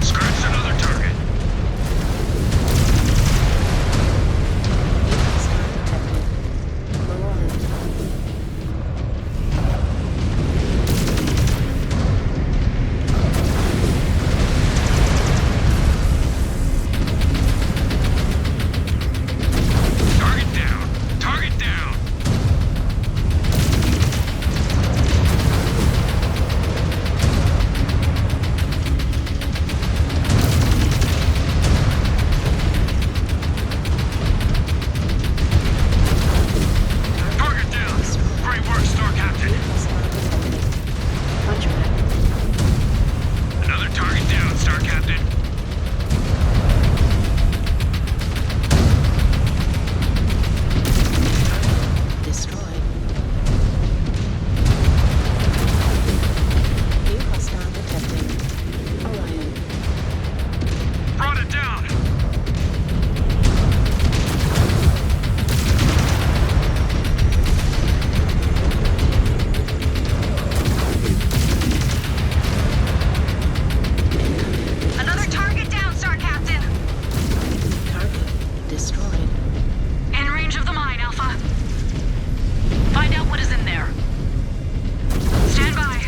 Scratch another target. Target down. Target down. Target down. Great work, Star Captain. Another target down, Star Captain. Destroyed. New hostile detected. Orion. Brought it down. Another target down, Star Captain! Target destroyed. In range of the mine, Alpha. Find out what is in there. Stand by.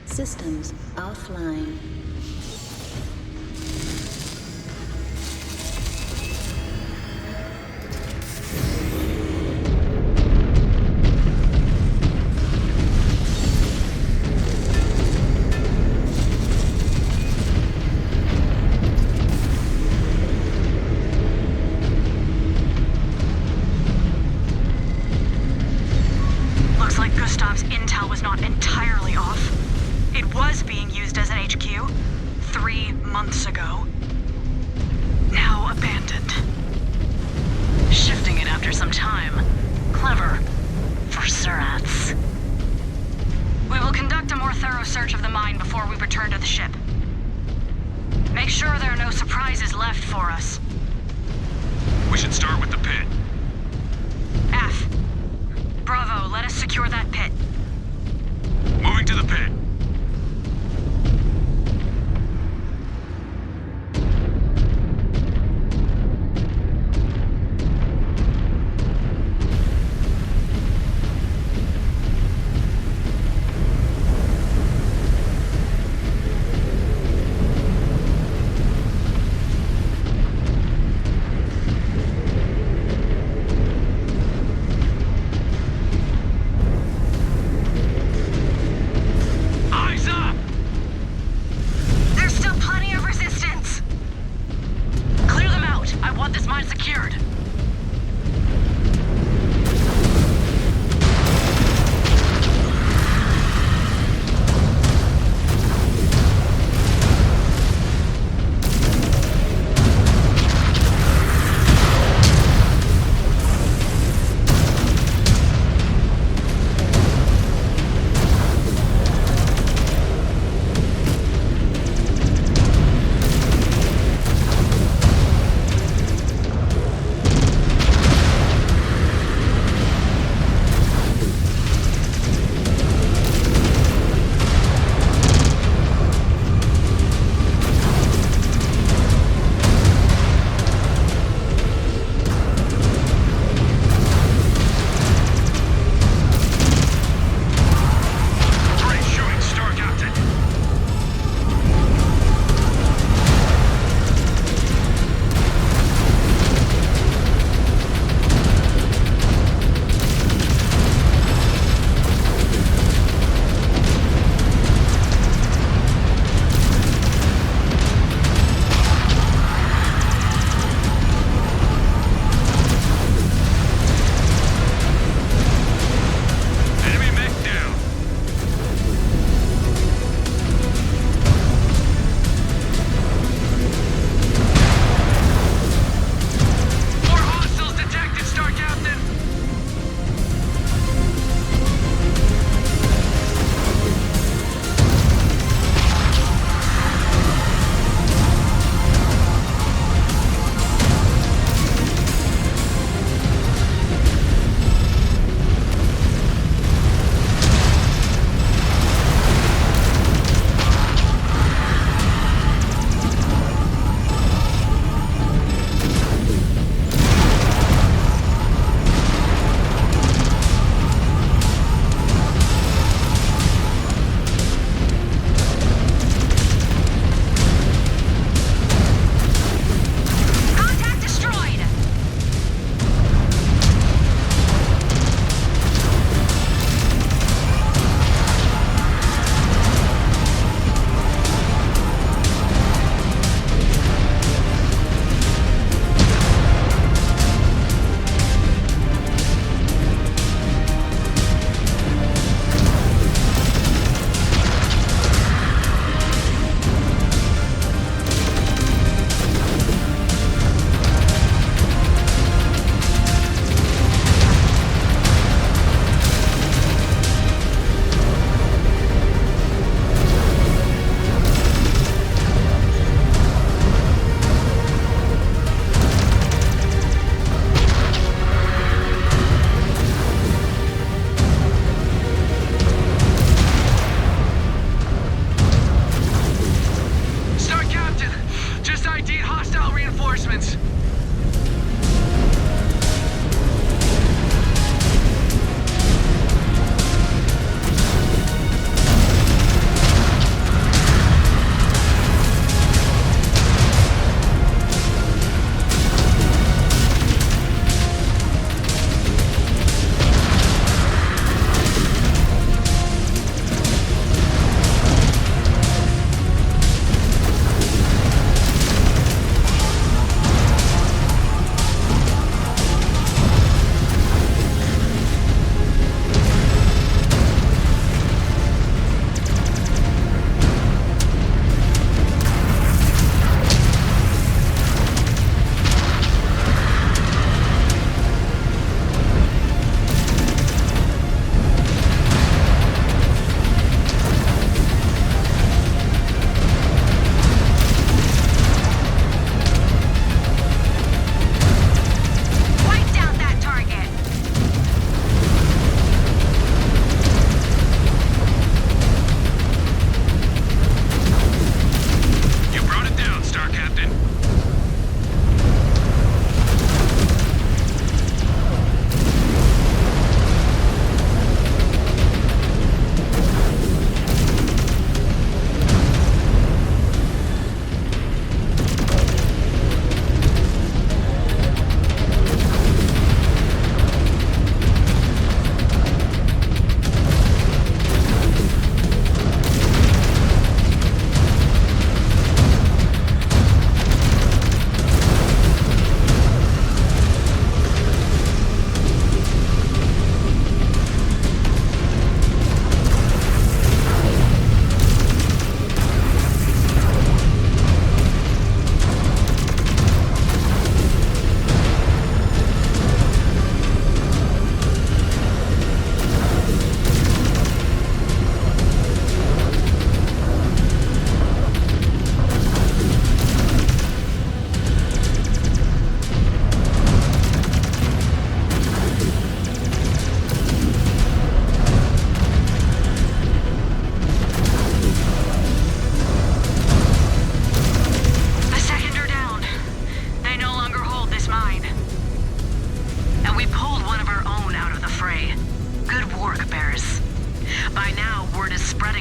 Systems offline. Looks like Gustav's intel was not entirely off. It was being used as an HQ 3 months ago. Now abandoned. Shifting it after some time. Clever. For Surats. We will conduct a more thorough search of the mine before we return to the ship. Make sure there are no surprises left for us. We should start with the pit. F. Bravo, let us secure that pit. Moving to the pit.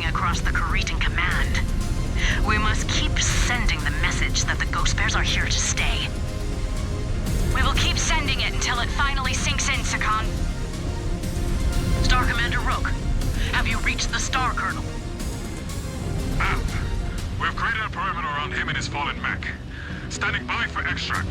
spreading across the Cretan command. We must keep sending the message that the Ghost Bears are here to stay. We will keep sending it until it finally sinks in, Sakon. Star Commander Rook, have you reached the Star Colonel? We've created a perimeter around him and his fallen mech. Standing by for extract.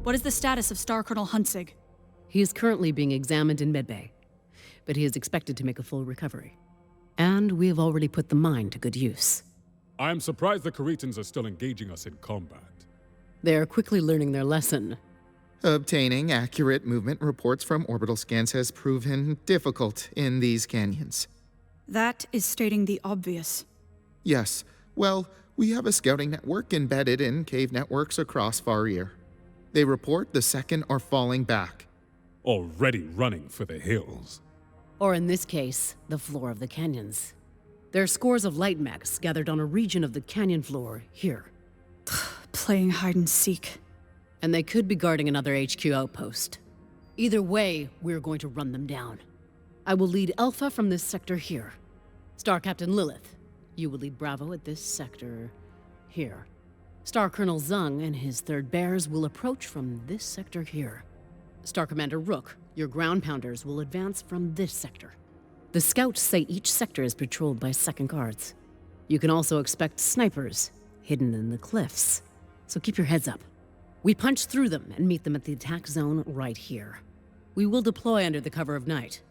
What is the status of Star Colonel Huntsig? He is currently being examined in medbay, but he is expected to make a full recovery. And we have already put the mine to good use. I am surprised the Caretans are still engaging us in combat. They are quickly learning their lesson. Obtaining accurate movement reports from orbital scans has proven difficult in these canyons. That is stating the obvious. Yes. Well, we have a scouting network embedded in cave networks across MECHWARRIOR. They report the second are falling back. Already running for the hills. Or in this case, the floor of the canyons. There are scores of light mechs gathered on a region of the canyon floor here. Playing hide and seek. And they could be guarding another HQ outpost. Either way, we're going to run them down. I will lead Alpha from this sector here. Star Captain Lilith, you will lead Bravo at this sector here. Star Colonel Zung and his third bears will approach from this sector here. Star Commander Rook, your ground pounders will advance from this sector. The scouts say each sector is patrolled by second guards. You can also expect snipers hidden in the cliffs, so keep your heads up. We punch through them and meet them at the attack zone right here. We will deploy under the cover of night.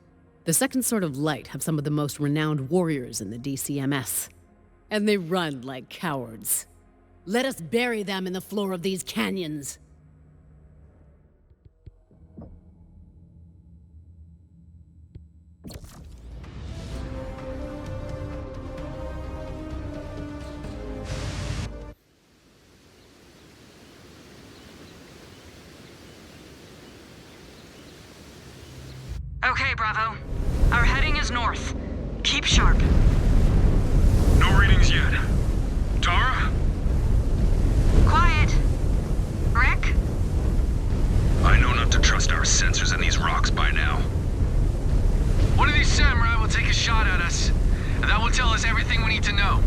The second sort of light have some of the most renowned warriors in the DCMS, and they run like cowards. Let us bury them in the floor of these canyons. Okay, Bravo. Our heading is north. Keep sharp. No readings yet. Tara? Quiet. Rick? I know not to trust our sensors in these rocks by now. One of these samurai will take a shot at us, and that will tell us everything we need to know.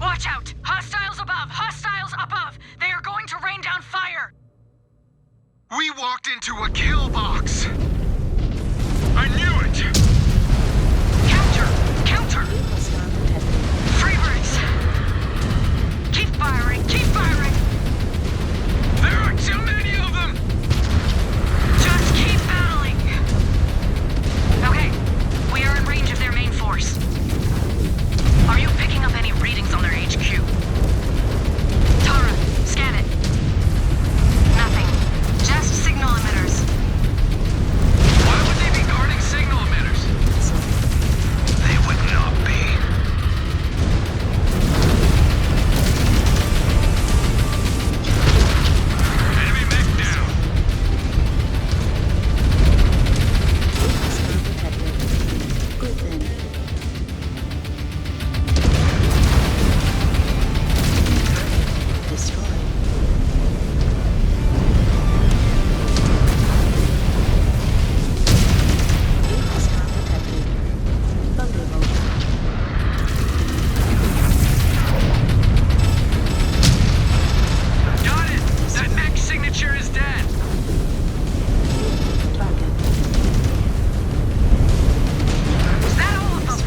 Watch out! Hostiles above! Hostiles above! They are going to rain down fire! We walked into a kill box! I knew it! Counter! Counter! Freebirds! Keep firing! Keep firing! There are too many of them! Just keep battling! Okay, we are in range of their main force. Are you picking up any readings on their HQ? Tara, scan it. Nothing. Just signal emitters. Why would they be guarding signal emitters? They would not be. Enemy mech down. Good then. Destroy. Got it! That mech signature is dead! Is that all of them?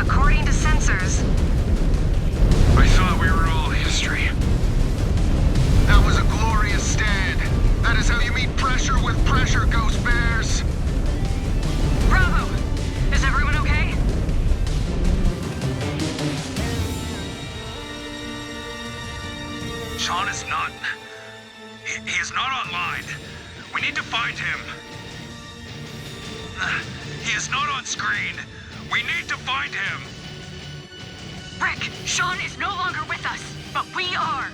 According to sensors, I thought we were all history. That was a glorious stand. That is how you meet pressure with pressure, Ghost Bears. Bravo! Is everyone okay? Sean is not... He is not online. We need to find him. He is not on screen. We need to find him. Rick, Sean is no longer with us, but we are.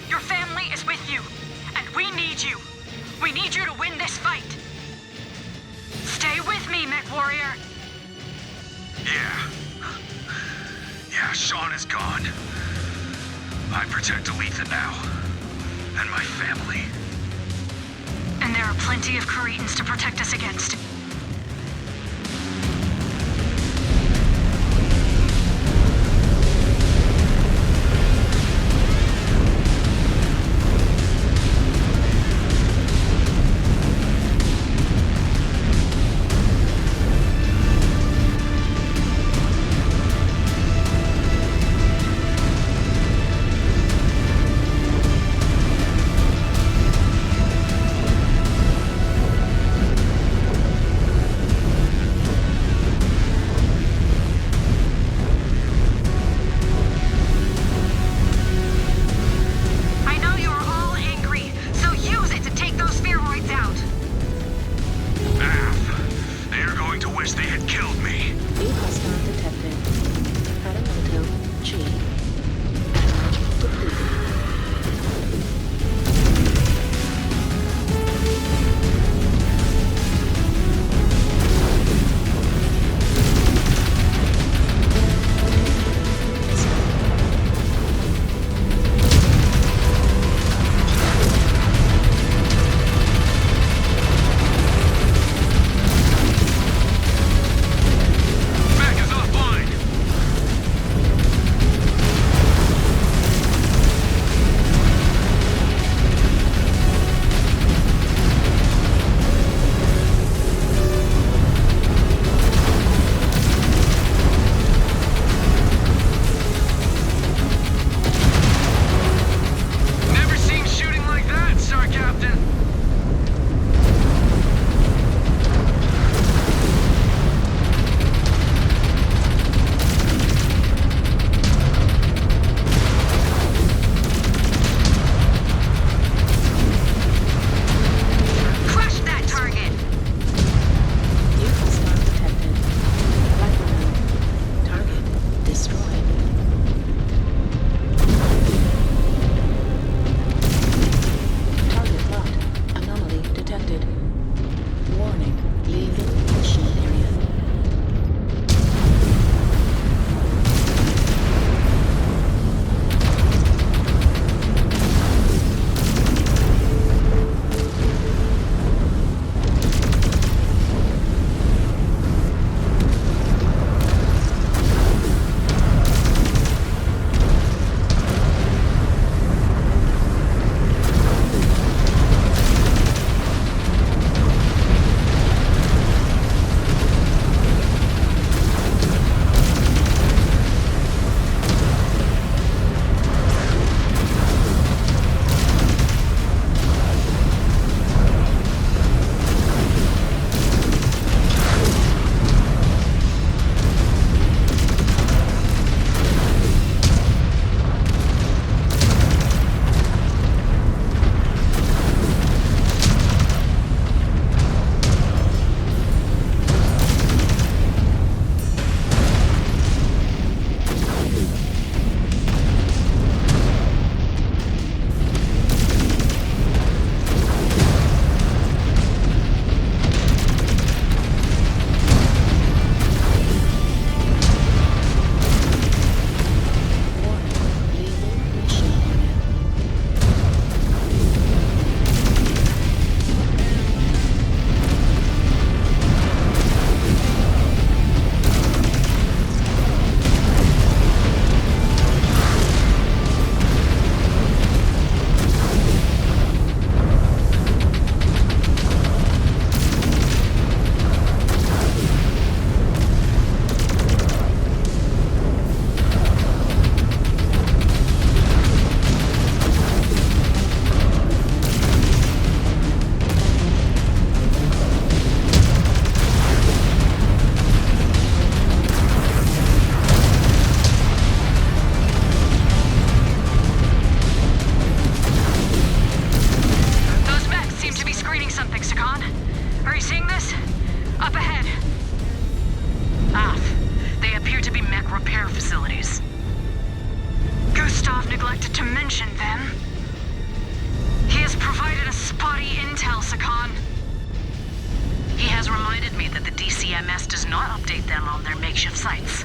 Your family is with you, and we need you. We need you to win this fight. Stay with me, MECHWARRIOR. Yeah, Sean is gone. I protect Aletha now. And my family. And there are plenty of Cretans to protect us against. capabilities. Gustav neglected to mention them. He has provided a spotty intel, Sakan. He has reminded me that the DCMS does not update them on their makeshift sites.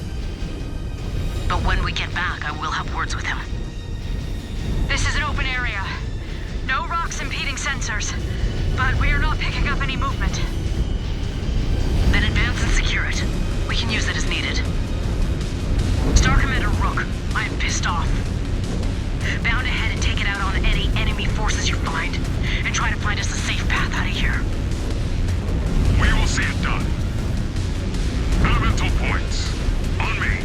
But when we get back, I will have words with him. This is an open area. No rocks impeding sensors, but we are not picking up any movement. Then advance and secure it. We can use it as needed. Star Commander Rook, I am pissed off. Bound ahead and take it out on any enemy forces you find, and try to find us a safe path out of here. We will see it done. Elemental points. On me.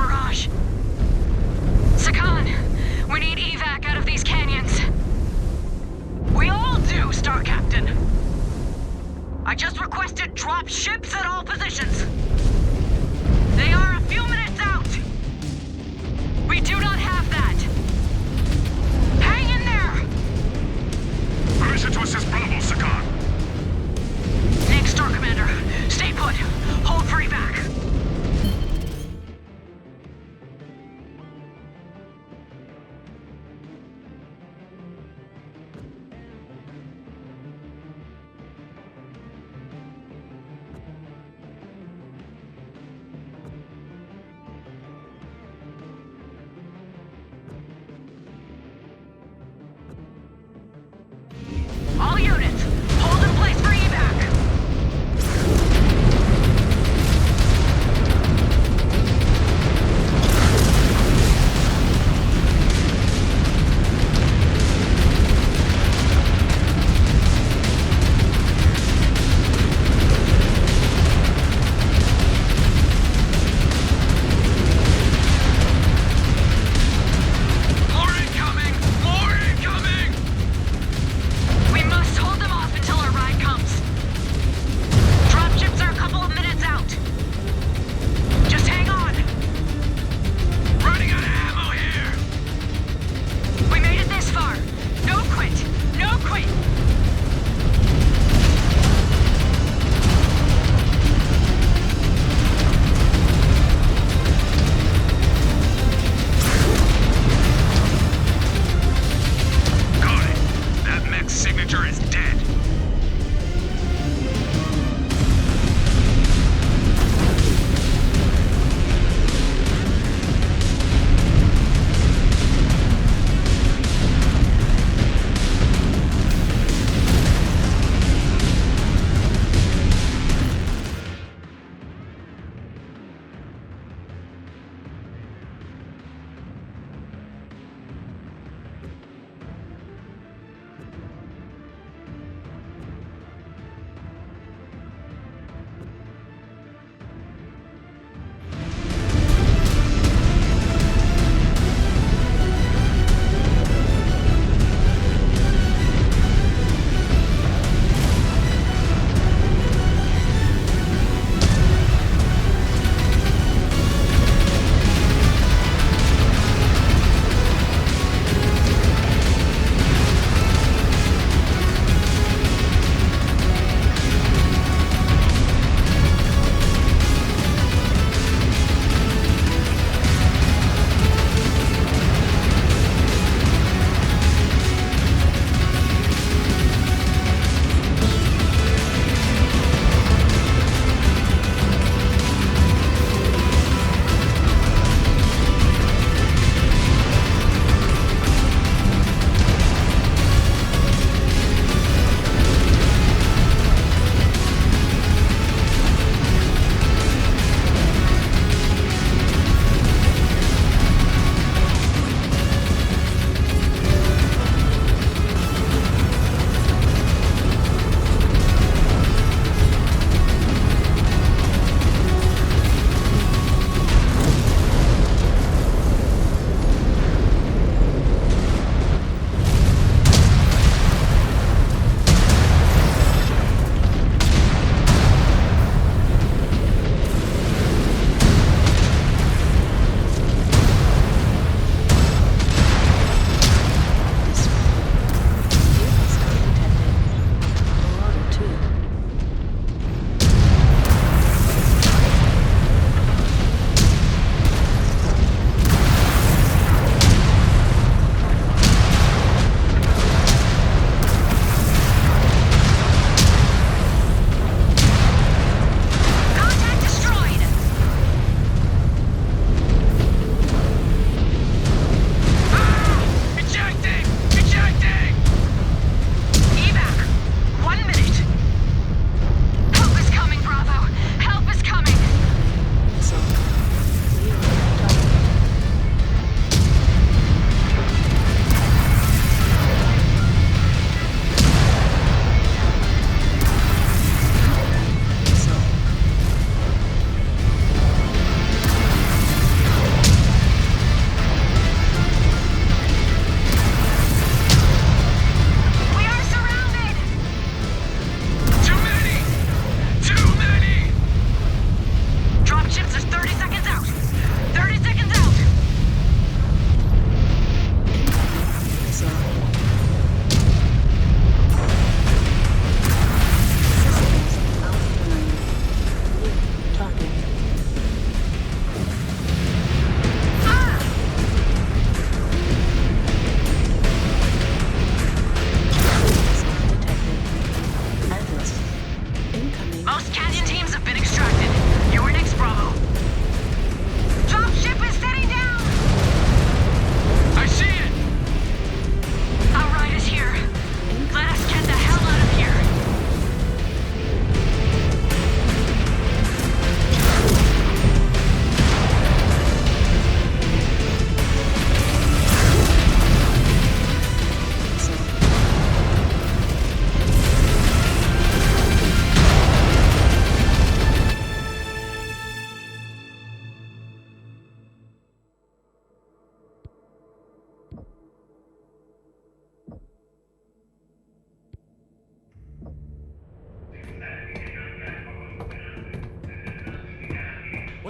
barrage. Sakan, we need evac out of these canyons. We all do, Star Captain. I just requested drop ships at all positions. They are a few minutes out. We do not have that. Hang in there! Permission to assist Bravo, Sakan. Nick, Star Commander, stay put. Hold for evac.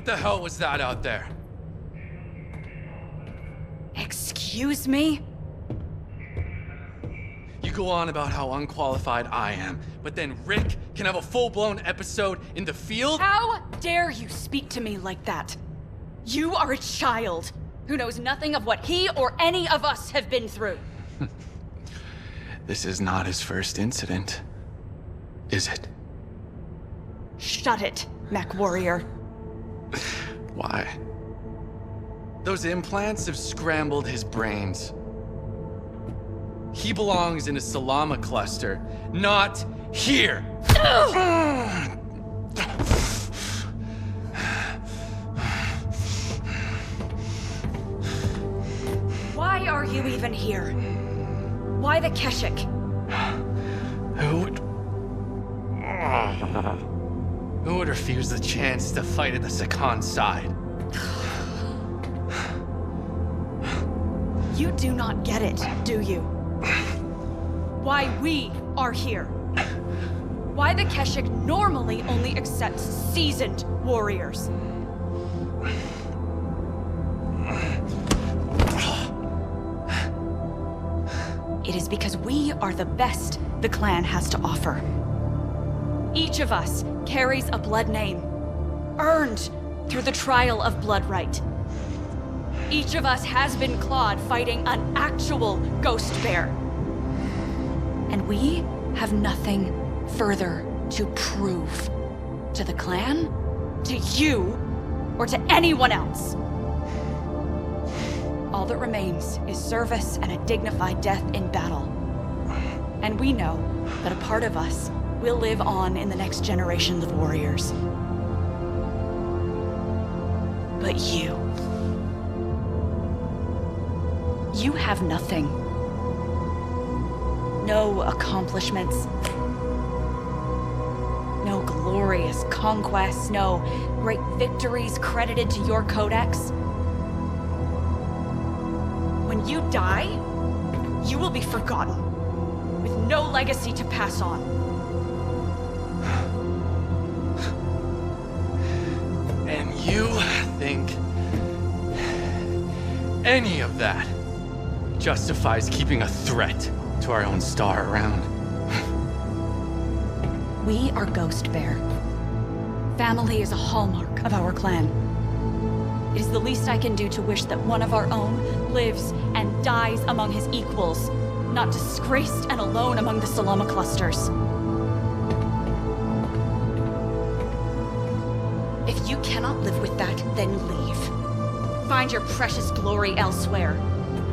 What the hell was that out there? Excuse me? You go on about how unqualified I am, but then Rick can have a full-blown episode in the field? How dare you speak to me like that? You are a child who knows nothing of what he or any of us have been through. This is not his first incident, is it? Shut it, MECHWARRIOR. Why? Those implants have scrambled his brains. He belongs in a Salama cluster, not here! Why are you even here? Why the Keshik? Who would refuse the chance to fight at the Sakan side? You do not get it, do you? Why we are here. Why the Keshik normally only accepts seasoned warriors. It is because we are the best the clan has to offer. Each of us carries a blood name, earned through the trial of blood right. Each of us has been clawed fighting an actual ghost bear. And we have nothing further to prove to the clan, to you, or to anyone else. All that remains is service and a dignified death in battle. And we know that a part of us will live on in the next generation of warriors. But you have nothing. No accomplishments. No glorious conquests, no great victories credited to your codex. When you die, you will be forgotten, with no legacy to pass on. And you think any of that justifies keeping a threat to our own star around? We are Ghost Bear. Family is a hallmark of our clan. It is the least I can do to wish that one of our own lives and dies among his equals, not disgraced and alone among the Salama clusters. If you cannot live with that, then leave. Find your precious glory elsewhere,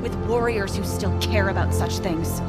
with warriors who still care about such things.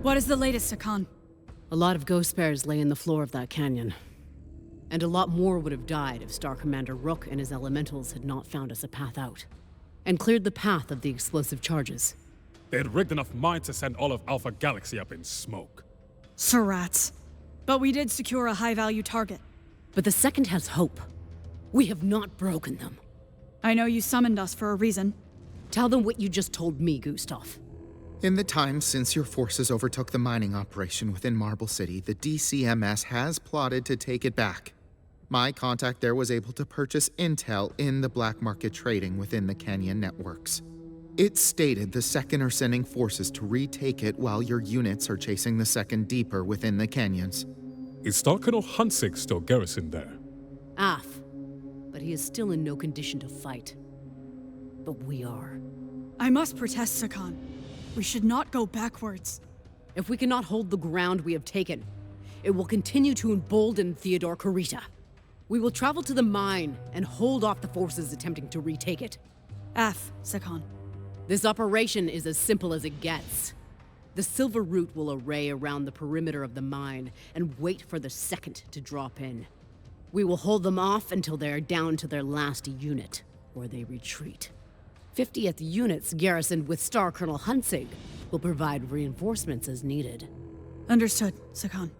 What is the latest, Sakan? A lot of ghost bears lay in the floor of that canyon. And a lot more would have died if Star Commander Rook and his elementals had not found us a path out. And cleared the path of the explosive charges. They had rigged enough mines to send all of Alpha Galaxy up in smoke. Surats. But we did secure a high-value target. But the Second has hope. We have not broken them. I know you summoned us for a reason. Tell them what you just told me, Gustav. In the time since your forces overtook the mining operation within Marble City, the DCMS has plotted to take it back. My contact there was able to purchase intel in the black market trading within the Canyon networks. It stated the Second are sending forces to retake it while your units are chasing the Second deeper within the canyons. Is Star Colonel Huntsig still garrisoned there? Af. But he is still in no condition to fight. But we are. I must protest, Sakan. We should not go backwards. If we cannot hold the ground we have taken, it will continue to embolden Theodore Kurita. We will travel to the mine and hold off the forces attempting to retake it. Af, Sakan. This operation is as simple as it gets. The Silveroot will array around the perimeter of the mine and wait for the Second to drop in. We will hold them off until they are down to their last unit, or they retreat. 50th units garrisoned with Star Colonel Huntsig will provide reinforcements as needed. Understood, Sakan.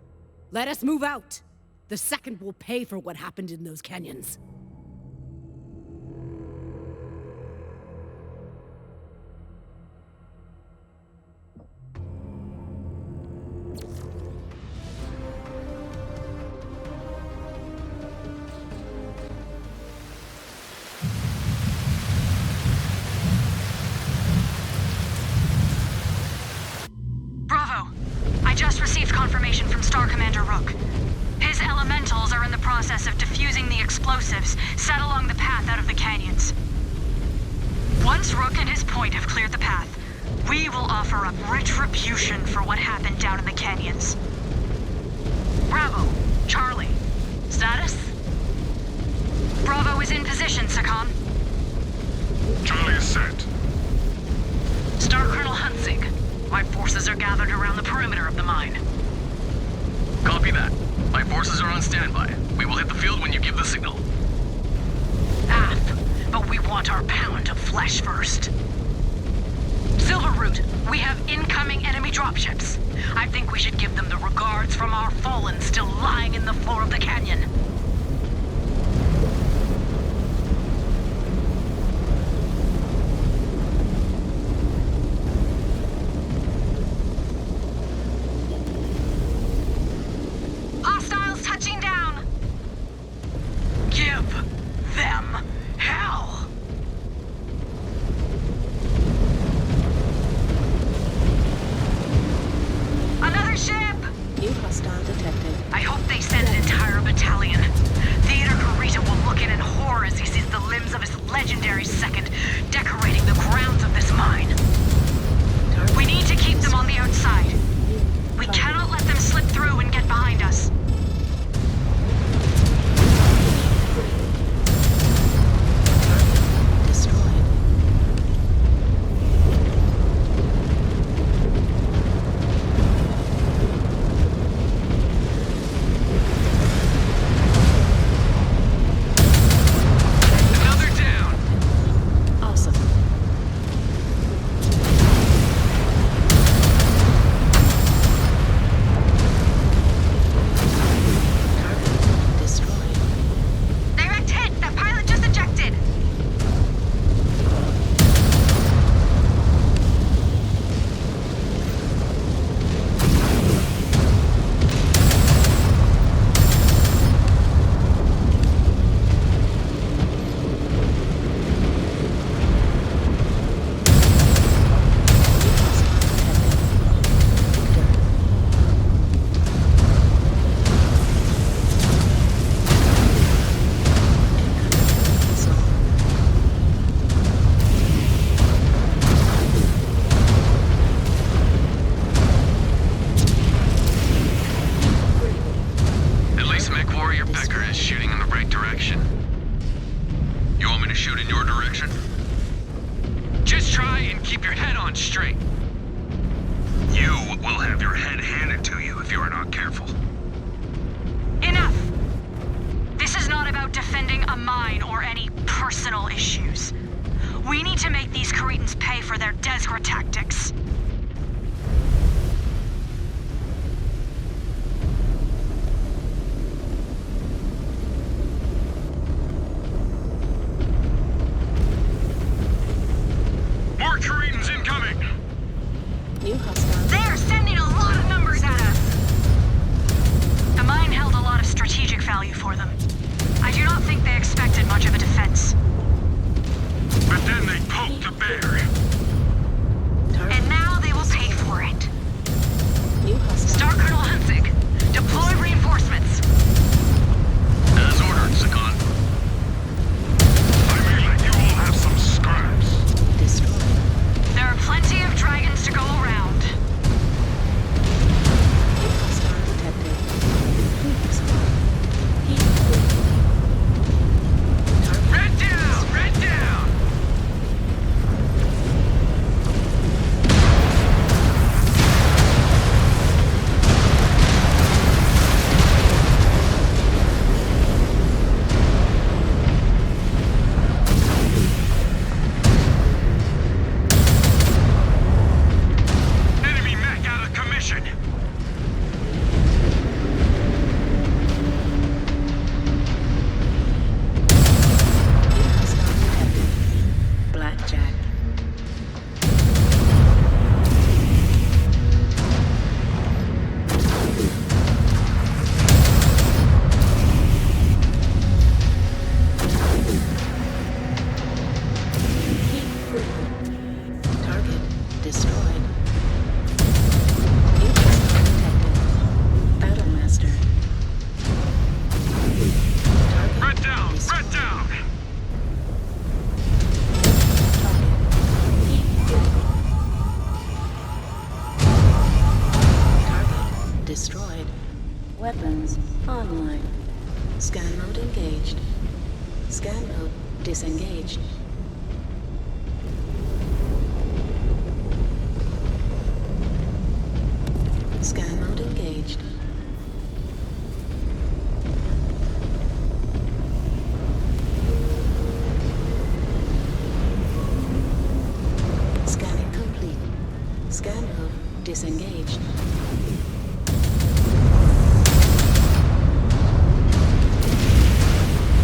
Let us move out! The Second will pay for what happened in those canyons. Confirmation from Star Commander Rook. His elementals are in the process of defusing the explosives set along the path out of the canyons. Once Rook and his point have cleared the path, we will offer up retribution for what happened down in the canyons. Bravo, Charlie. Status? Bravo is in position, Sakan. Charlie is set. Star Colonel Huntsig, my forces are gathered around the perimeter of the mine. Copy that. My forces are on standby. We will hit the field when you give the signal. But we want our pound of flesh first. Silveroot, we have incoming enemy dropships. I think we should give them the regards from our fallen still lying in the floor of the canyon. You will have your head handed to you if you are not careful. Enough! This is not about defending a mine or any personal issues. We need to make these Cretans pay for their Desgra tactics. More Cretans incoming! New hostile. They are sending a lot of numbers at us! The mine held a lot of strategic value for them. I do not think they expected much of a defense. But then they poked the bear. And now they will pay for it. New hostile. Star Colonel Hunzig, deploy reinforcements. As ordered, Sakon. I may let you all have some scraps. Destroyed. There are plenty of dragons to go around. New hostile detected. New hostile. Heat critical. Target. Red down! Red down! Enemy mech out of commission. New hostile detected. Blackjack. Heat critical. Target destroyed. New hostile detected. Battlemaster. Target Red down! destroyed. Red down! Target. Heat critical. Target destroyed. Weapons online. Scan mode engaged. Scan mode disengaged. Scan mode engaged. Scanning complete. Scan mode disengaged.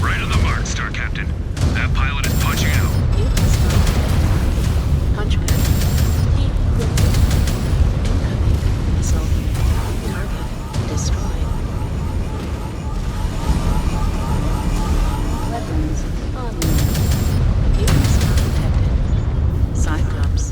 Right on the mark, Star Captain. That pilot is punching out. New hostile detected. Punchback. Heat critical. Incoming missile. Target destroyed. Weapons online. New hostile detected. Cyclops.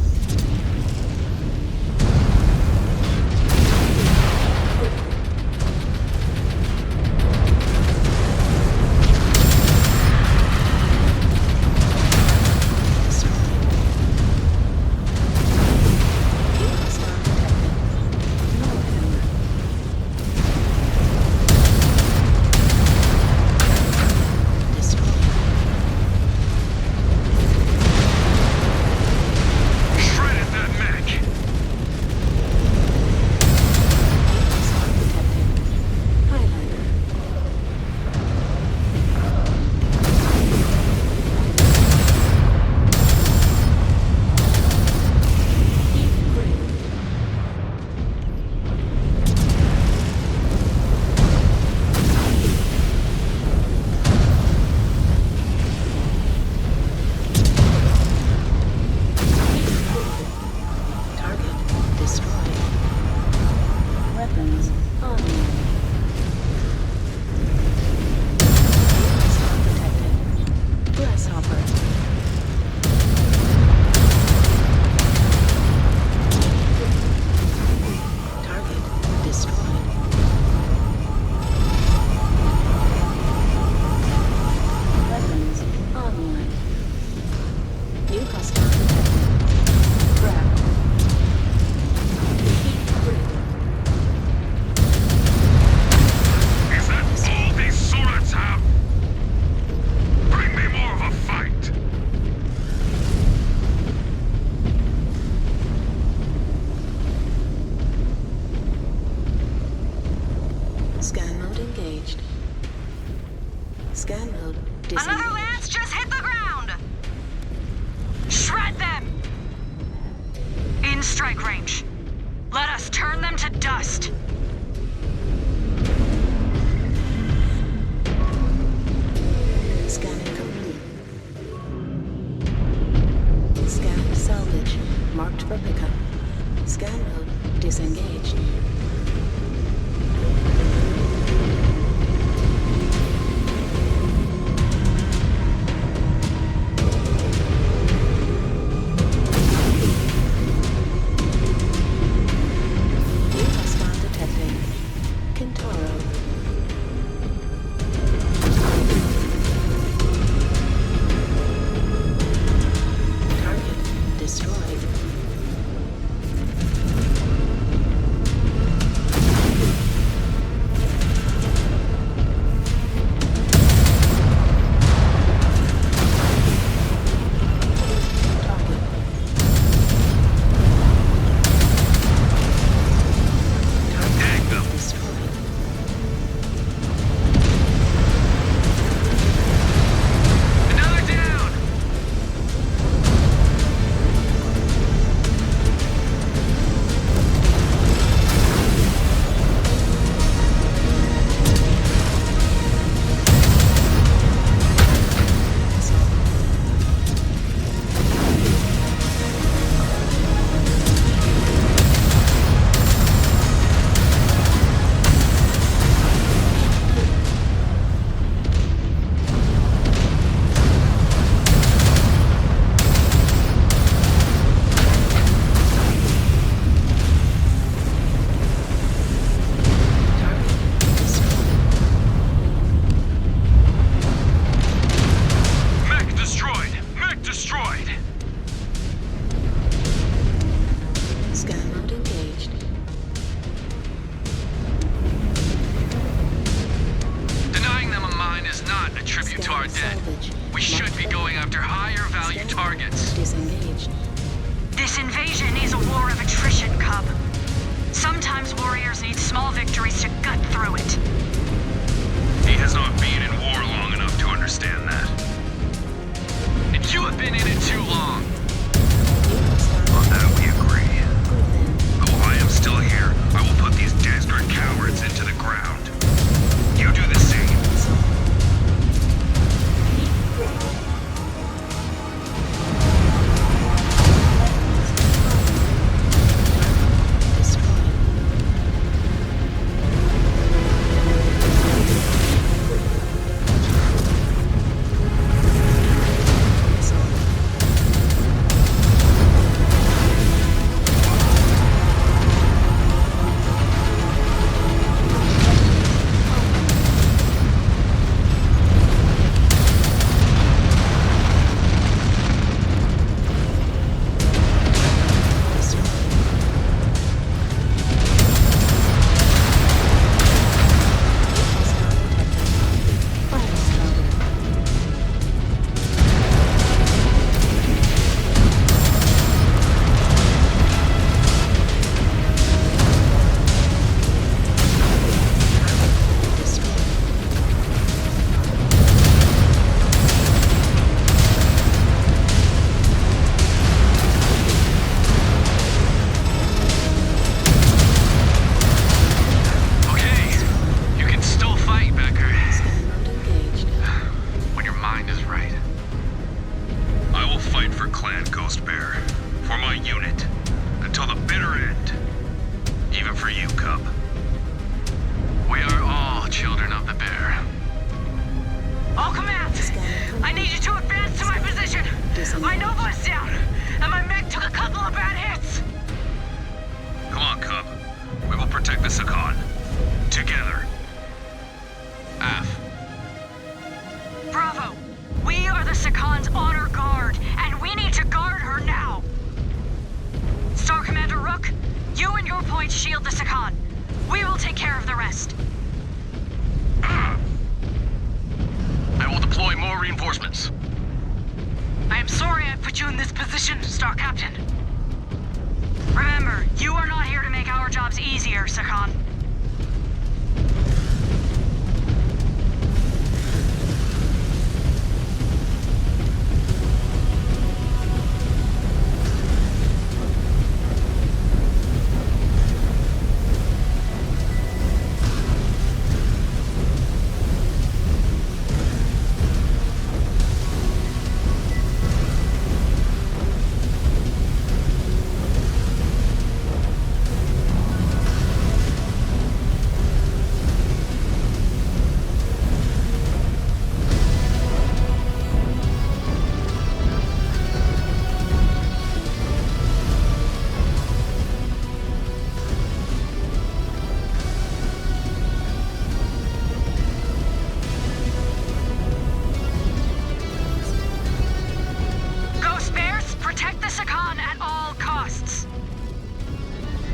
strike range. Let us turn them to dust. Scanning complete. Scan salvage. Marked for pickup. Scan mode disengaged.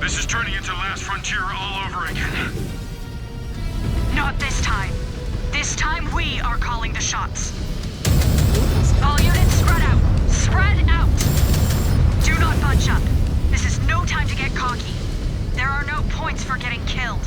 This is turning into Last Frontier all over again. Not this time. This time we are calling the shots. All units spread out. Spread out! Do not bunch up. This is no time to get cocky. There are no points for getting killed.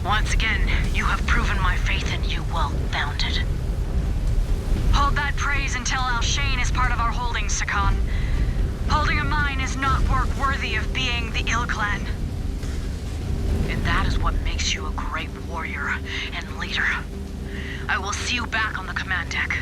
Once again, you have proven my faith in you well-founded. Hold that praise until Alshane is part of our holdings, Sakan. Holding a mine is not work worthy of being the Ill Clan. And that is what makes you a great warrior and leader. I will see you back on the command deck.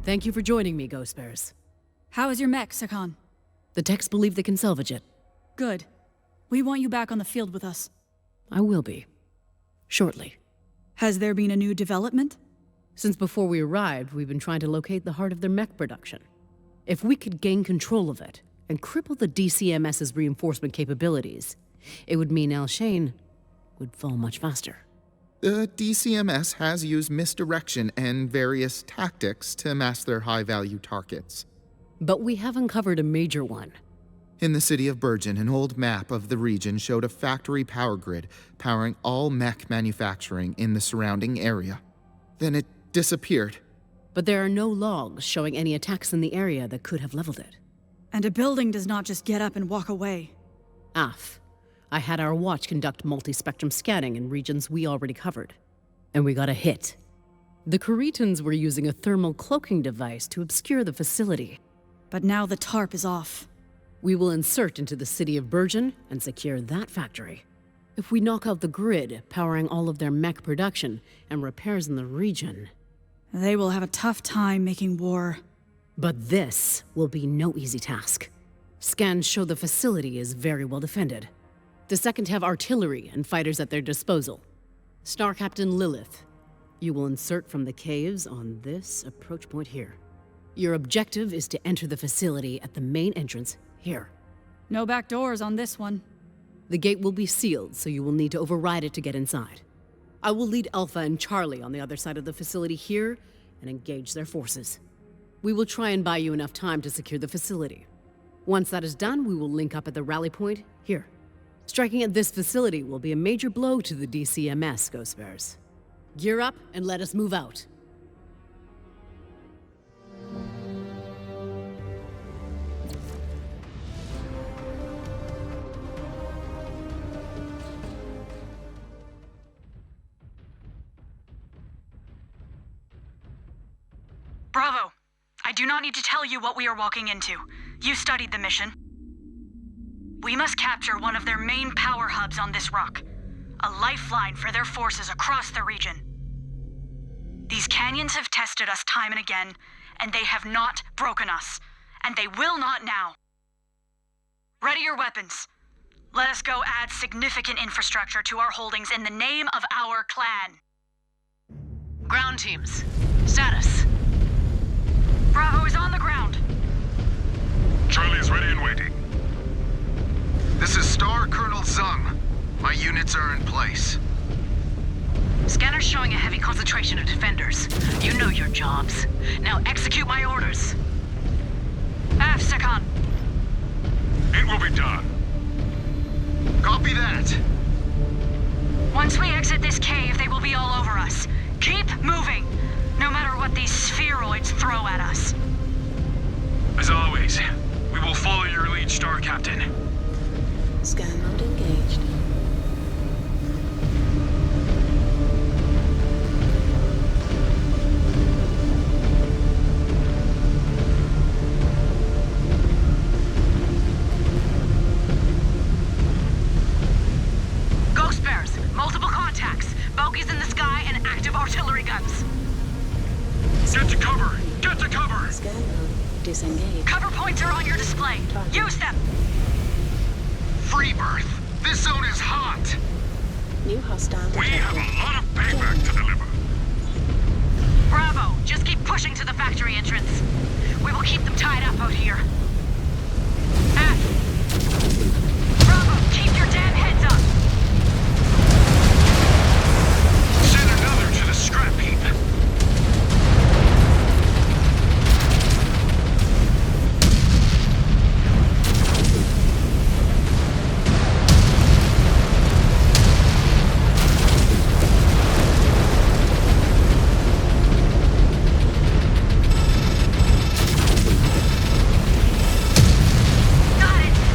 Thank you for joining me, Ghost Bears. How is your mech, Sakhan? The techs believe they can salvage it. Good. We want you back on the field with us. I will be. Shortly. Has there been a new development? Since before we arrived, we've been trying to locate the heart of their mech production. If we could gain control of it, and cripple the DCMS's reinforcement capabilities, it would mean Alshane would fall much faster. The DCMS has used misdirection and various tactics to mask their high-value targets. But we have uncovered a major one. In the city of Bjorn, an old map of the region showed a factory power grid powering all mech manufacturing in the surrounding area. Then it disappeared. But there are no logs showing any attacks in the area that could have leveled it. And a building does not just get up and walk away. I had our watch conduct multi-spectrum scanning in regions we already covered. And we got a hit. The Cretans were using a thermal cloaking device to obscure the facility. But now the tarp is off. We will insert into the city of Bjorn and secure that factory. If we knock out the grid, powering all of their mech production and repairs in the region... They will have a tough time making war. But this will be no easy task. Scans show the facility is very well defended. The second have artillery and fighters at their disposal. Star Captain Lilith, you will insert from the caves on this approach point here. Your objective is to enter the facility at the main entrance here. No back doors on this one. The gate will be sealed, so you will need to override it to get inside. I will lead Alpha and Charlie on the other side of the facility here and engage their forces. We will try and buy you enough time to secure the facility. Once that is done, we will link up at the rally point here. Striking at this facility will be a major blow to the DCMS, Ghost Bears. Gear up and let us move out. Bravo! I do not need to tell you what we are walking into. You studied the mission. We must capture one of their main power hubs on this rock. A lifeline for their forces across the region. These canyons have tested us time and again, and they have not broken us. And they will not now. Ready your weapons. Let us go add significant infrastructure to our holdings in the name of our clan. Ground teams. Status. Bravo is on the ground. Charlie is ready and waiting. This is Star Colonel Zung. My units are in place. Scanner's showing a heavy concentration of defenders. You know your jobs. Now execute my orders. Sakhan. It will be done. Copy that. Once we exit this cave, they will be all over us. Keep moving, no matter what these spheroids throw at us. As always, we will follow your lead, Star Captain. Scan mode engaged. Ghost Bears, multiple contacts, bogies in the sky, and active artillery guns. Get to cover! Get to cover! Scan mode disengaged. Cover points are on your display. Use them! Free birth! This zone is hot! New hostile We have a lot of payback to deliver. Bravo, just keep pushing to the factory entrance. We will keep them tied up out here. Bravo, keep your damn heads up! Send another to the scrap heap. Got it!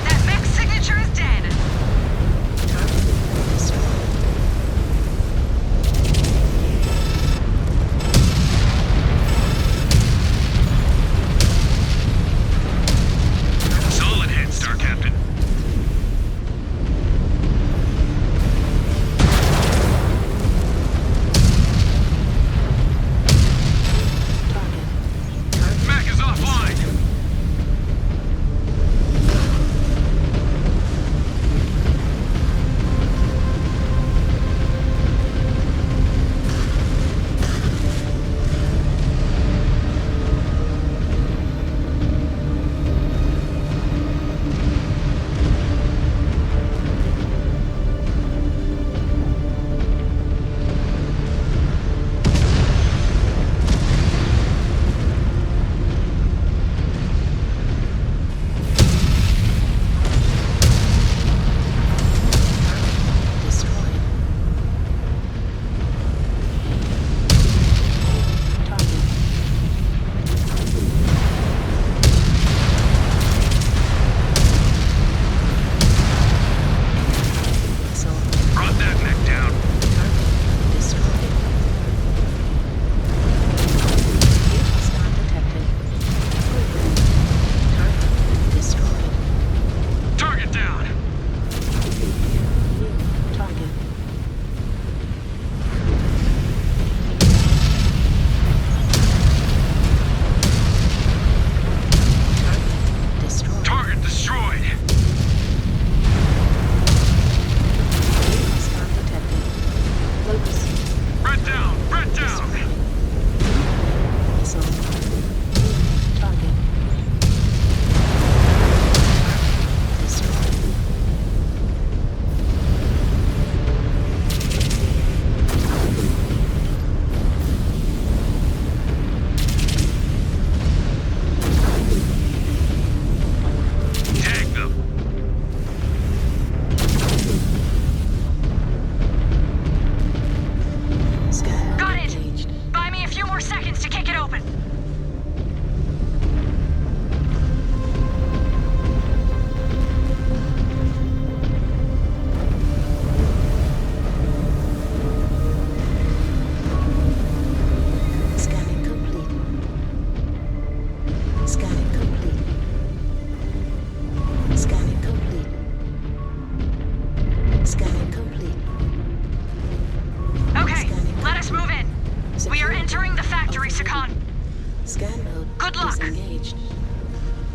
engaged.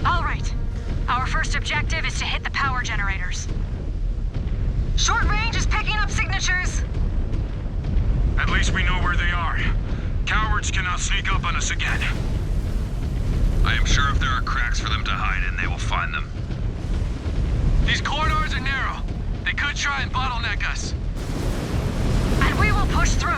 All right. Our first objective is to hit the power generators. Short range is picking up signatures. At least we know where they are. Cowards cannot sneak up on us again. I am sure if there are cracks for them to hide in, they will find them. These corridors are narrow. They could try and bottleneck us. And we will push through.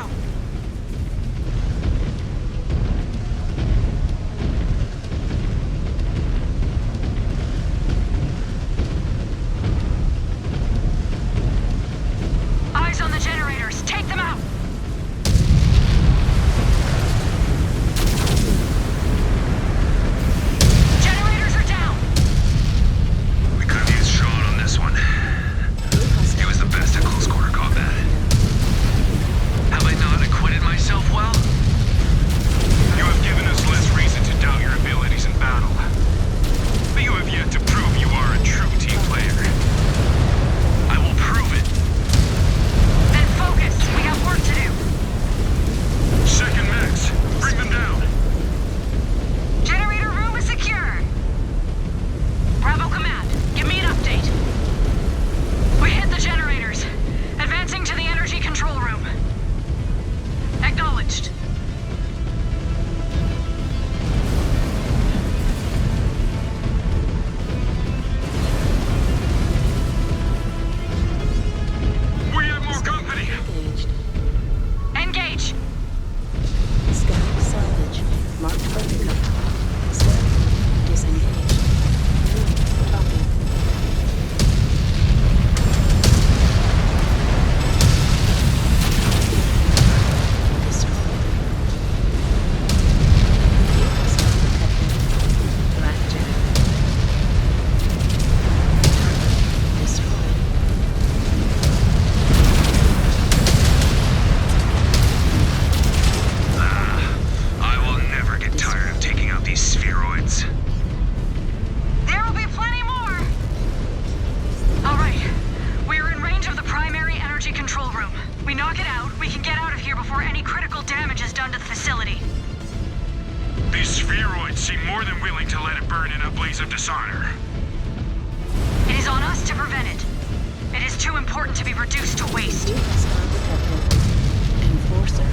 Eyes on the generators. Take them out. Generators are down. We could have used Sean on this one. He was the best at close quarter combat. Have I not acquitted myself well? You have given us less reason to doubt your abilities in battle. But you have yet to prove you are a true team player. I will prove it. Then focus. We have work to do. Second Max, bring them down. Generator room is secure. Bravo Command, give me an update. We hit the generators. Advancing to the energy control room. Acknowledged. We have more company. Engaged. Engage. Scan salvage. Marked for pickup. Scan. Disengaged. Talking. I will never get tired of taking out these spheroids. There will be plenty more! Alright, we're in range of the primary energy control room. We knock it out, we can get out of here before any critical damage is done to the facility. These spheroids seem more than willing to let it burn in a blaze of dishonor. It is on us to prevent it. It is too important to be reduced to waste. Enforcer.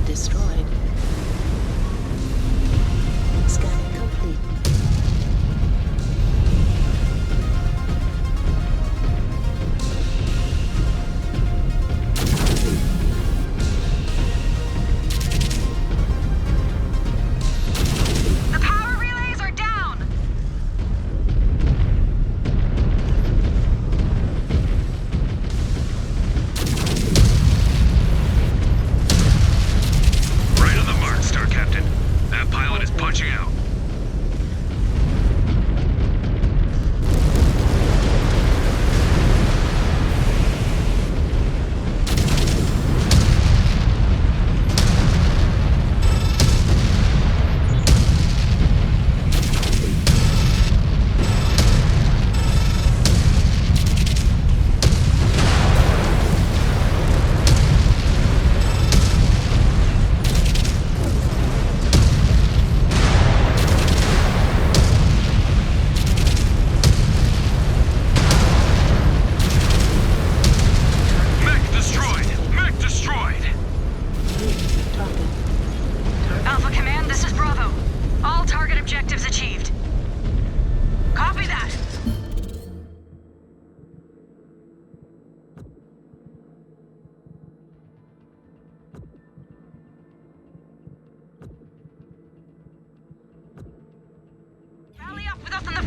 Destroyed.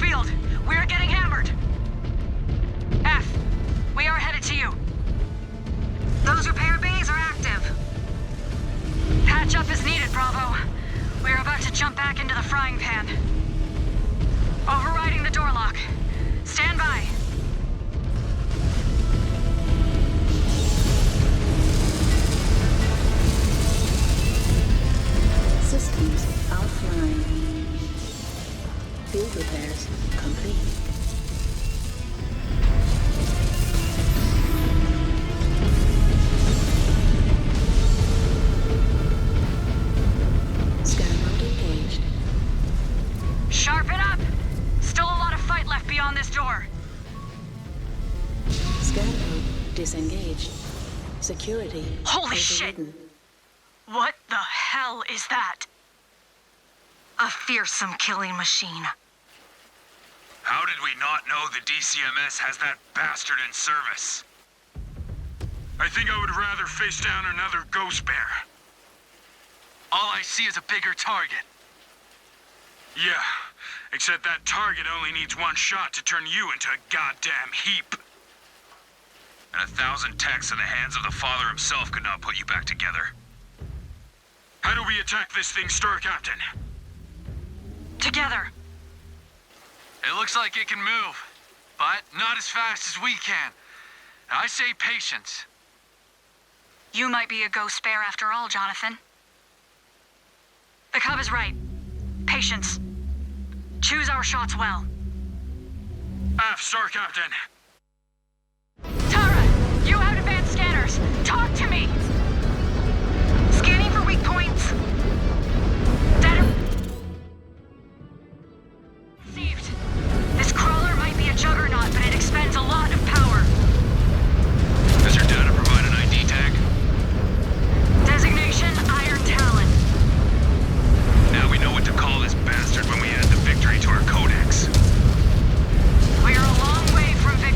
field. We are getting hammered. F, we are headed to you. Those repair bays are active. Patch up is needed, Bravo. We are about to jump back into the frying pan. Overriding the door lock. Stand by. Systems offline. Field repairs complete. Scan mode engaged. Sharpen up! Still a lot of fight left beyond this door. Scan mode disengaged. Security. Holy shit! What the hell is that? A fearsome killing machine. How did we not know the DCMS has that bastard in service? I think I would rather face down another ghost bear. All I see is a bigger target. Yeah, except that target only needs one shot to turn you into a goddamn heap. And 1,000 techs in the hands of the Father himself could not put you back together. How do we attack this thing, Star Captain? Together. It looks like it can move, but not as fast as we can. I say patience. You might be a ghost bear after all, Jonathan. The Cub is right. Patience. Choose our shots well. Star Captain. Tara, you have advanced scanners. Talk to me. Scanning for weak points. Received. This crawler might be a juggernaut, but it expends a lot of power. Does your data provide an ID tag? Designation Iron Talon. Now we know what to call this bastard when we add the victory to our codex. We are a long way from victory.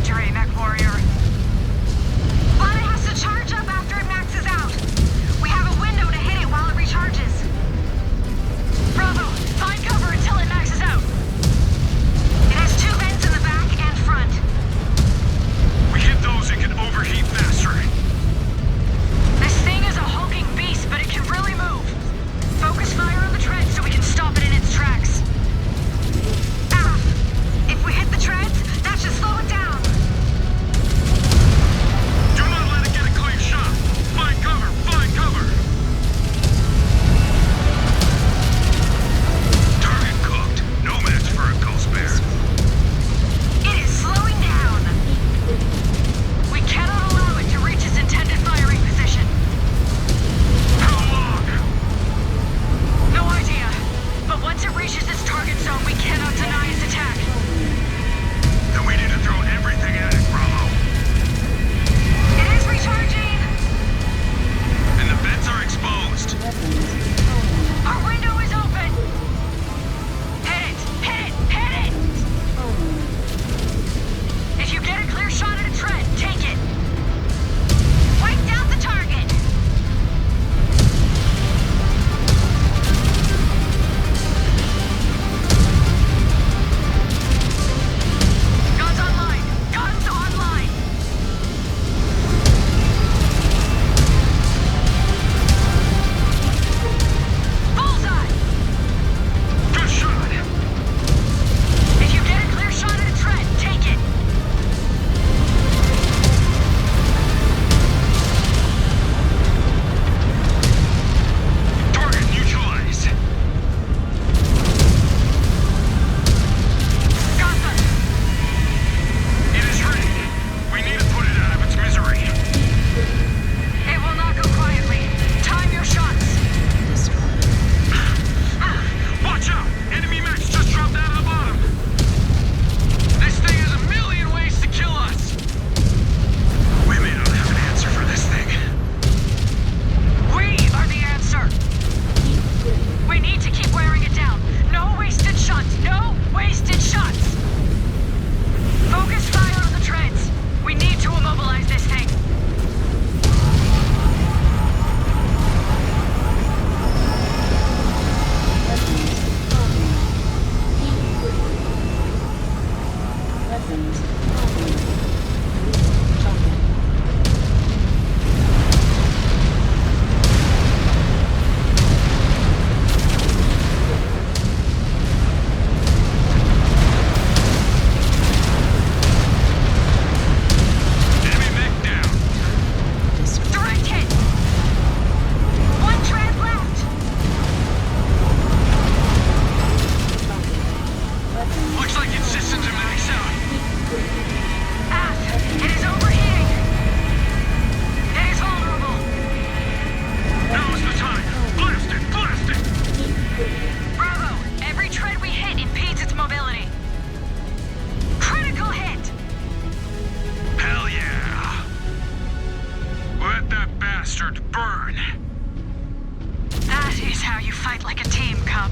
how you fight like a team, Cub.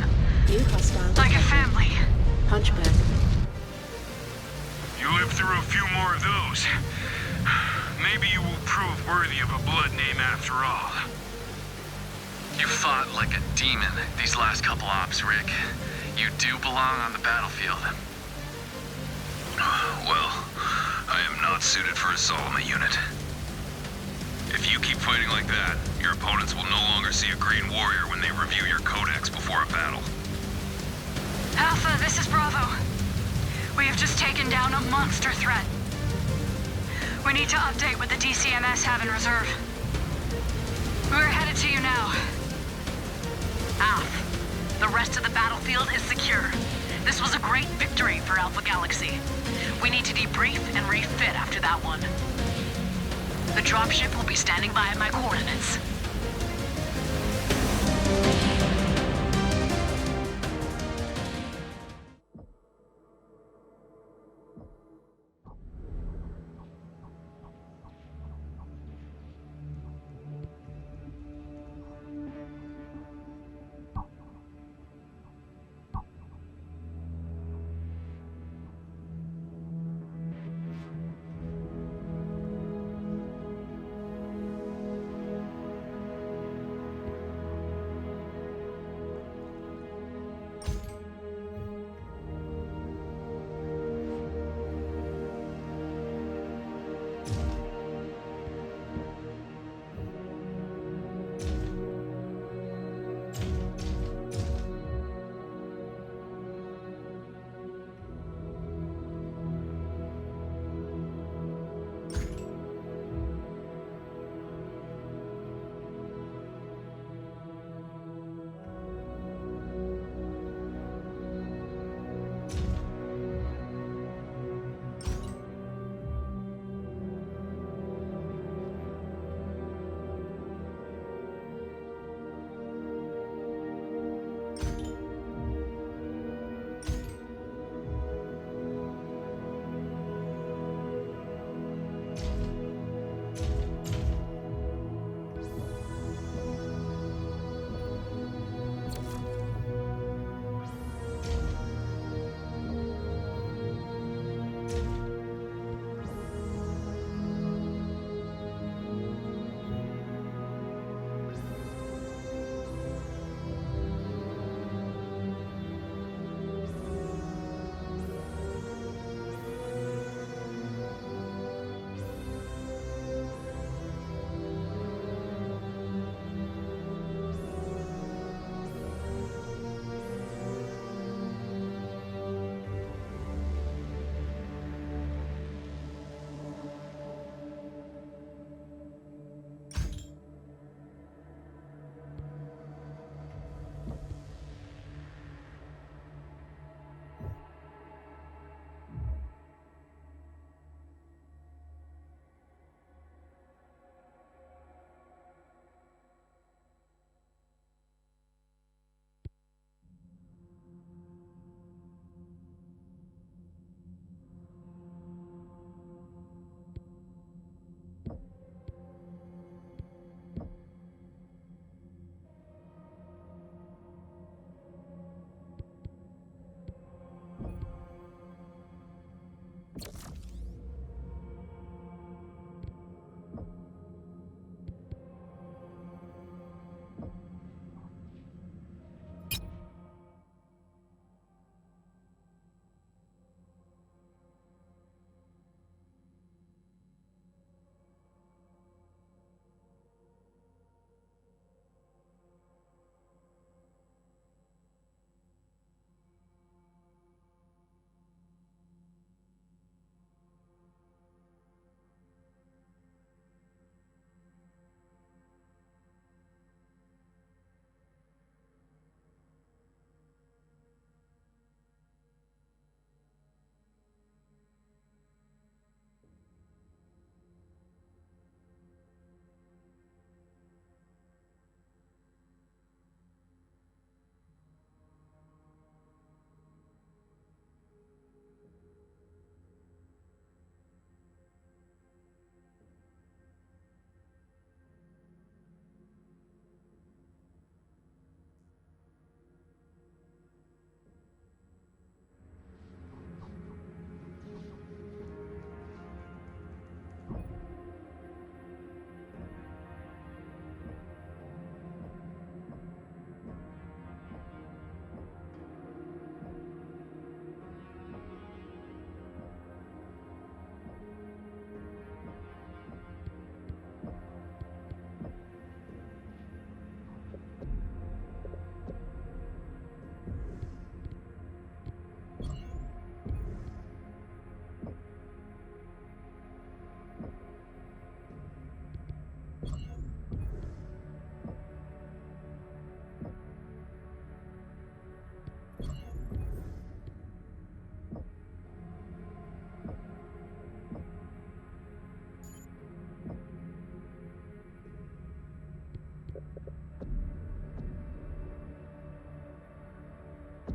You hostile. Like a family. Hunchback. You live through a few more of those. Maybe you will prove worthy of a blood name after all. You fought like a demon these last couple ops, Rick. You do belong on the battlefield. Well, I am not suited for a Solomon unit. If you keep fighting like that, your opponents will no longer see a Green Warrior when they review your codex before a battle. Alpha, this is Bravo. We have just taken down a monster threat. We need to update what the DCMS have in reserve. We're headed to you now. Alpha, the rest of the battlefield is secure. This was a great victory for Alpha Galaxy. We need to debrief and refit after that one. The dropship will be standing by at my coordinates.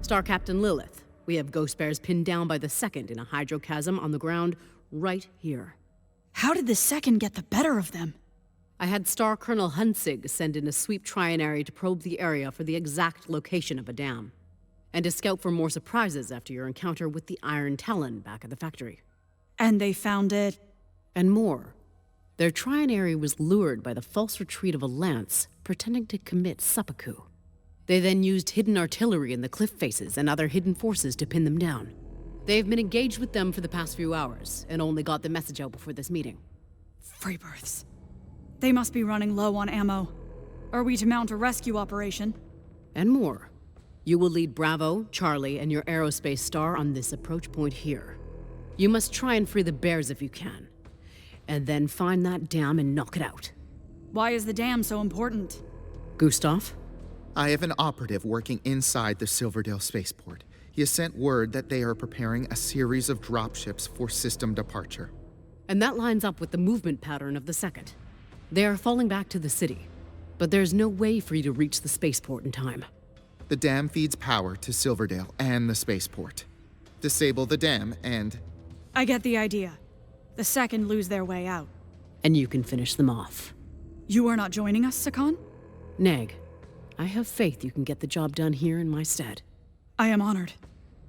Star Captain Lilith, we have Ghost Bears pinned down by the Second in a hydrochasm on the ground right here. How did the Second get the better of them? I had Star Colonel Hunsig send in a sweep trianary to probe the area for the exact location of a dam, and to scout for more surprises after your encounter with the Iron Talon back at the factory. And they found it? And more. Their trianary was lured by the false retreat of a lance, pretending to commit seppuku. They then used hidden artillery in the cliff faces and other hidden forces to pin them down. They've been engaged with them for the past few hours, and only got the message out before this meeting. Freebirths. They must be running low on ammo. Are we to mount a rescue operation? And more. You will lead Bravo, Charlie, and your aerospace star on this approach point here. You must try and free the bears if you can. And then find that dam and knock it out. Why is the dam so important? Gustav? I have an operative working inside the Silverdale spaceport. He has sent word that they are preparing a series of dropships for system departure. And that lines up with the movement pattern of the Second. They are falling back to the city, but there's no way for you to reach the spaceport in time. The dam feeds power to Silverdale and the spaceport. Disable the dam and... I get the idea. The Second lose their way out. And you can finish them off. You are not joining us, Sakan? Neg, I have faith you can get the job done here in my stead. I am honored.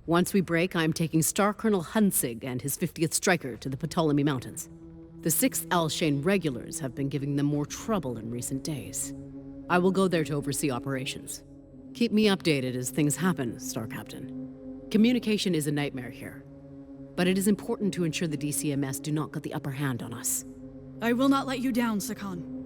Once we break, I am taking Star Colonel Hunsig and his 50th Striker to the Ptolemy Mountains. The 6th Alshane regulars have been giving them more trouble in recent days. I will go there to oversee operations. Keep me updated as things happen, Star Captain. Communication is a nightmare here, but it is important to ensure the DCMS do not get the upper hand on us. I will not let you down, Sakan.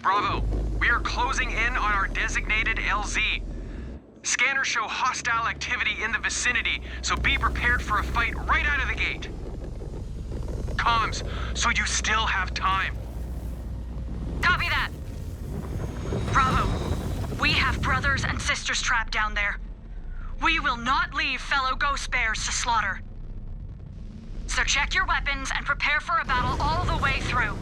Bravo, we are closing in on our designated LZ. Scanners show hostile activity in the vicinity, so be prepared for a fight right out of the gate. Comms, so you still have time. Copy that. Bravo, we have brothers and sisters trapped down there. We will not leave fellow Ghost Bears to slaughter. So check your weapons and prepare for a battle all the way through.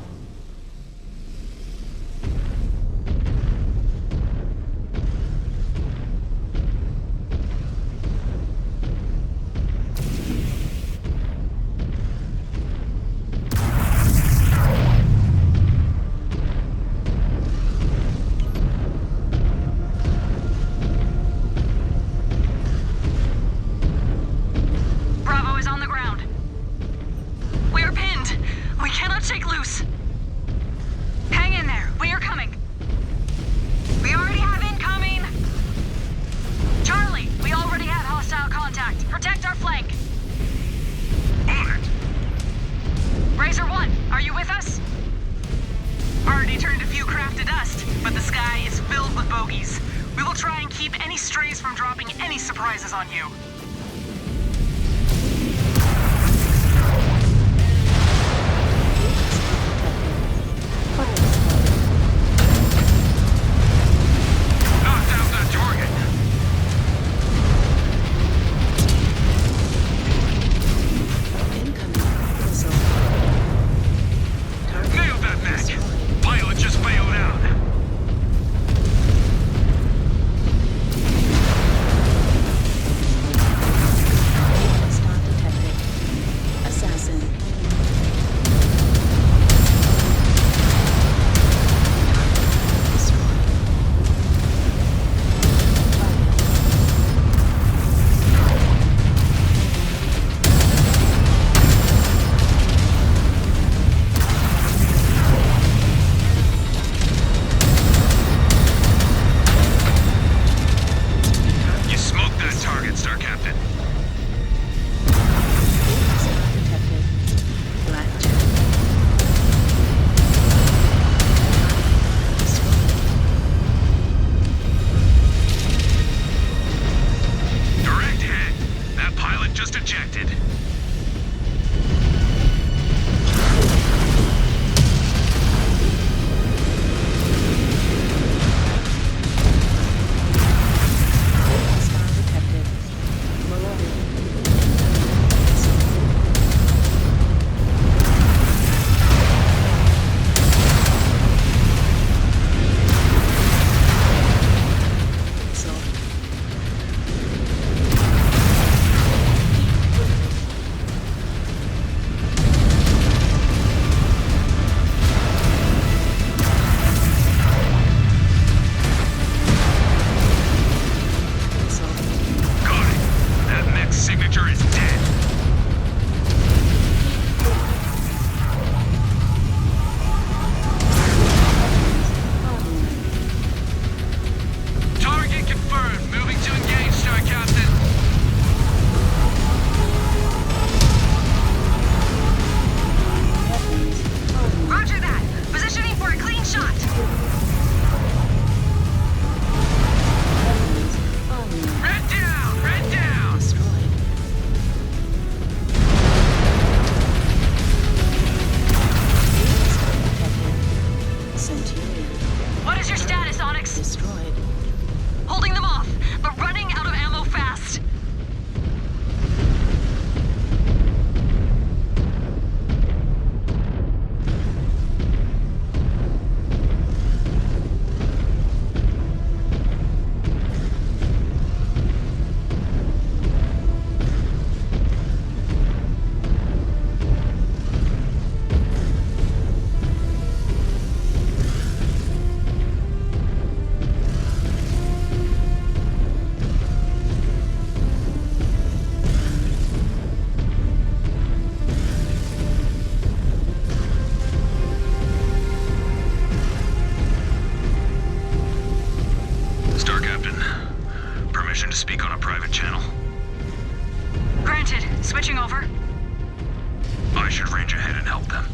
range ahead and help them.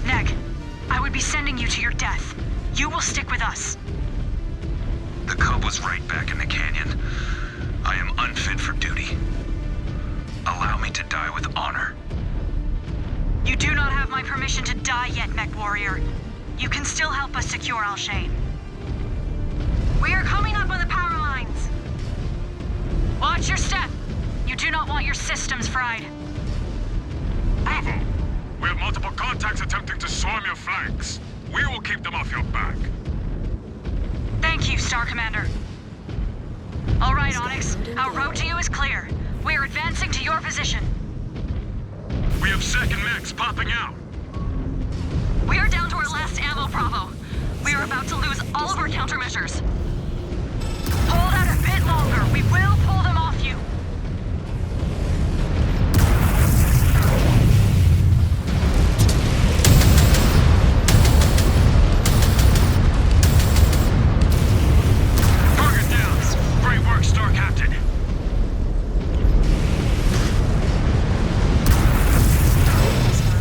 Neg, I would be sending you to your death. You will stick with us. The cub was right back in the canyon. I am unfit for duty. Allow me to die with honor. You do not have my permission to die yet, MECHWARRIOR. You can still help us secure Al-Shain. We are coming up on the power lines. Watch your step. You do not want your systems fried. Bravo! We have multiple contacts attempting to swarm your flanks. We will keep them off your back. Thank you, Star Commander. All right, Onyx. Our road to you is clear. We are advancing to your position. We have second mechs popping out. We are down to our last ammo, Bravo. We are about to lose all of our countermeasures. Hold out a bit longer. We will pull them off you. Target down. Great work, Star Captain.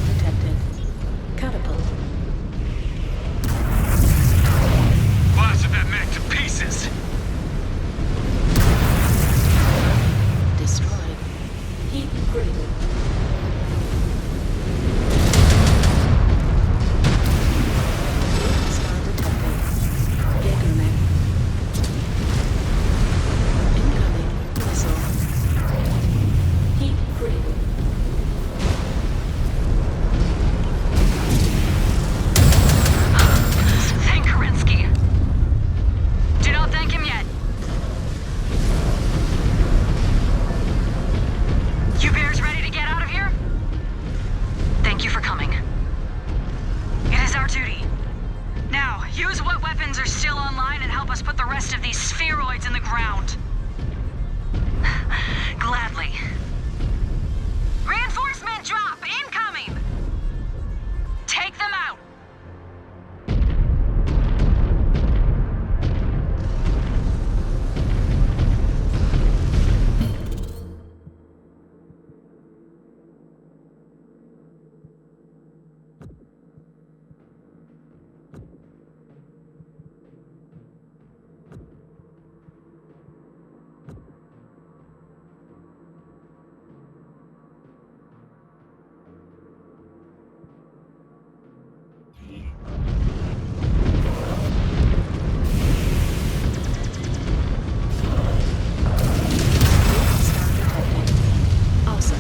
Detected. Catapult. Blasted that mech to pieces. Destroyed. Heat critical. Star detected. Jaeger mech. Incoming missile. Heat critical. Thank Kerensky. Do not thank him yet. You bears ready to get out of here? Thank you for coming. It is our duty. Now, use what weapons are still online and help us put the rest of these spheroids in the ground. Gladly. Reinforcement drop incoming! Take them out! Awesome.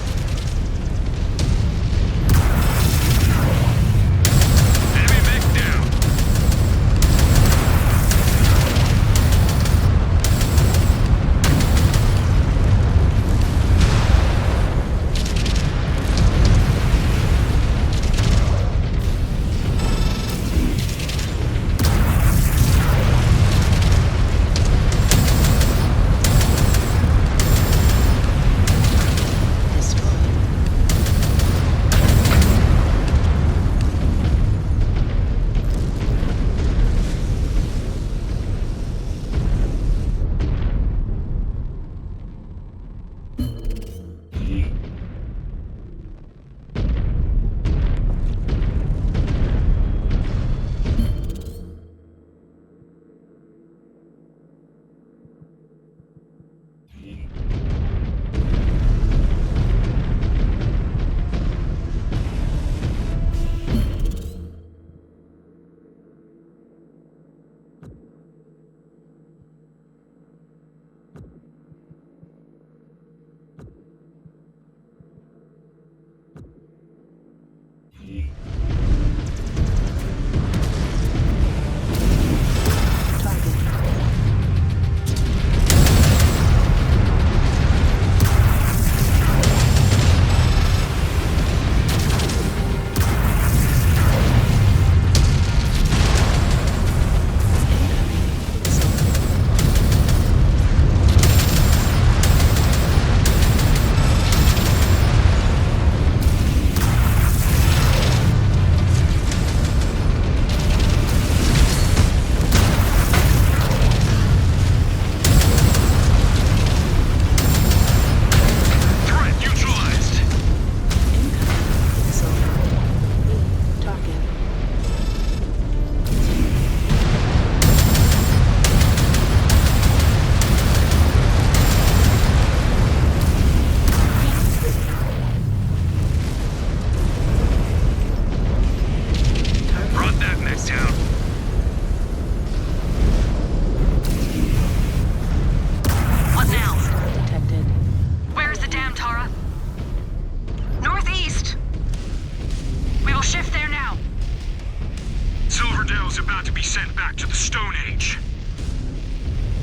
Enemy mech down. Stone Age.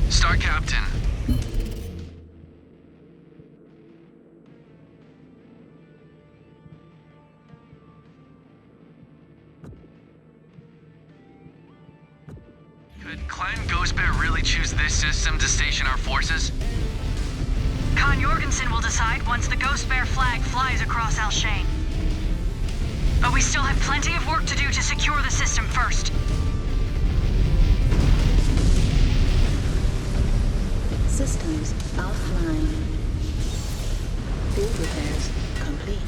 Star Captain. Could Clan Ghostbear really choose this system to station our forces? Jorgenson will decide once the Ghost Bear flag flies across Alshane. But we still have plenty of work to do to secure the system first. Systems offline. Field repairs complete.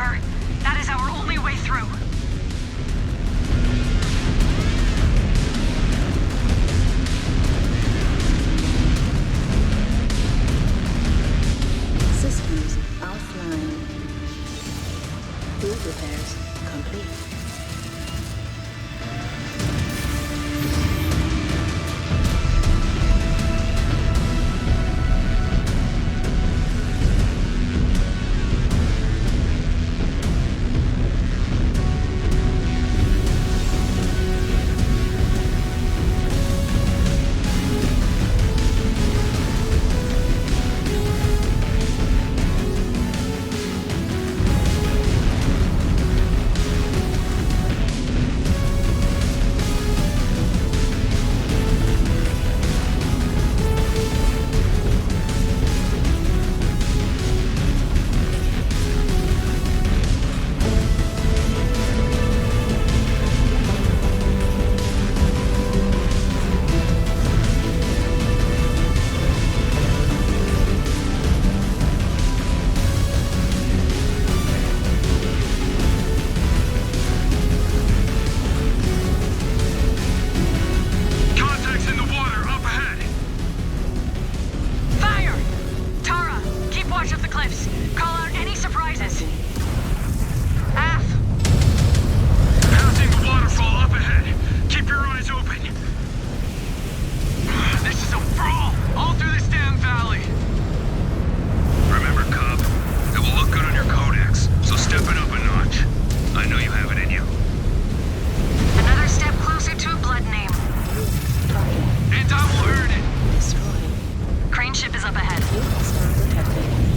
Remember, that is our only way through. Systems offline. Field repairs complete.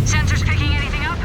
Sensors picking anything up?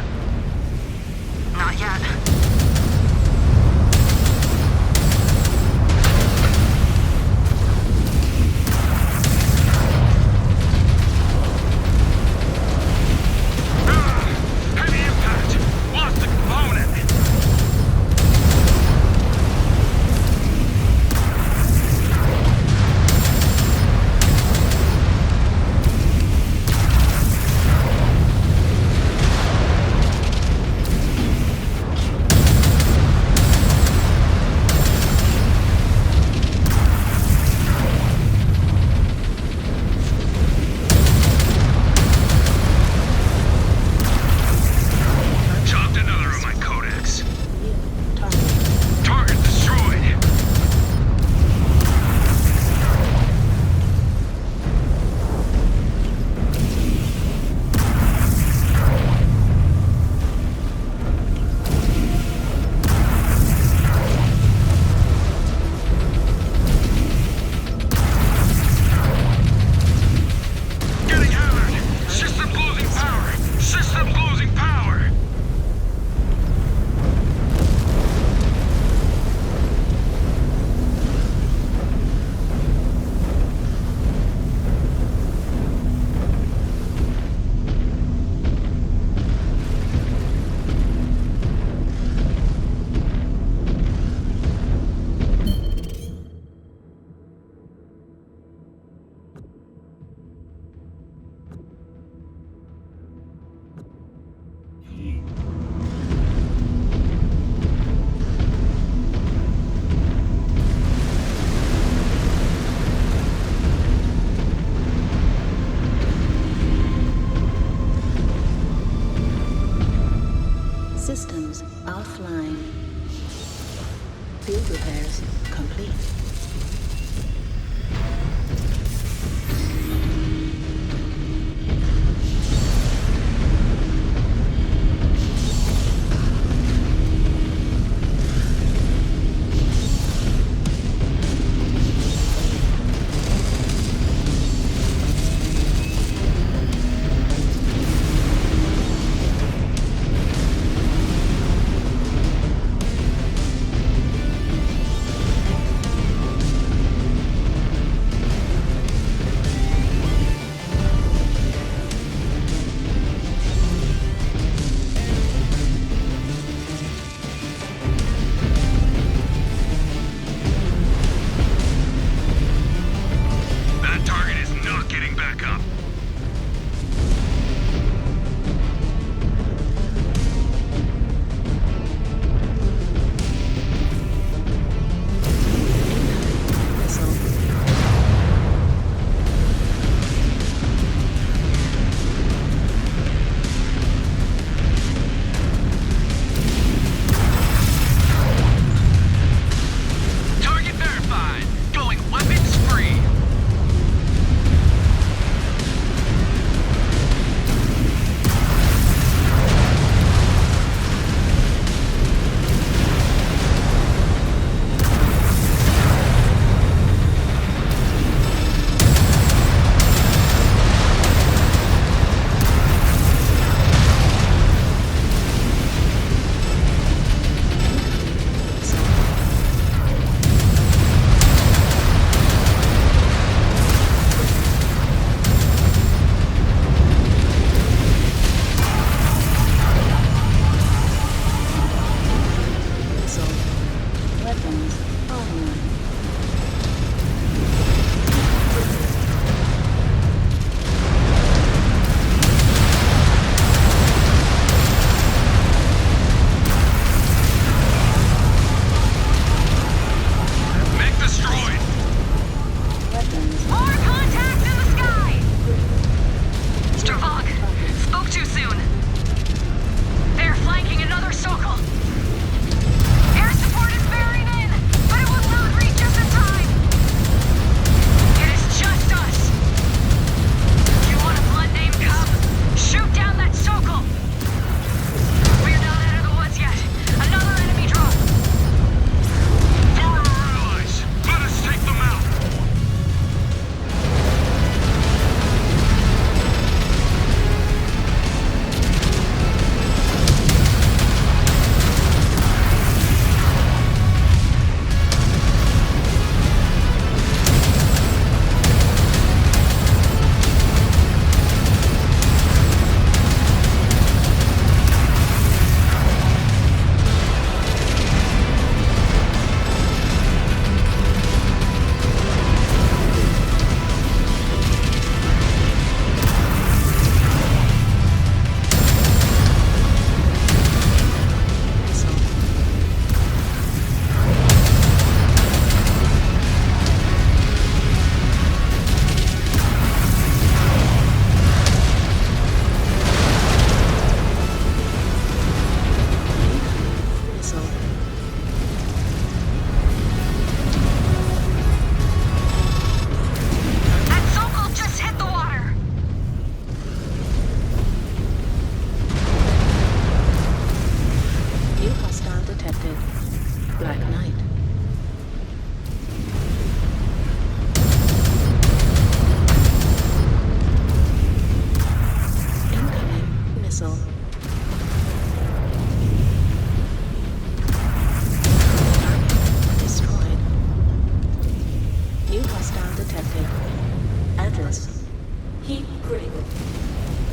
Critical.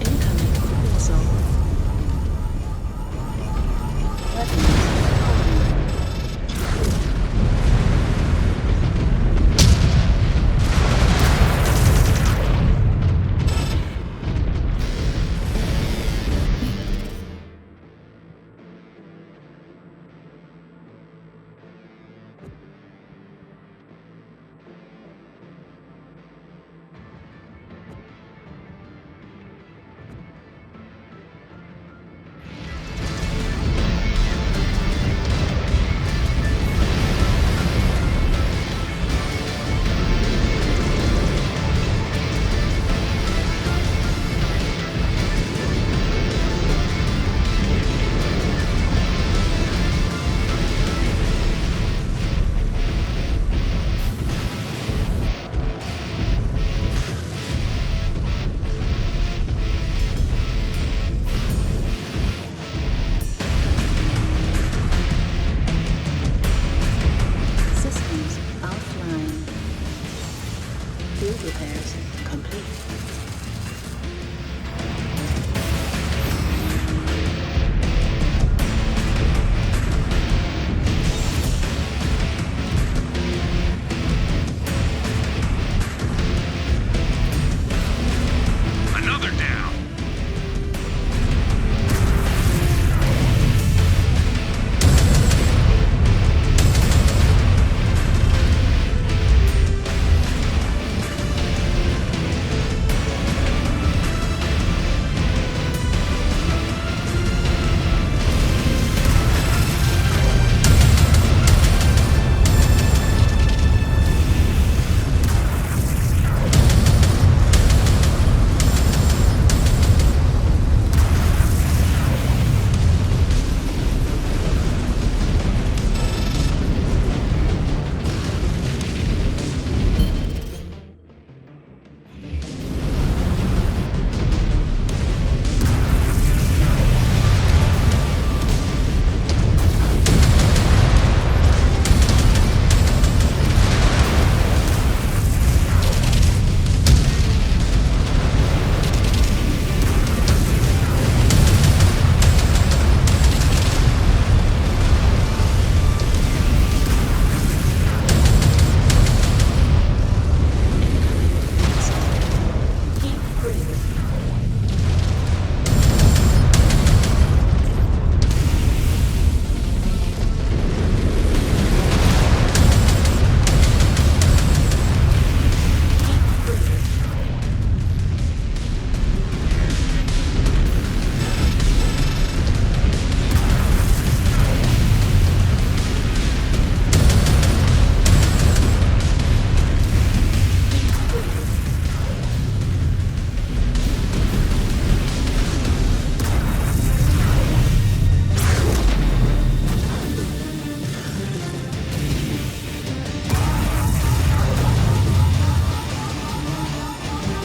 Incoming missile.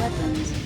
Weapons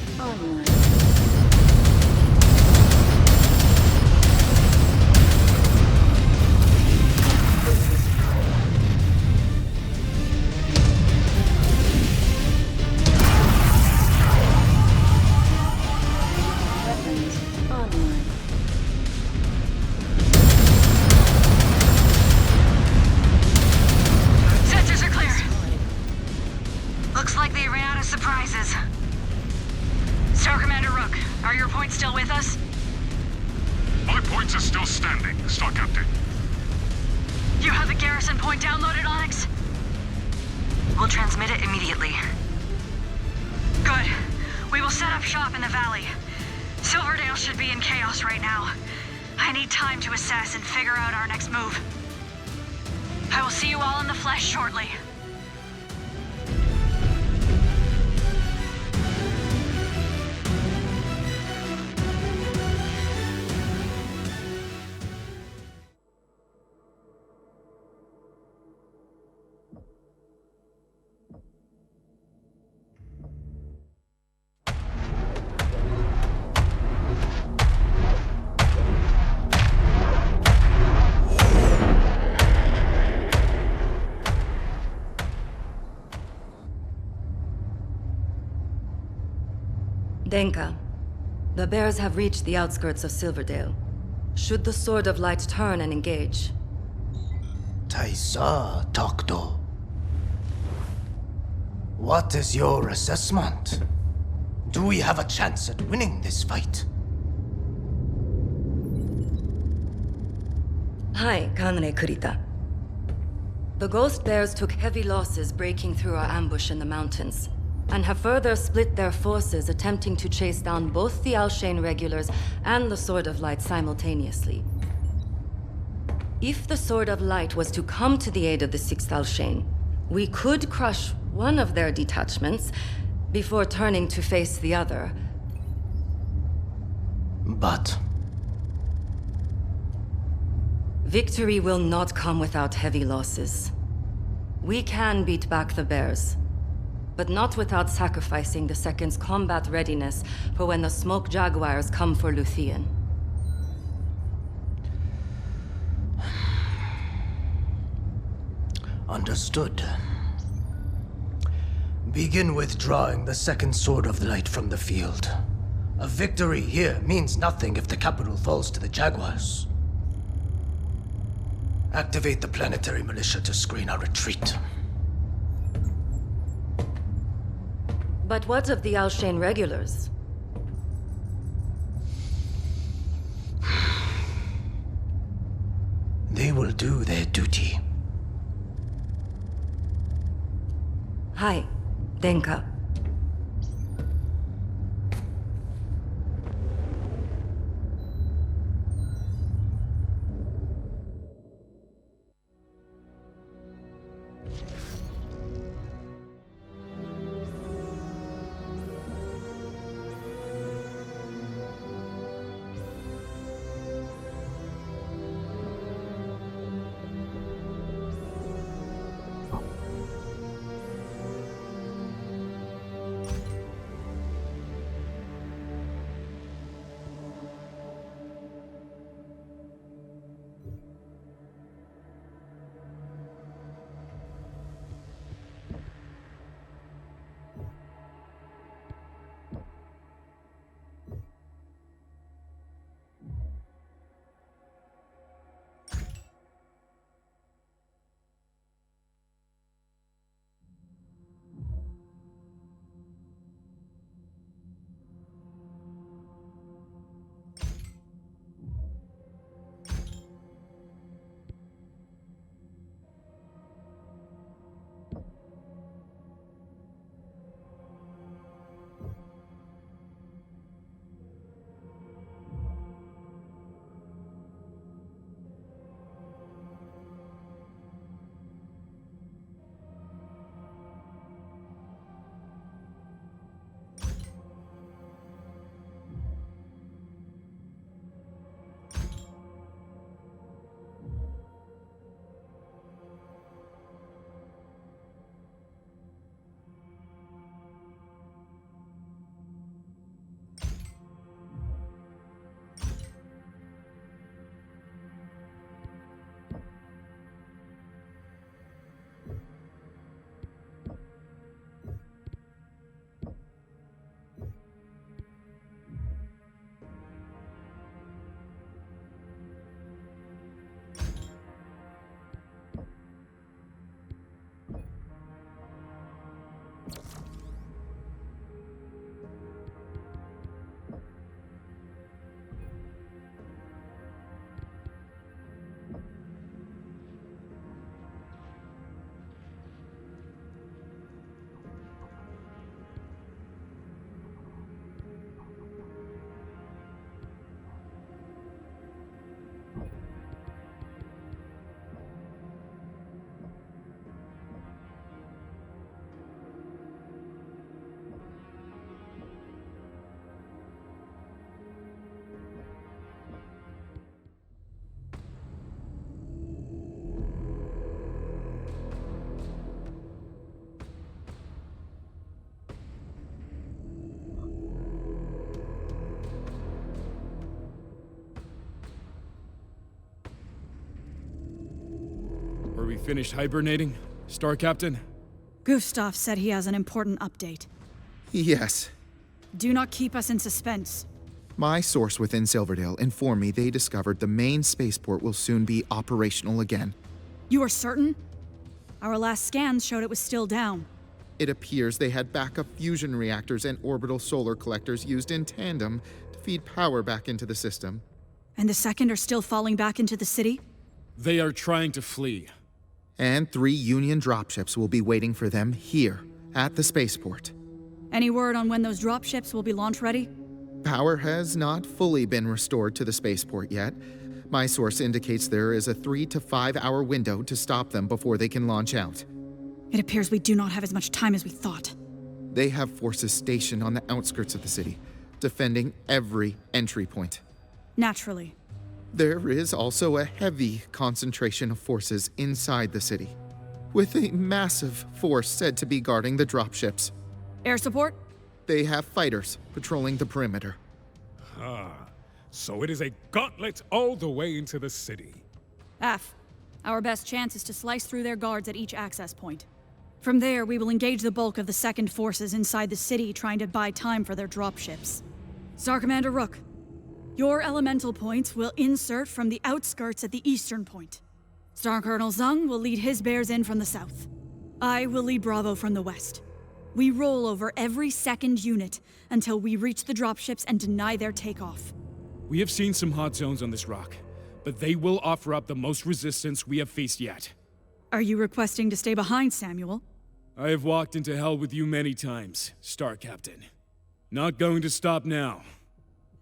We'll transmit it immediately. Good. We will set up shop in the valley. Silverdale should be in chaos right now. I need time to assess and figure out our next move. I will see you all in the flesh shortly. Denka, the bears have reached the outskirts of Silverdale. Should the Sword of Light turn and engage? Taisa Tokto. What is your assessment? Do we have a chance at winning this fight? Hi, Kanre Kurita. The Ghost Bears took heavy losses breaking through our ambush in the mountains, and have further split their forces attempting to chase down both the Alshane regulars and the Sword of Light simultaneously. If the Sword of Light was to come to the aid of the 6th Alshane, we could crush one of their detachments before turning to face the other. But... victory will not come without heavy losses. We can beat back the bears, but not without sacrificing the Second's combat readiness for when the Smoke Jaguars come for Luthien. Understood. Begin withdrawing the 2nd Sword of Light from the field. A victory here means nothing if the capital falls to the Jaguars. Activate the planetary militia to screen our retreat. But what of the Alshane regulars? They will do their duty. Hi, Denka. Are we finished hibernating, Star Captain? Gustav said he has an important update. Yes. Do not keep us in suspense. My source within Silverdale informed me they discovered the main spaceport will soon be operational again. You are certain? Our last scans showed it was still down. It appears they had backup fusion reactors and orbital solar collectors used in tandem to feed power back into the system. And the second are still falling back into the city? They are trying to flee. And 3 Union dropships will be waiting for them here, at the spaceport. Any word on when those dropships will be launch ready? Power has not fully been restored to the spaceport yet. My source indicates there is a 3 to 5 hour window to stop them before they can launch out. It appears we do not have as much time as we thought. They have forces stationed on the outskirts of the city, defending every entry point. Naturally. There is also a heavy concentration of forces inside the city, with a massive force said to be guarding the dropships. Air support? They have fighters patrolling the perimeter. Ah, so it is a gauntlet all the way into the city. F. Our best chance is to slice through their guards at each access point. From there, we will engage the bulk of the second forces inside the city trying to buy time for their dropships. Star Commander Rook, your elemental points will insert from the outskirts at the eastern point. Star Colonel Zung will lead his bears in from the south. I will lead Bravo from the west. We roll over every second unit until we reach the dropships and deny their takeoff. We have seen some hot zones on this rock, but they will offer up the most resistance we have faced yet. Are you requesting to stay behind, Samuel? I have walked into hell with you many times, Star Captain. Not going to stop now.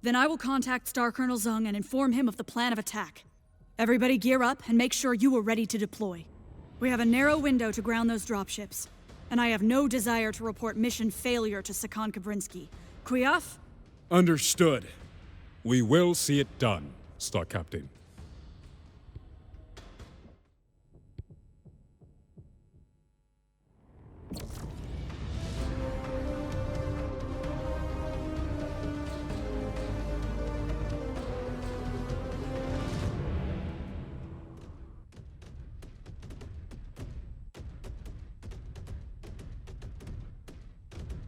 Then I will contact Star Colonel Zung and inform him of the plan of attack. Everybody gear up and make sure you are ready to deploy. We have a narrow window to ground those dropships, and I have no desire to report mission failure to Sakon Kabrinski. Kuyaf? Understood. We will see it done, Star Captain.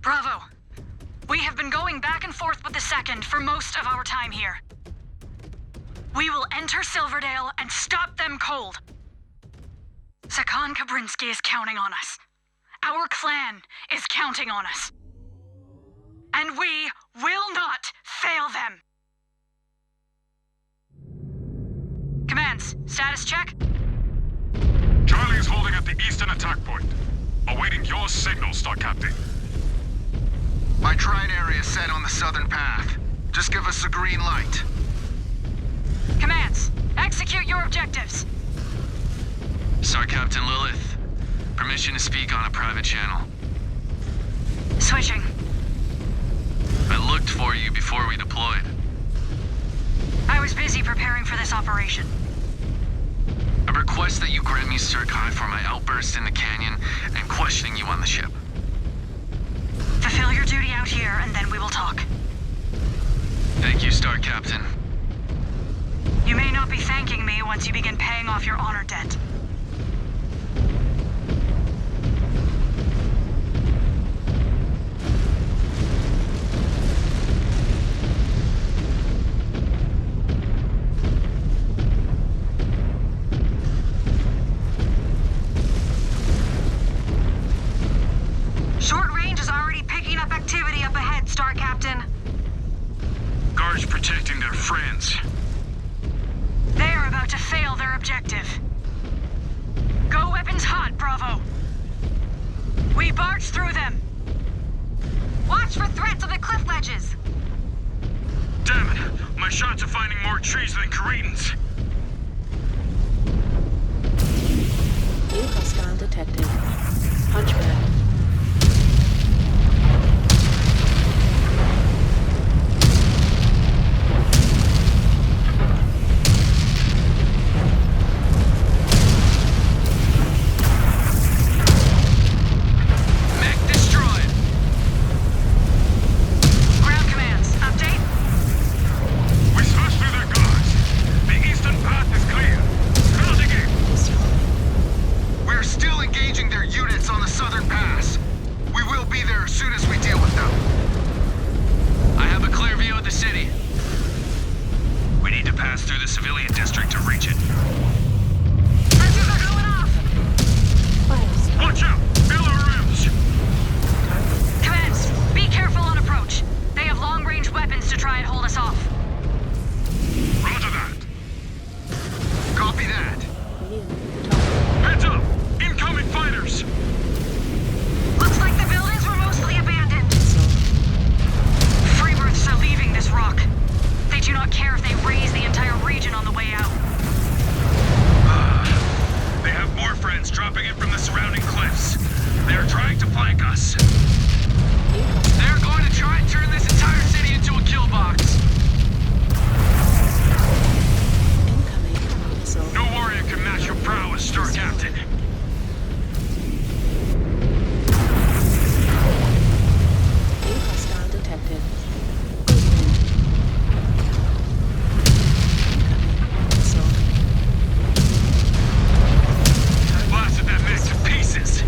Bravo! We have been going back and forth with the second for most of our time here. We will enter Silverdale and stop them cold. Sakon Kabrinski is counting on us. Our clan is counting on us. And we will not fail them! Commands, status check? Charlie is holding at the eastern attack point. Awaiting your signal, Star Captain. My trine area is set on the southern path. Just give us the green light. Commands, execute your objectives. Star Captain Lilith, permission to speak on a private channel. Switching. I looked for you before we deployed. I was busy preparing for this operation. I request that you grant me Circi for my outburst in the canyon and questioning you on the ship. Fulfill your duty out here, and then we will talk. Thank you, Star Captain. You may not be thanking me once you begin paying off your honor debt. Short range is already picking up activity up ahead, Star Captain. Guards protecting their friends. They are about to fail their objective. Go weapons hot, Bravo. We barge through them. Watch for threats on the cliff ledges. Damn it! My shots are finding more trees than Cretans. New hostile detected. Hunchback. We're still engaging their units on the southern pass. pass through the civilian district to reach it. Sensors are going off! Watch out! Feel our rims! Commands, be careful on approach. They have long-range weapons to try and hold us off. Roger that. Copy that. Heads up! Incoming fighters! Looks like the buildings were mostly abandoned. Free births are leaving this rock. They do not care if they raise the entire region on the way out. They have more friends dropping in from the surrounding cliffs. They are trying to flank us. They're going to try and turn this entire city into a kill box. No warrior can match your prowess, Star Captain. New hostile detected. Blasted that mech to pieces.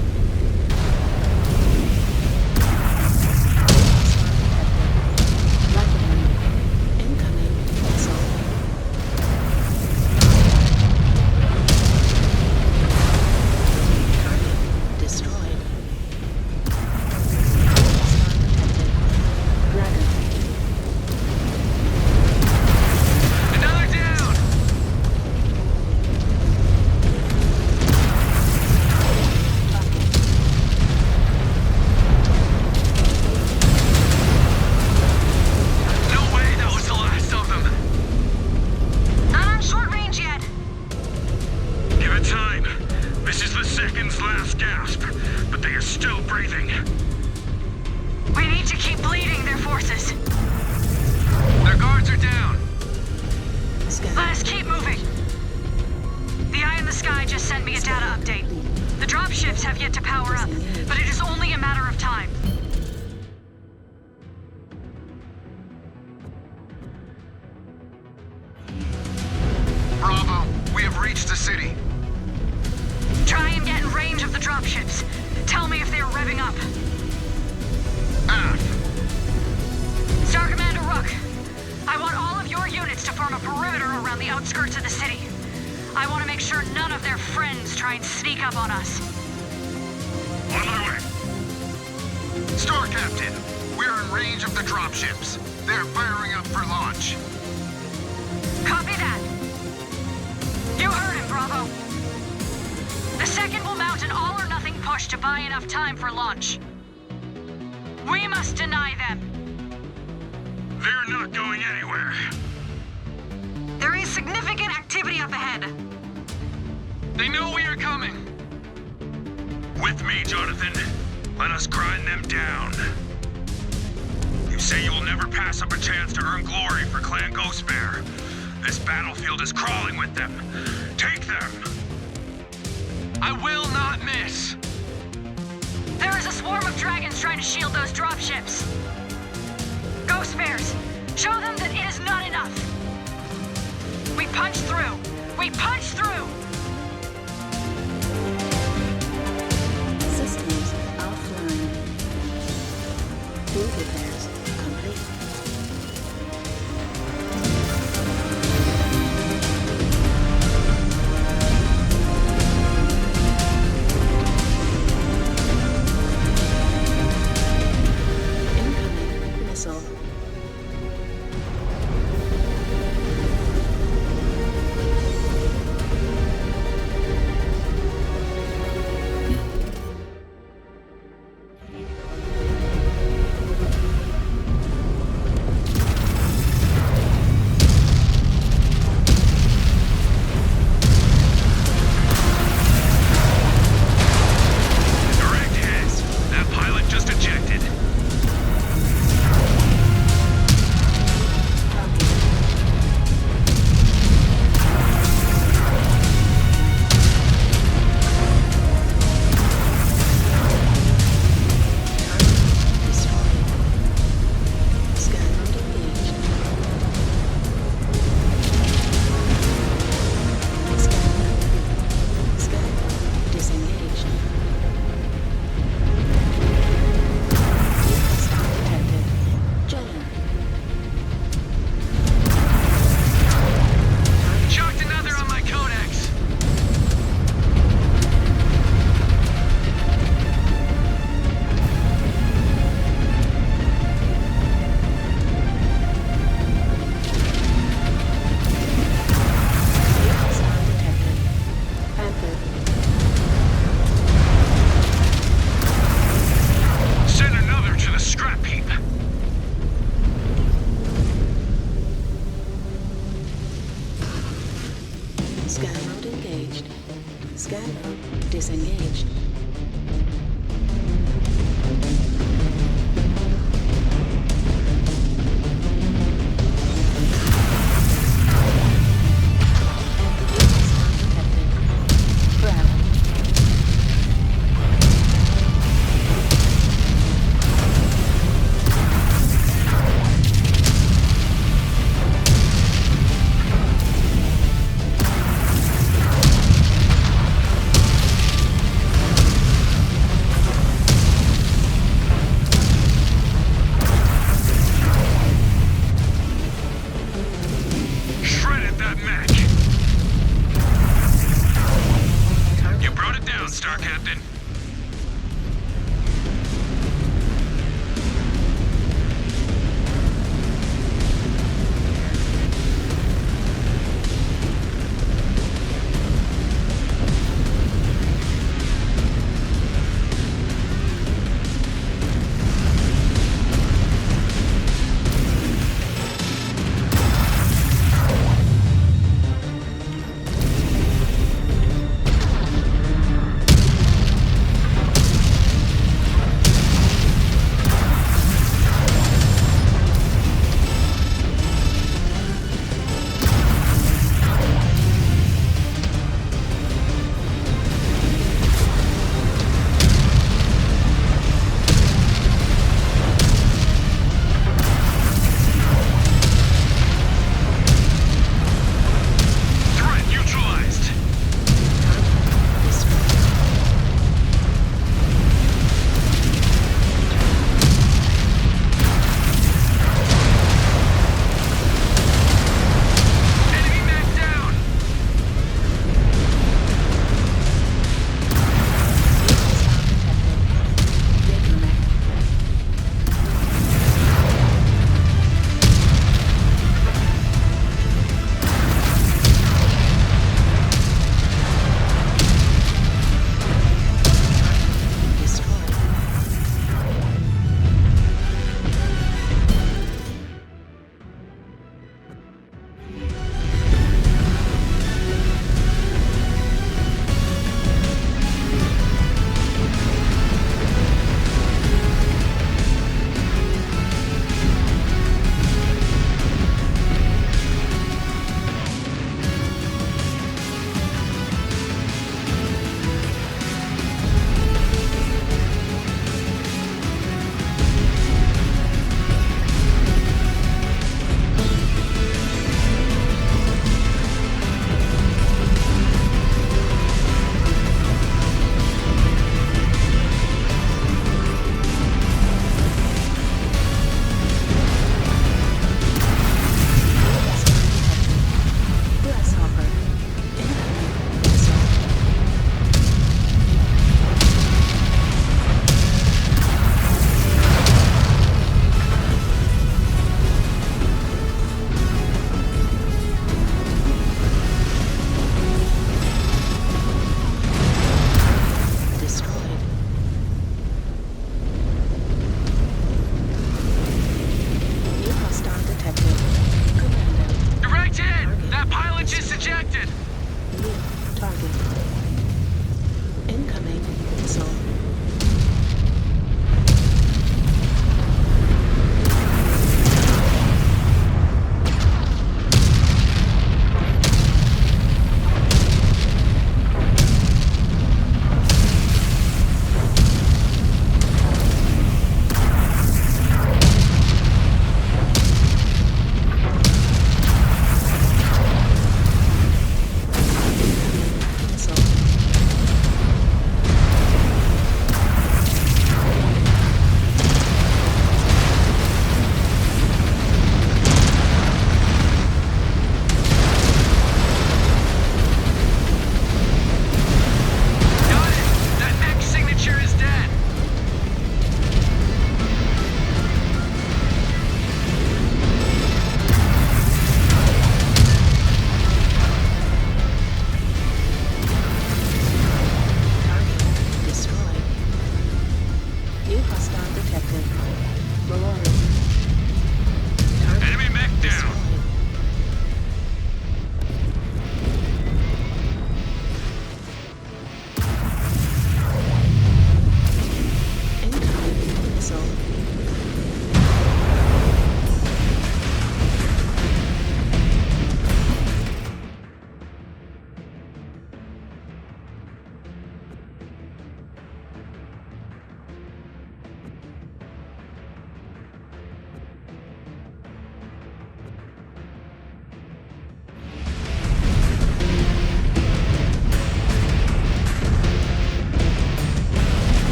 Scan mode disengaged.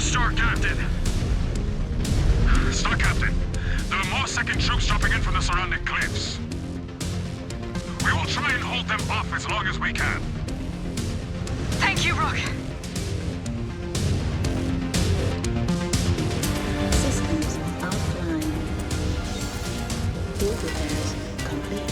Star Captain. Star Captain, there are more second troops dropping in from the surrounding cliffs. We will try and hold them off as long as we can. Thank you, Rook. Systems offline. Field repairs complete.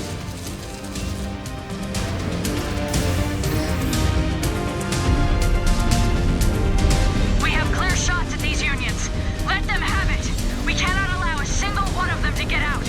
We have clear shots at these unions. Let them have it. We cannot allow a single one of them to get out.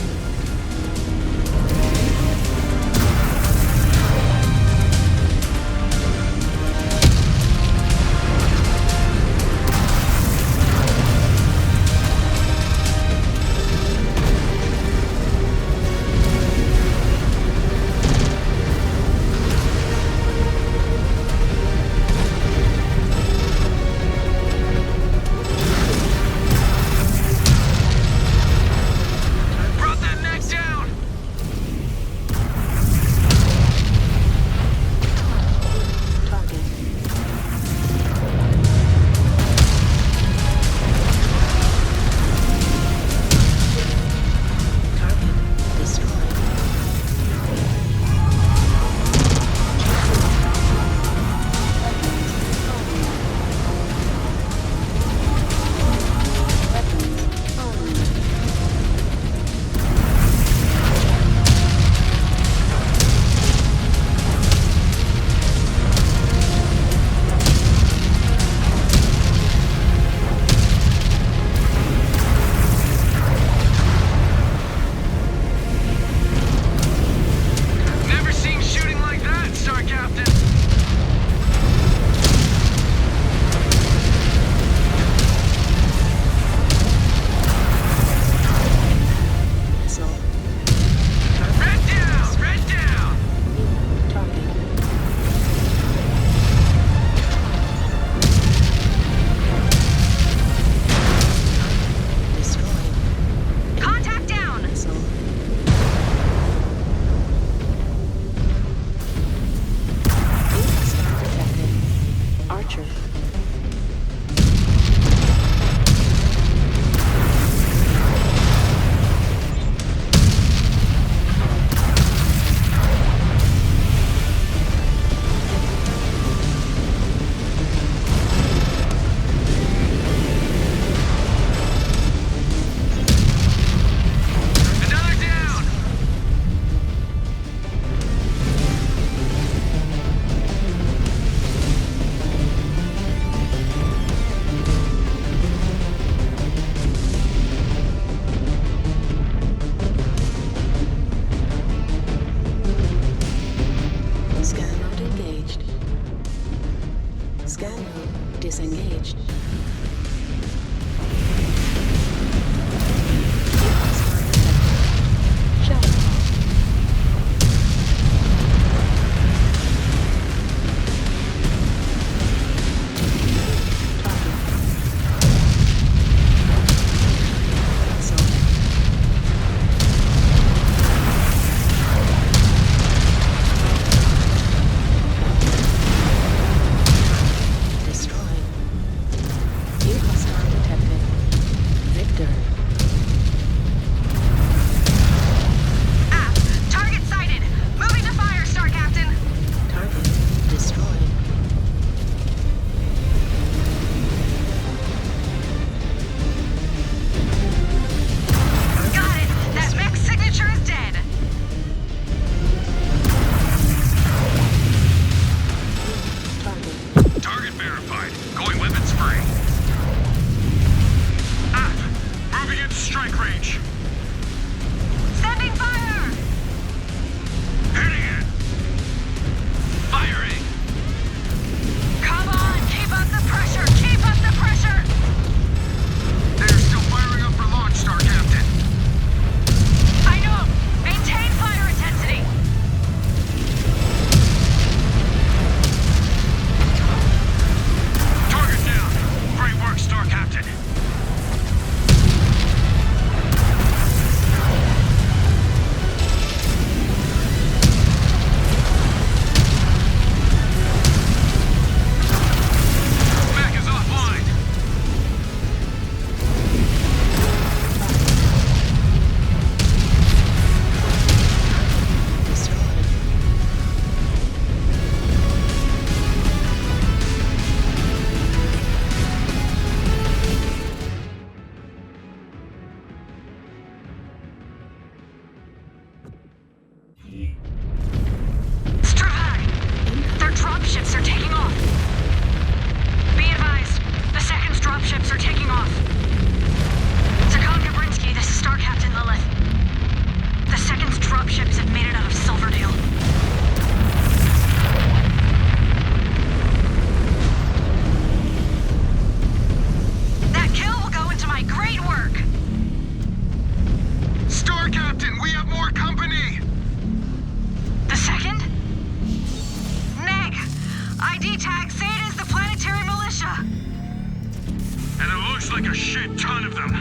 Looks like a shit ton of them.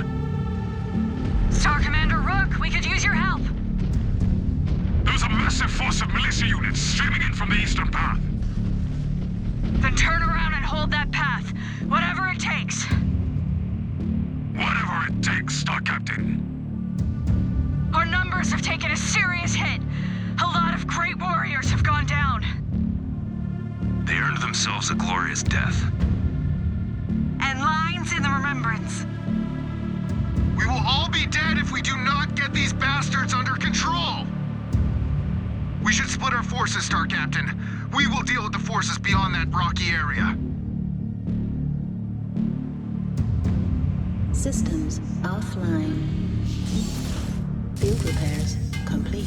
Star Commander Rook, we could use your help. There's a massive force of militia units streaming in from the eastern path. Then turn around and hold that path, whatever it takes. Whatever it takes, Star Captain. Our numbers have taken a serious hit. A lot of great warriors have gone down. They earned themselves a glorious death. And lines in the remembrance. We will all be dead if we do not get these bastards under control! We should split our forces, Star Captain. We will deal with the forces beyond that rocky area. Systems offline. Field repairs complete.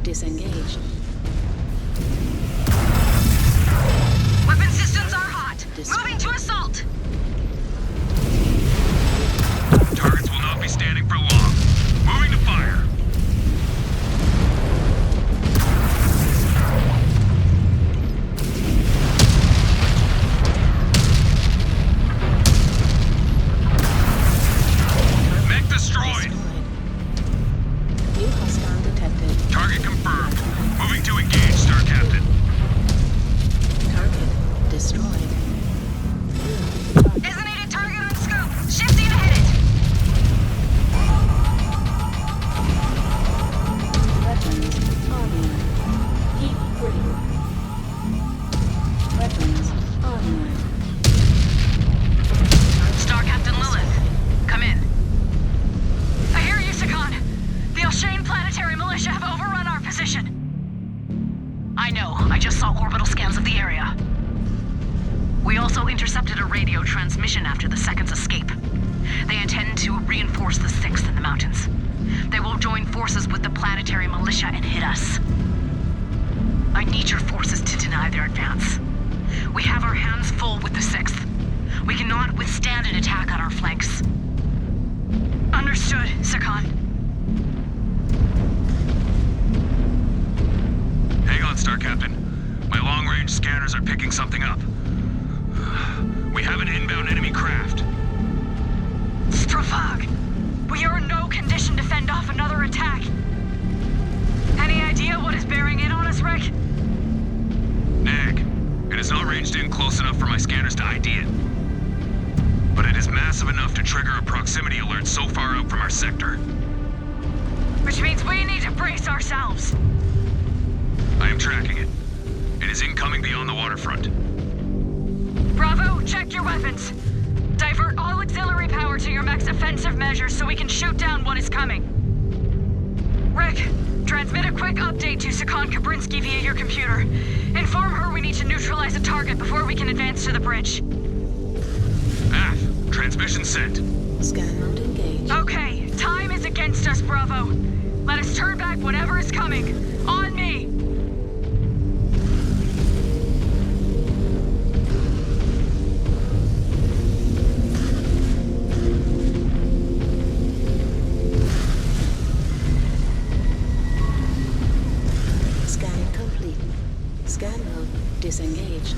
Disengaged. Weapon systems are hot. Moving to assault. Targets will not be standing for long. Moving to fire. Mech destroyed. New hostile detected. Target confirmed. Moving to engage, Star Captain. Target destroyed. Designated target on scope. Shifting to hit it. Weapons online. Keep critical. Weapons online. Star Captain Lilith, come in. I hear you, Sakan. The Alshane planetary militia have overrun our position. I know. I just saw orbital scans of the area. We also intercepted a radio transmission after the Second's escape. They intend to reinforce the Sixth in the mountains. They will join forces with the planetary militia and hit us. I need your forces to deny their advance. We have our hands full with the Sixth. We cannot withstand an attack on our flanks. Understood, Sakan. Hang on, Star Captain. My long-range scanners are picking something up. We have an inbound enemy craft. Strafag, we are in no condition to fend off another attack. Any idea what is bearing in on us, Rick? Nag, it is not ranged in close enough for my scanners to ID it. But it is massive enough to trigger a proximity alert so far out from our sector. Which means we need to brace ourselves. line is incoming beyond the waterfront. Bravo, check your weapons. Divert all auxiliary power to your mech's offensive measures so we can shoot down what is coming. Rick, transmit a quick update to Kabrinski via your computer. Inform her we need to neutralize a target before we can advance to the bridge. Transmission sent. Scan mode engaged. Okay, time is against us, Bravo. Let us turn back whatever is coming. On me! Scanning complete. Scan mode disengaged.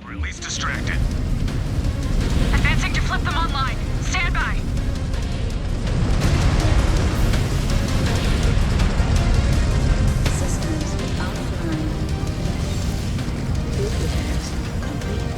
Or at least distracted. Advancing to flip them online. Stand by. Systems offline. Food repairs complete.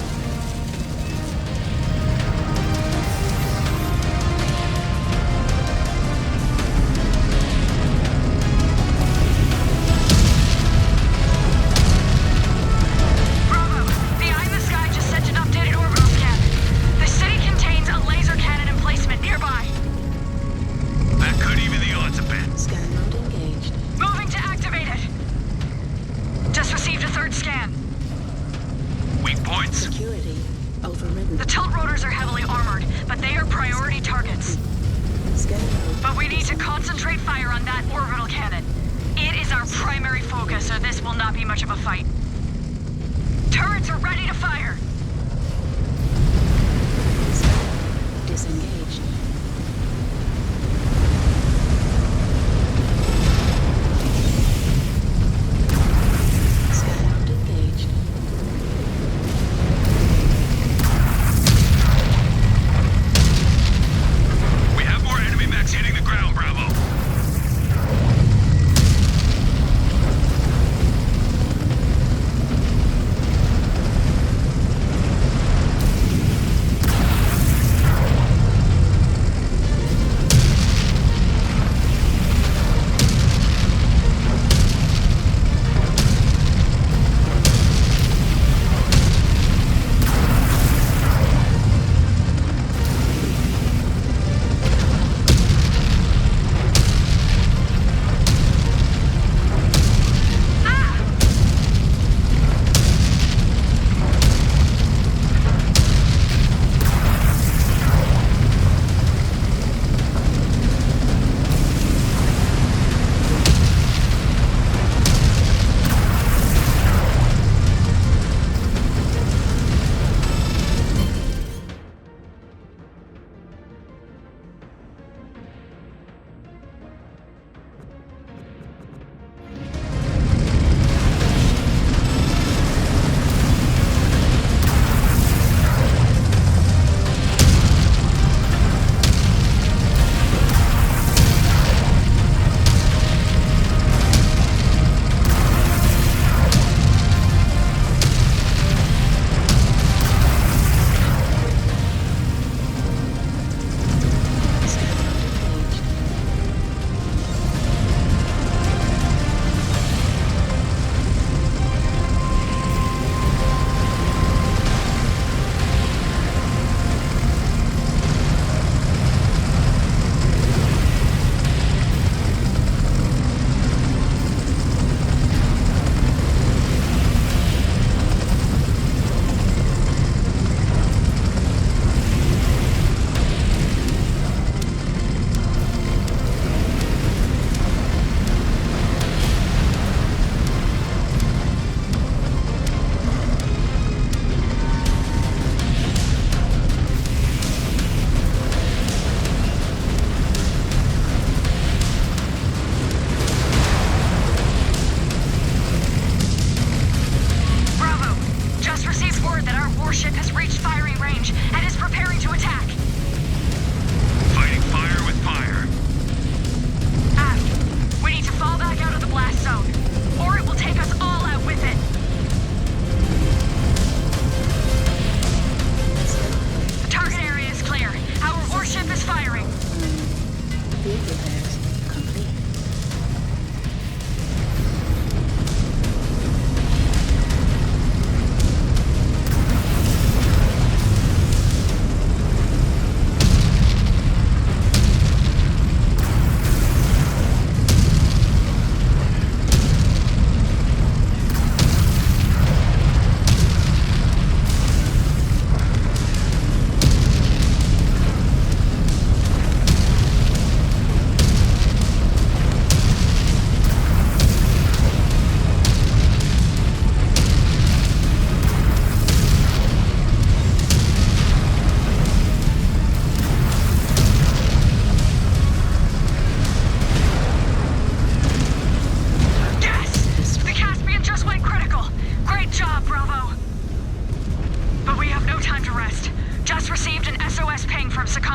targets. But we need to concentrate fire on that orbital cannon. It is our primary focus, or this will not be much of a fight. Turrets are ready to fire! Disengaged. Skyhound engaged. We have more enemy mechs hitting the ground, Bravo.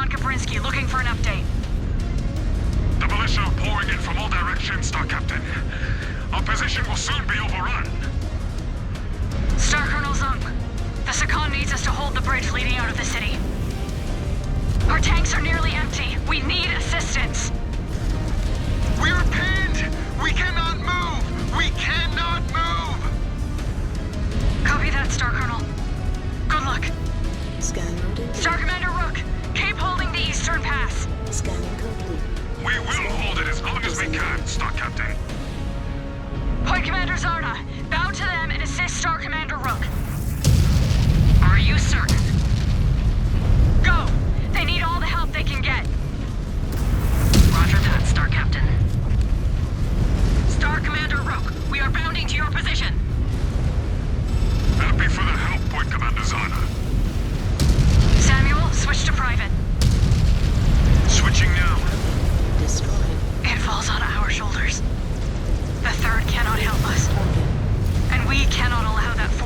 Kabrinski looking for an update. The militia are pouring in from all directions, Star Captain. Our position will soon be overrun. Star Colonel Zung, the Sakan needs us to hold the bridge leading out of the city. Our tanks are nearly empty. We need assistance. We're pinned! We cannot move! We cannot move! Copy that, Star Colonel. Good luck. Scan mode. Star Commander Rook, keep holding the eastern pass. Scanning complete. We will hold it as long as we can, Star Captain. Point Commander Zarna, bow to them and assist Star Commander Rook. Are you certain? Go! They need all the help they can get.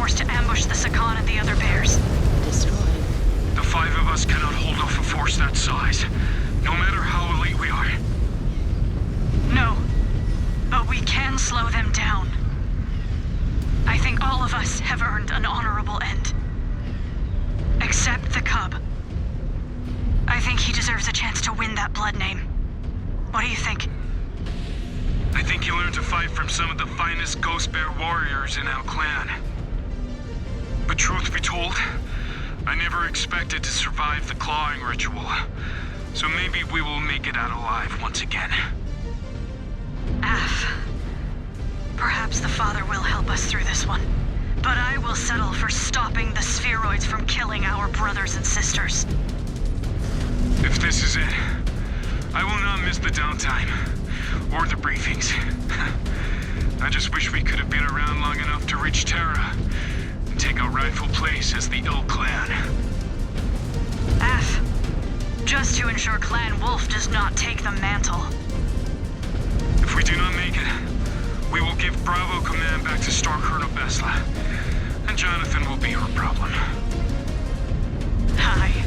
force to ambush the Sakan and the other bears. Destroy. The 5 of us cannot hold off a force that size, no matter how elite we are. No, but we can slow them down. I think all of us have earned an honorable end. Except the cub. I think he deserves a chance to win that blood name. What do you think? I think he learned to fight from some of the finest Ghost Bear warriors in our clan. But truth be told, I never expected to survive the clawing ritual. So maybe we will make it out alive once again. Perhaps the Father will help us through this one. But I will settle for stopping the spheroids from killing our brothers and sisters. If this is it, I will not miss the downtime, or the briefings. I just wish we could have been around long enough to reach Terra, and take our rightful place as the Ill Clan. Just to ensure Clan Wolf does not take the mantle. If we do not make it, we will give Bravo command back to Star Colonel Besla, and Jonathan will be her problem. Aye.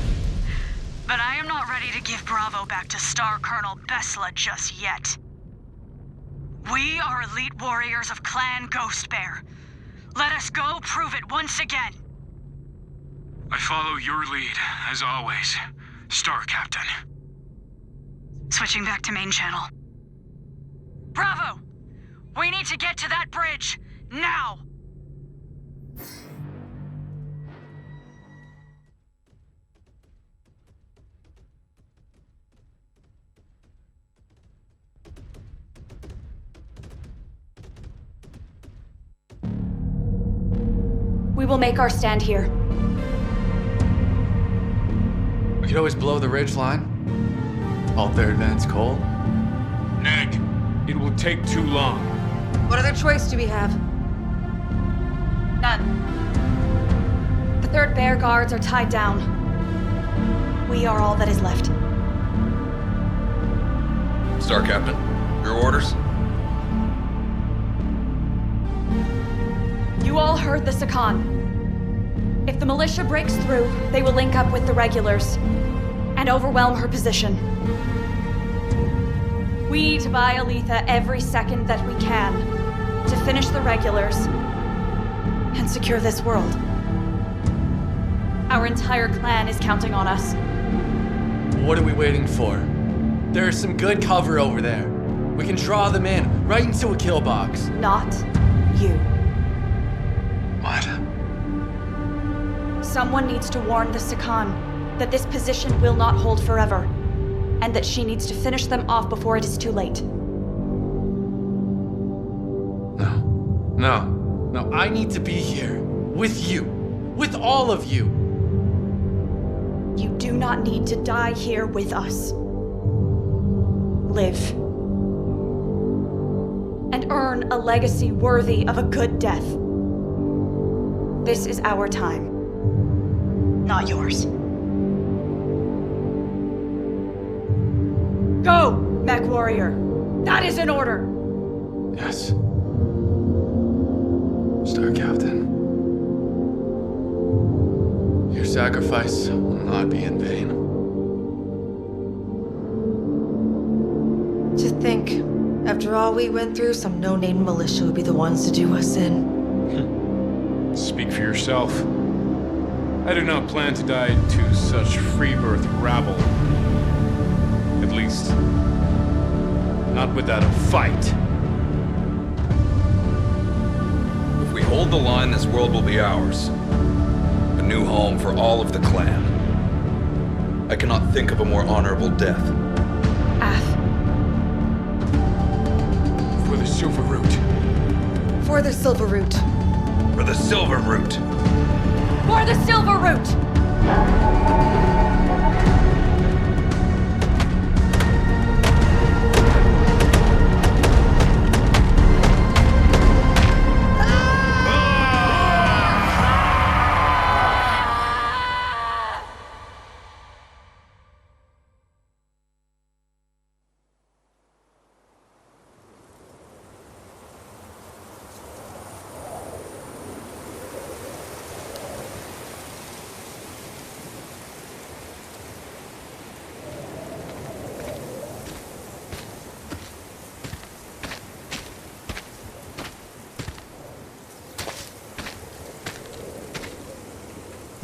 But I am not ready to give Bravo back to Star Colonel Besla just yet. We are elite warriors of Clan Ghost Bear. Let us go prove it once again. I follow your lead, as always, Star Captain. Switching back to main channel. Bravo! We need to get to that bridge, now! We will make our stand here. We could always blow the ridge line. Halt their advance coal. Neg, it will take too long. What other choice do we have? None. The 3rd Bear Guards are tied down. We are all that is left. Star Captain, your orders? You all heard the Sakan. If the militia breaks through, they will link up with the regulars and overwhelm her position. We need to buy Aletha every second that we can to finish the regulars and secure this world. Our entire clan is counting on us. What are we waiting for? There's some good cover over there. We can draw them in, right into a kill box. Not you. What? Someone needs to warn the Sakan that this position will not hold forever, and that she needs to finish them off before it is too late. No, I need to be here. With you. With all of you. You do not need to die here with us. Live. And earn a legacy worthy of a good death. This is our time. Not yours. Go, MECHWARRIOR! That is an order! Yes. Star Captain. Your sacrifice will not be in vain. To think, after all we went through, some no-name militia would be the ones to do us in. Speak for yourself. I do not plan to die to such free-birth rabble. At least, not without a fight. If we hold the line, this world will be ours. A new home for all of the clan. I cannot think of a more honorable death. For the Silveroot. For the Silveroot. For the Silveroot. For the Silveroot!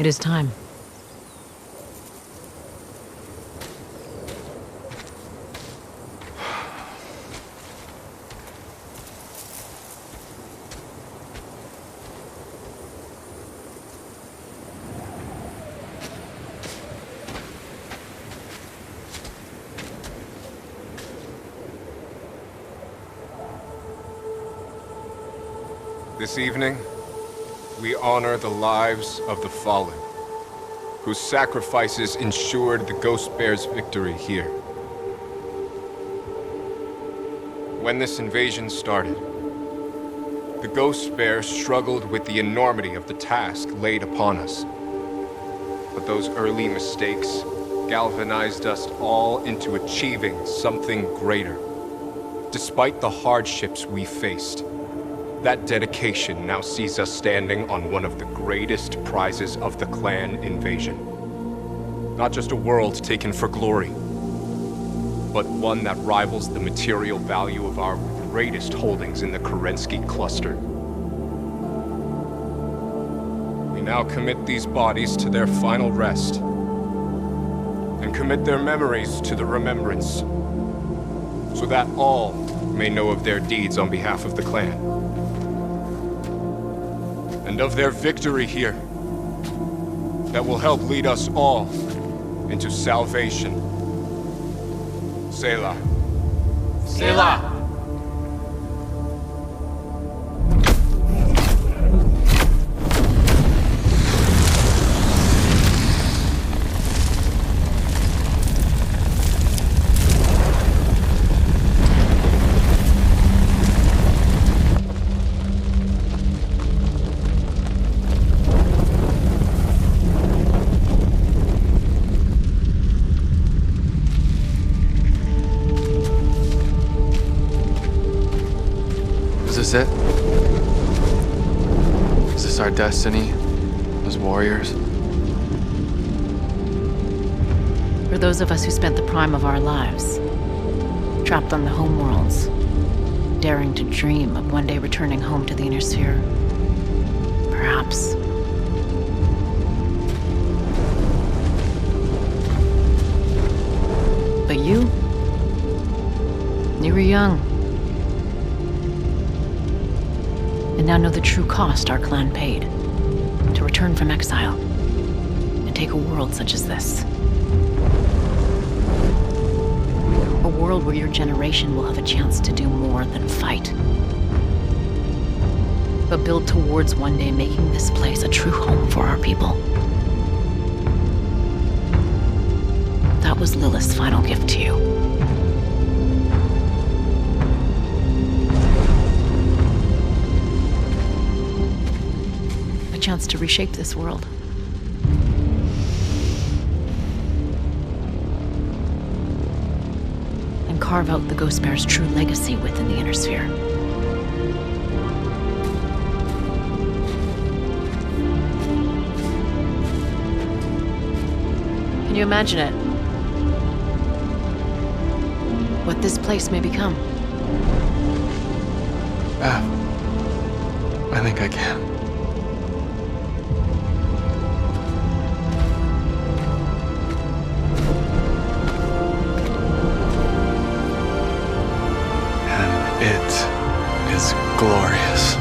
is time. This evening, we honor the lives of the fallen, whose sacrifices ensured the Ghost Bear's victory here. When this invasion started, the Ghost Bear struggled with the enormity of the task laid upon us. But those early mistakes galvanized us all into achieving something greater. Despite the hardships we faced, that dedication now sees us standing on one of the greatest prizes of the clan invasion. Not just a world taken for glory, but one that rivals the material value of our greatest holdings in the Kerensky cluster. We now commit these bodies to their final rest, and commit their memories to the remembrance, so that all may know of their deeds on behalf of the clan. And of their victory here, that will help lead us all into salvation. Selah. Selah! Is this it? Is this our destiny as warriors? For those of us who spent the prime of our lives, trapped on the homeworlds, daring to dream of one day returning home to the inner sphere, perhaps. But you were young. And now know the true cost our clan paid to return from exile and take a world such as this. A world where your generation will have a chance to do more than fight, but build towards one day making this place a true home for our people. That was Lilith's final gift to you. Chance to reshape this world. And carve out the Ghost Bear's true legacy within the inner sphere. Can you imagine it? What this place may become? I think I can. It is glorious.